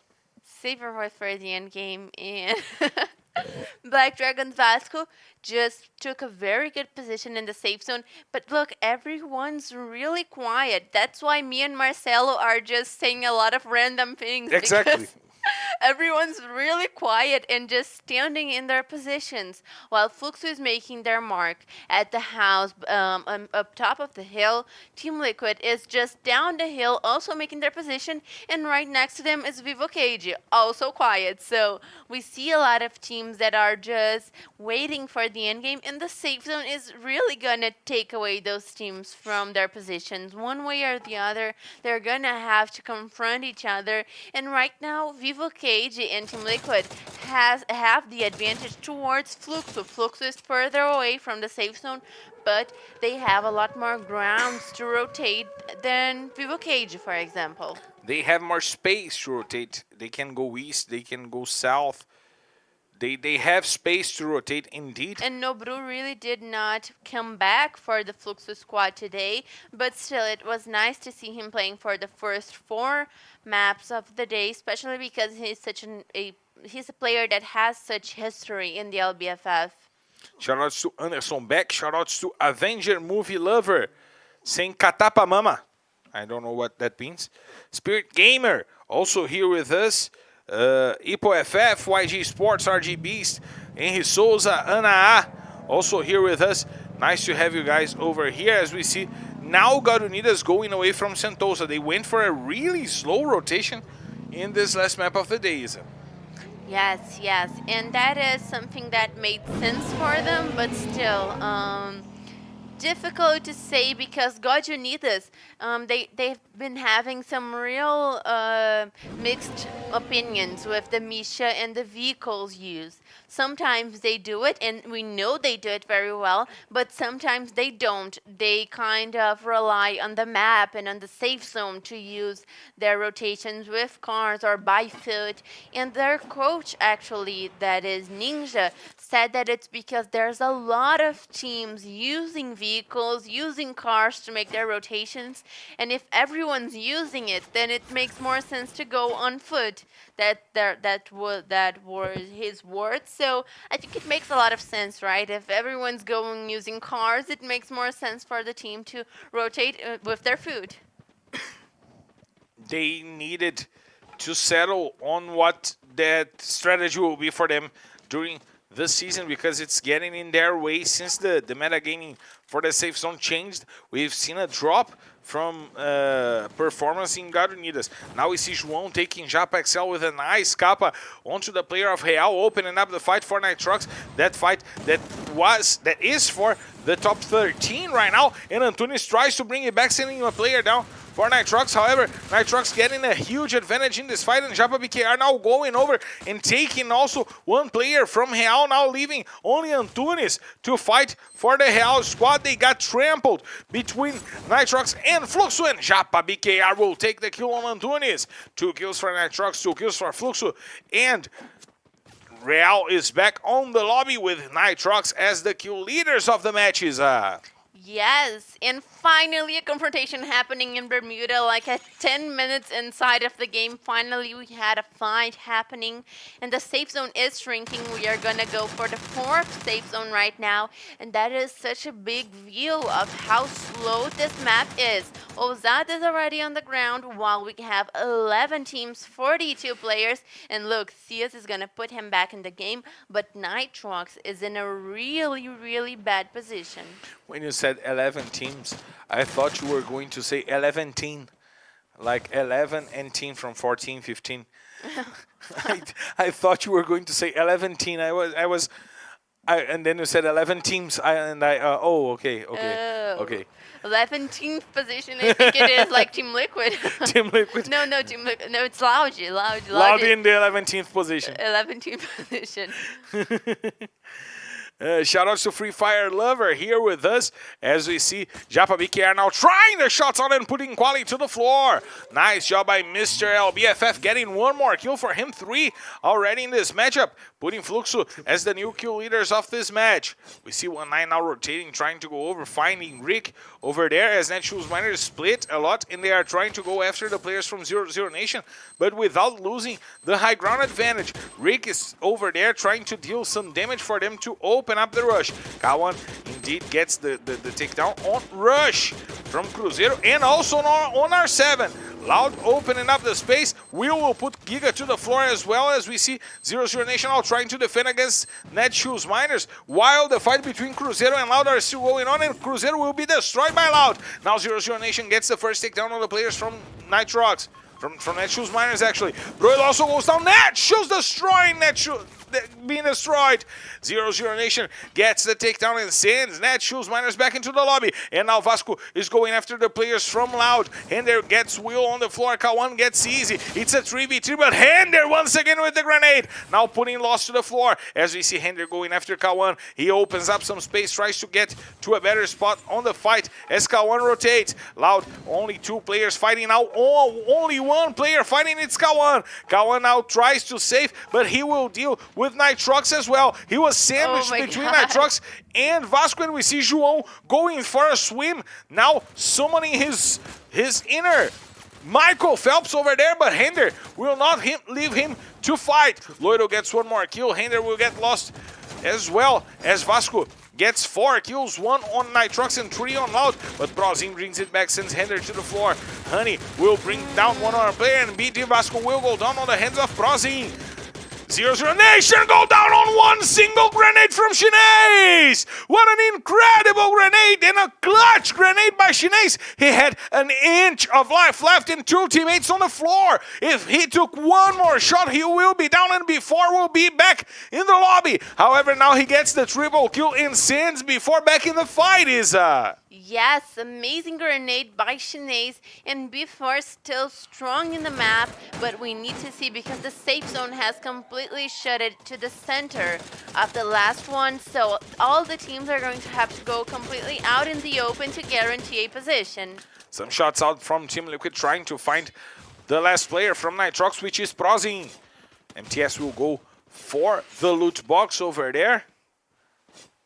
save your voice for the end game. And Black Dragon Vasco just took a very good position in the safe zone. But look, everyone's really quiet. That's why me and Marcelo are just saying a lot of random things. Exactly. Everyone's really quiet and just standing in their positions while Fluxo is making their mark at the house up top of the hill. Team Liquid is just down the hill, also making their position, and right next to them is Vivo Cage, also quiet. So we see a lot of teams that are just waiting for the end game, and the safe zone is really gonna take away those teams from their positions. One way or the other, they're gonna have to confront each other, and right now, Vivo Cage and Team Liquid have the advantage towards Fluxo. Fluxo is further away from the safe zone, but they have a lot more grounds to rotate than Vivo Cage, for example. They have more space to rotate. They can go east, they can go south. They have space to rotate indeed. And Nobru really did not come back for the Fluxo squad today, but still it was nice to see him playing for the first 4 maps of the day, especially because he's such he's a player that has such history in the LBFF. Shoutouts to Anderson Beck, shoutouts to Avenger Movie Lover, saying Katapa Mama. I don't know what that means. Spirit Gamer, also here with us. EPOFF, YG Sports, RG Beast, Henry Souza, Ana A, also here with us. Nice to have you guys over here as we see now Garunidas going away from Sentosa. They went for a really slow rotation in this last map of the day, Isa. Yes, and that is something that made sense for them, but still, difficult to say because God Unidas, they've been having some real mixed opinions with the Misha and the vehicles used. Sometimes they do it, and we know they do it very well, but sometimes they don't. They kind of rely on the map and on the safe zone to use their rotations with cars or by foot. And their coach, actually, that is Ninja, said that it's because there's a lot of teams using vehicles, using cars to make their rotations, and if everyone's using it, then it makes more sense to go on foot. That were his words. So I think it makes a lot of sense, right? If everyone's going using cars, it makes more sense for the team to rotate with their food. They needed to settle on what that strategy will be for them during this season because it's getting in their way since the metagaming for the safe zone changed. We've seen a drop from performance in Garunidas. Now we see João taking Japa XL with a nice capa onto the player of Real, opening up the fight for Nitrox. That fight that is for the top 13 right now, and Antunes tries to bring it back, sending a player down for Nitrox. However, Nitrox getting a huge advantage in this fight, and Japa BKR now going over and taking also one player from Real, now leaving only Antunes to fight for the Real squad. They got trampled between Nitrox and Fluxo, and Japa BKR will take the kill on Antunes. 2 kills for Nitrox, 2 kills for Fluxo, and Real is back on the lobby with Nitrox as the kill leaders of the matches. Yes, and finally a confrontation happening in Bermuda, like at 10 minutes inside of the game. Finally we had a fight happening, and the safe zone is shrinking. We are gonna go for the 4th safe zone right now, and that is such a big view of how slow this map is. Ozad is already on the ground, while we have 11 teams, 42 players, and look, Cias is gonna put him back in the game, but Nitrox is in a really, really bad position. When you said 11 teams, I thought you were going to say 11 teen, like 11 and teen from 14, 15. I thought you were going to say 11 teen. And then you said 11 teams. Okay. 11th position, I think it is like Team Liquid. Team Liquid. No, Team Liquid. No, it's Loud in the 11th position. 11th position. Shoutouts to Free Fire Lover here with us as we see Japa BKR now trying the shots on and putting quality to the floor. Nice job by Mr. LBFF getting one more kill for him. 3 already in this matchup, putting Fluxo as the new kill leaders of this match. We see 1-9 now rotating, trying to go over, finding Rick over there as Netshoes Miners split a lot, and they are trying to go after the players from 0-0 Nation, but without losing the high ground advantage. Rick is over there trying to deal some damage for them to open up the rush. Kawan indeed gets the takedown on Rush from Cruzeiro and also on R7. Loud opening up the space. Will put Giga to the floor as well, as we see 0-0 Nation now trying to defend against Netshoes Miners, while the fight between Cruzeiro and Loud are still going on, and Cruzeiro will be destroyed by Loud. Now 0-0 Nation gets the first takedown on the players from Nitrox. From Netshoes Miners, actually. Broil also goes down. Netshoes destroying Netshoes. Being destroyed. 0-0 Nation gets the takedown and sends Netshoes Miners back into the lobby. And now Vasco is going after the players from Loud. Hender gets Will on the floor. K1 gets Easy. It's a 3v3, but Hender once again with the grenade. Now putting Lost to the floor. As we see Hender going after K1. He opens up some space, tries to get to a better spot on the fight as K1 rotates. Loud, only 2 players fighting now. Oh, only 1 player fighting, it's K1. K1 now tries to save, but he will deal with Nitrox as well. He was sandwiched between Nitrox and Vasco, and we see João going for a swim, now summoning his inner Michael Phelps over there, but Hender will not leave him to fight. Loiro gets 1 more kill. Hender will get lost as well, as Vasco gets 4 kills, 1 on Nitrox and 3 on Loud, but Brozin brings it back, sends Hender to the floor. Honey will bring down 1 other player, and BT Vasco will go down on the hands of Brozin. 0-0 Nation go down on 1 single grenade from Shinez! What an incredible grenade, and a clutch grenade by Shinez. He had an inch of life left and 2 teammates on the floor. If he took 1 more shot, he will be down, and before will be back in the lobby. However, now he gets the triple kill and sends before back in the fight, Isa. Yes, amazing grenade by Shinez, and before still strong in the map, but we need to see because the safe zone has completely shut it to the center of the last one, so all the teams are going to have to go completely out in the open to guarantee a position. Some shots out from Team Liquid trying to find the last player from Nitrox, which is Prozin. MTS will go for the loot box over there.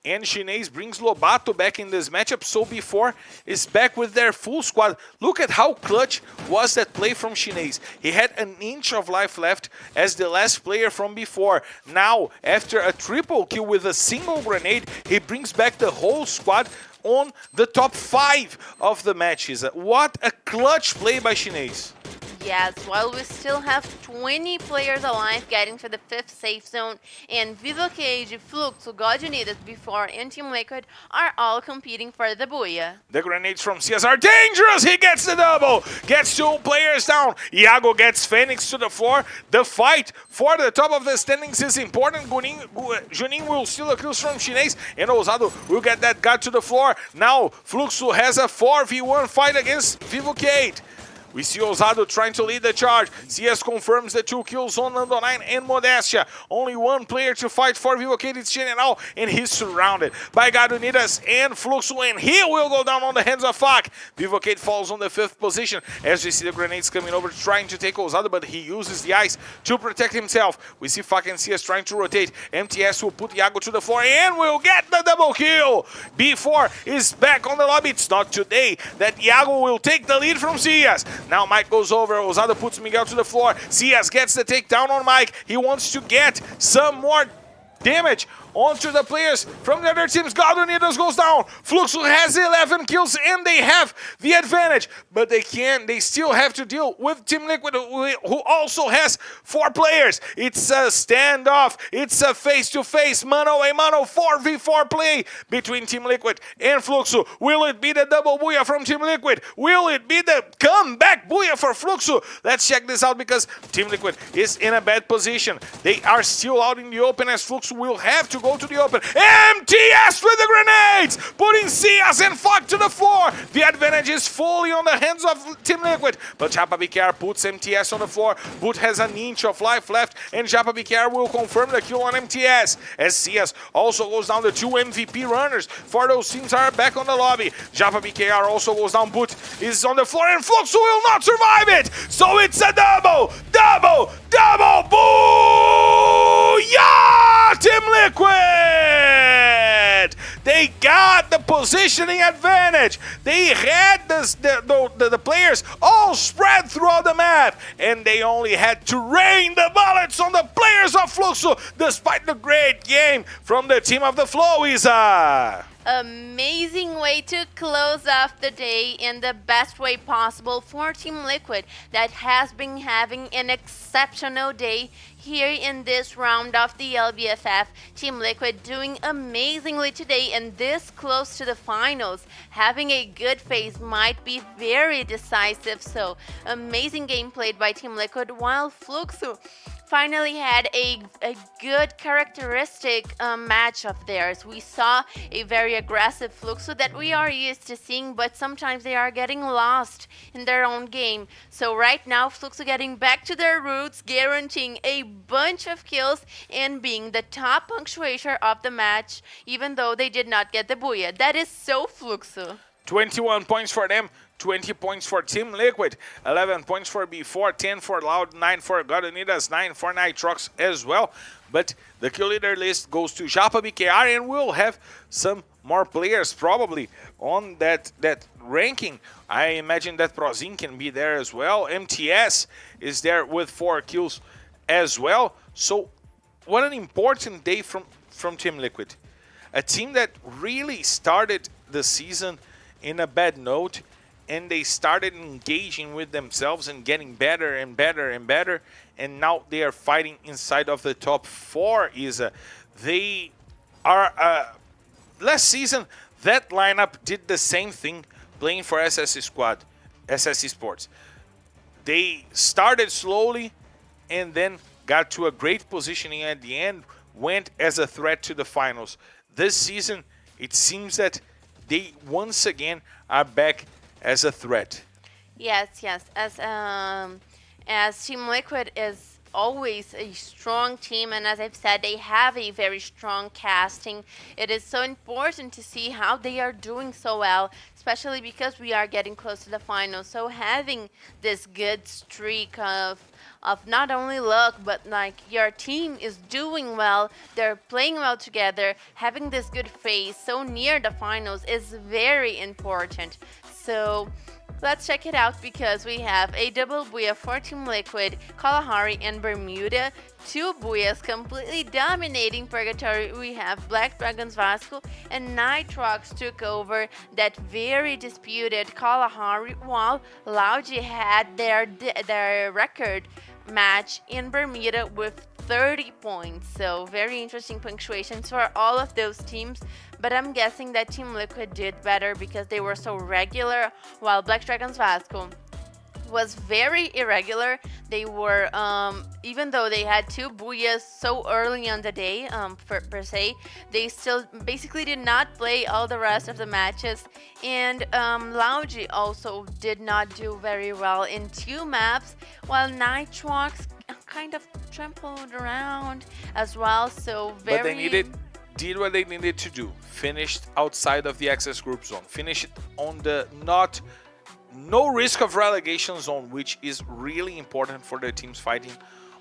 And Shinez brings Lobato back in this matchup, so before is back with their full squad. Look at how clutch was that play from Shinez. He had an inch of life left as the last player from before. Now, after a triple kill with a single grenade, he brings back the whole squad on the top 5 of the matches. What a clutch play by Shinez. Yes, while we still have 20 players alive getting to the 5th safe zone, and Vivo Cage, Fluxo, God Unidas before, and Team Liquid are all competing for the Booyah. The grenades from CS are dangerous! He gets the double! Gets 2 players down. Iago gets Phoenix to the floor. The fight for the top of the standings is important. Junin will steal a kill from Shinez, and Ousado will get that guy to the floor. Now, Fluxo has a 4v1 fight against Vivo Cage. We see Ousado trying to lead the charge. CS confirms the 2 kills on Nando9 and Modestia. Only 1 player to fight for Vivocade, it's General, and he's surrounded by Gadunidas and Fluxo, and he will go down on the hands of Fak. Vivocade falls on the 5th position as we see the grenades coming over trying to take Ousado, but he uses the ice to protect himself. We see Fak and CS trying to rotate. MTS will put Iago to the floor and will get the double kill. B4 is back on the lobby. It's not today that Iago will take the lead from CS. Now Mike goes over, Ousado puts Miguel to the floor. CS gets the takedown on Mike. He wants to get some more damage onto the players from the other teams. God Unidas goes down. Fluxo has 11 kills and they have the advantage, but they still have to deal with Team Liquid, who also has 4 players. It's a standoff. It's a face-to-face, mano-a-mano 4v4 play between Team Liquid and Fluxo. Will it be the double booyah from Team Liquid? Will it be the comeback booyah for Fluxo? Let's check this out because Team Liquid is in a bad position. They are still out in the open as Fluxo will have to go to the open. MTS with the grenades, putting CS and Fak to the floor. The advantage is fully on the hands of Team Liquid, but Japa BKR puts MTS on the floor. Boot has an inch of life left, and Japa BKR will confirm the kill on MTS, as CS also goes down. The 2 MVP runners for those teams are back on the lobby. Japa BKR also goes down. Boot is on the floor, and Fluxo will not survive it, so it's a double booyah! Team Liquid They got the positioning advantage. They had the players all spread throughout the map, and they only had to rain the bullets on the players of Fluxo, despite the great game from the team of the Flow, Isa. Amazing way to close off the day in the best way possible for Team Liquid that has been having an exceptional day here in this round of the LBFF. Team Liquid doing amazingly today and this close to the finals. Having a good phase might be very decisive, so amazing game played by Team Liquid, while Fluxo finally had a good characteristic match of theirs. We saw a very aggressive Fluxo that we are used to seeing, but sometimes they are getting lost in their own game. So right now, Fluxo getting back to their roots, guaranteeing a bunch of kills and being the top punctuator of the match, even though they did not get the booyah. That is so Fluxo. 21 points for them, 20 points for Team Liquid, 11 points for B4, 10 for Loud, 9 for Godonidas, 9 for Nitrox as well. But the kill leader list goes to Japa BKR, and we'll have some more players probably on that ranking. I imagine that Prozin can be there as well. MTS is there with 4 kills as well. So what an important day from Team Liquid. A team that really started the season in a bad note, and they started engaging with themselves and getting better and better and better, and now they are fighting inside of the top 4. They are last season that lineup did the same thing playing for SS Esports. They started slowly and then got to a great positioning at the end, went as a threat to the finals. This season it seems that they once again are back as a threat. Yes. As Team Liquid is always a strong team, and as I've said, they have a very strong casting. It is so important to see how they are doing so well, especially because we are getting close to the finals. So having this good streak of not only luck, but like your team is doing well, they're playing well together, having this good phase so near the finals is very important. So let's check it out, because we have a double booyah for Team Liquid, Kalahari and Bermuda. 2 booyahs completely dominating Purgatory. We have Black Dragons Vasco and Nitrox took over that very disputed Kalahari, while Lauji had their record match in Bermuda with 30 points. So very interesting punctuations for all of those teams, but I'm guessing that Team Liquid did better because they were so regular, while Black Dragons Vasco was very irregular. They were, even though they had 2 booyahs so early on the day, per se, they still basically did not play all the rest of the matches. And Lauji also did not do very well in 2 maps, while Nitrox kind of trampled around as well. So very. But they did what they needed to do. Finished outside of the access group zone. Finished on the no risk of relegation zone, which is really important for the teams fighting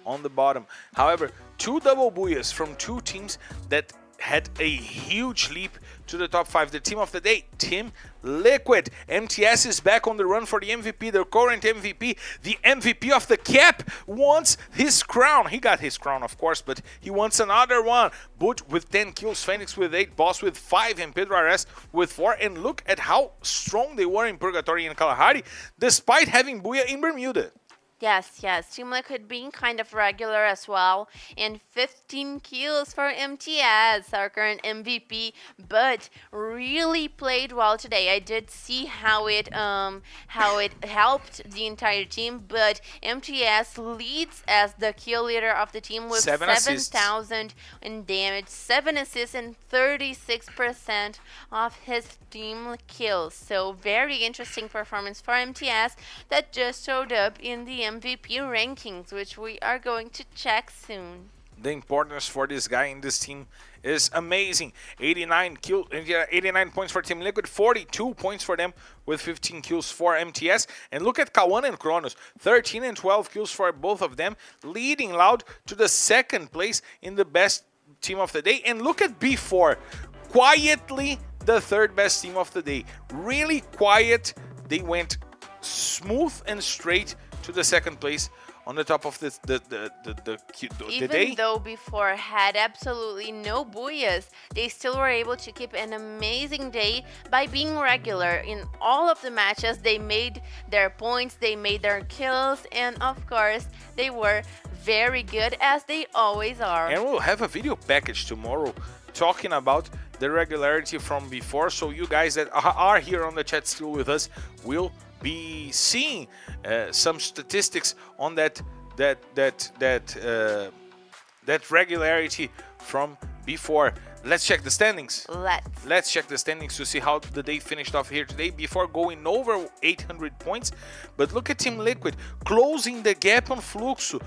on the bottom. However, 2 double booyahs from 2 teams that had a huge leap to the top 5. The team of the day, Team Liquid. MTS is back on the run for the MVP, the current MVP, the MVP of the cap, wants his crown. He got his crown, of course, but he wants another one. Boot with 10 kills, Phoenix with 8, Boss with 5, and Pedro Ares with 4. And look at how strong they were in Purgatory and Kalahari, despite having booyah in Bermuda. Yes. Team Liquid being kind of regular as well, and 15 kills for MTS, our current MVP, but really played well today. I did see how it helped the entire team, but MTS leads as the kill leader of the team with 7,000 in damage, 7 assists, and 36% of his team kills. So very interesting performance for MTS that just showed up in the MVP rankings, which we are going to check soon. The importance for this guy in this team is amazing. 89 points for Team Liquid, 42 points for them with 15 kills for MTS. And look at Kawan and Kronos, 13 and 12 kills for both of them, leading Loud to the 2nd place in the best team of the day. And look at B4. quietly the third best team of the day. Really quiet. They went smooth and straight to the second place on the top of the Even day. though before had absolutely no booyahs, they still were able to keep an amazing day by being regular in all of the matches. They made their points, they made their kills, and of course, they were very good as they always are. And we'll have a video package tomorrow talking about the regularity from before, so you guys that are here on the chat still with us will be seeing some statistics on that regularity from before. Let's check the standings. Let's check the standings to see how the day finished off here today before going over 800 points. But look at Team Liquid closing the gap on Fluxo,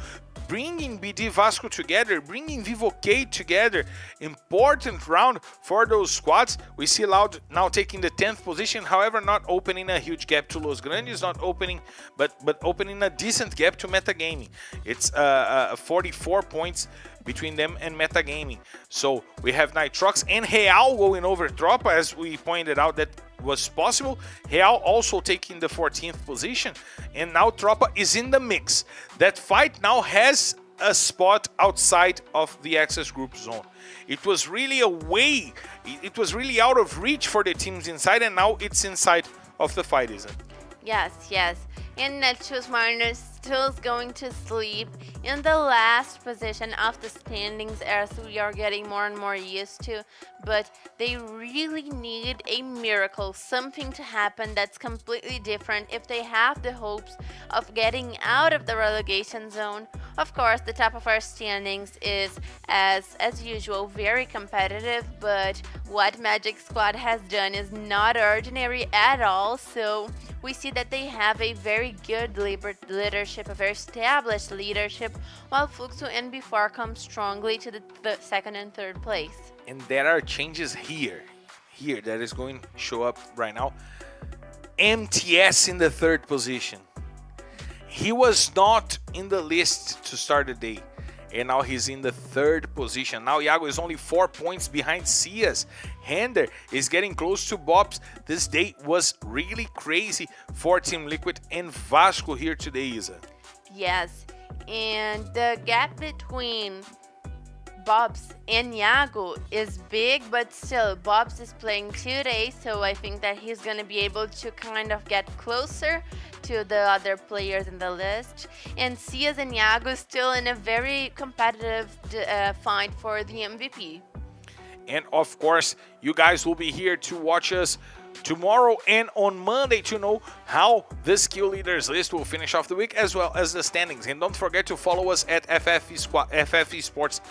bringing BD Vasco together, bringing Vivo K together. Important round for those squads. We see Loud now taking the 10th position, however, not opening a huge gap to Los Grandes, not opening, but opening a decent gap to Metagaming. It's 44 points between them and Metagaming. So we have Nitrox and Real going over Tropa, as we pointed out that was possible. Real also taking the 14th position, and now Tropa is in the mix. That fight now has a spot outside of the access group zone. It was really away, it was really out of reach for the teams inside, and now it's inside of the fight, isn't it? Yes. And Netshoes Mariners still going to sleep in the last position of the standings, as we are getting more and more used to. But they really need a miracle, something to happen that's completely different if they have the hopes of getting out of the relegation zone. Of course, the top of our standings is, as usual, very competitive, but what Magic Squad has done is not ordinary at all. So we see that they have a very good leadership, a very established leadership, while Fluxo and B4 come strongly to the second and third place. And there are changes here that is going to show up right now. MTS in the third position. He was not in the list to start the day, and now he's in the third position. Now Iago is only 4 points behind Cias. Hender is getting close to Bob's. This day was really crazy for Team Liquid and Vasco here today, Isa. Yes, and the gap between Bob's and Iago is big, but still Bob's is playing today, so I think that he's going to be able to kind of get closer to the other players in the list. And Cias and Iago still in a very competitive fight for the MVP. And of course, you guys will be here to watch us tomorrow and on Monday to know how the skill leaders list will finish off the week, as well as the standings. And don't forget to follow us at FF Esports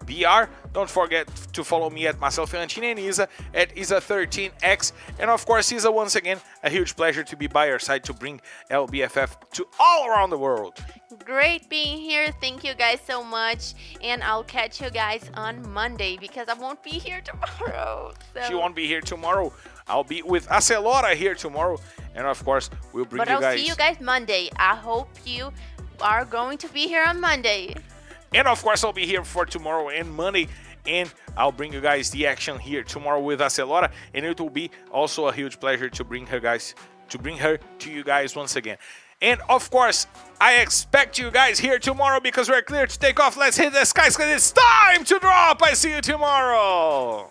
BR. Don't forget to follow me at Marcel Fiorentini and Isa at Isa13X. And of course, Isa, once again, a huge pleasure to be by your side to bring LBFF to all around the world. Great being here. Thank you guys so much. And I'll catch you guys on Monday because I won't be here tomorrow. So. She won't be here tomorrow. I'll be with Acelora here tomorrow. And of course, we'll bring you guys. But I'll see you guys Monday. I hope you are going to be here on Monday. And of course, I'll be here for tomorrow and Monday, and I'll bring you guys the action here tomorrow with Acelora, and it will be also a huge pleasure to bring her to you guys once again. And of course, I expect you guys here tomorrow because we're clear to take off. Let's hit the skies because it's time to drop. I see you tomorrow.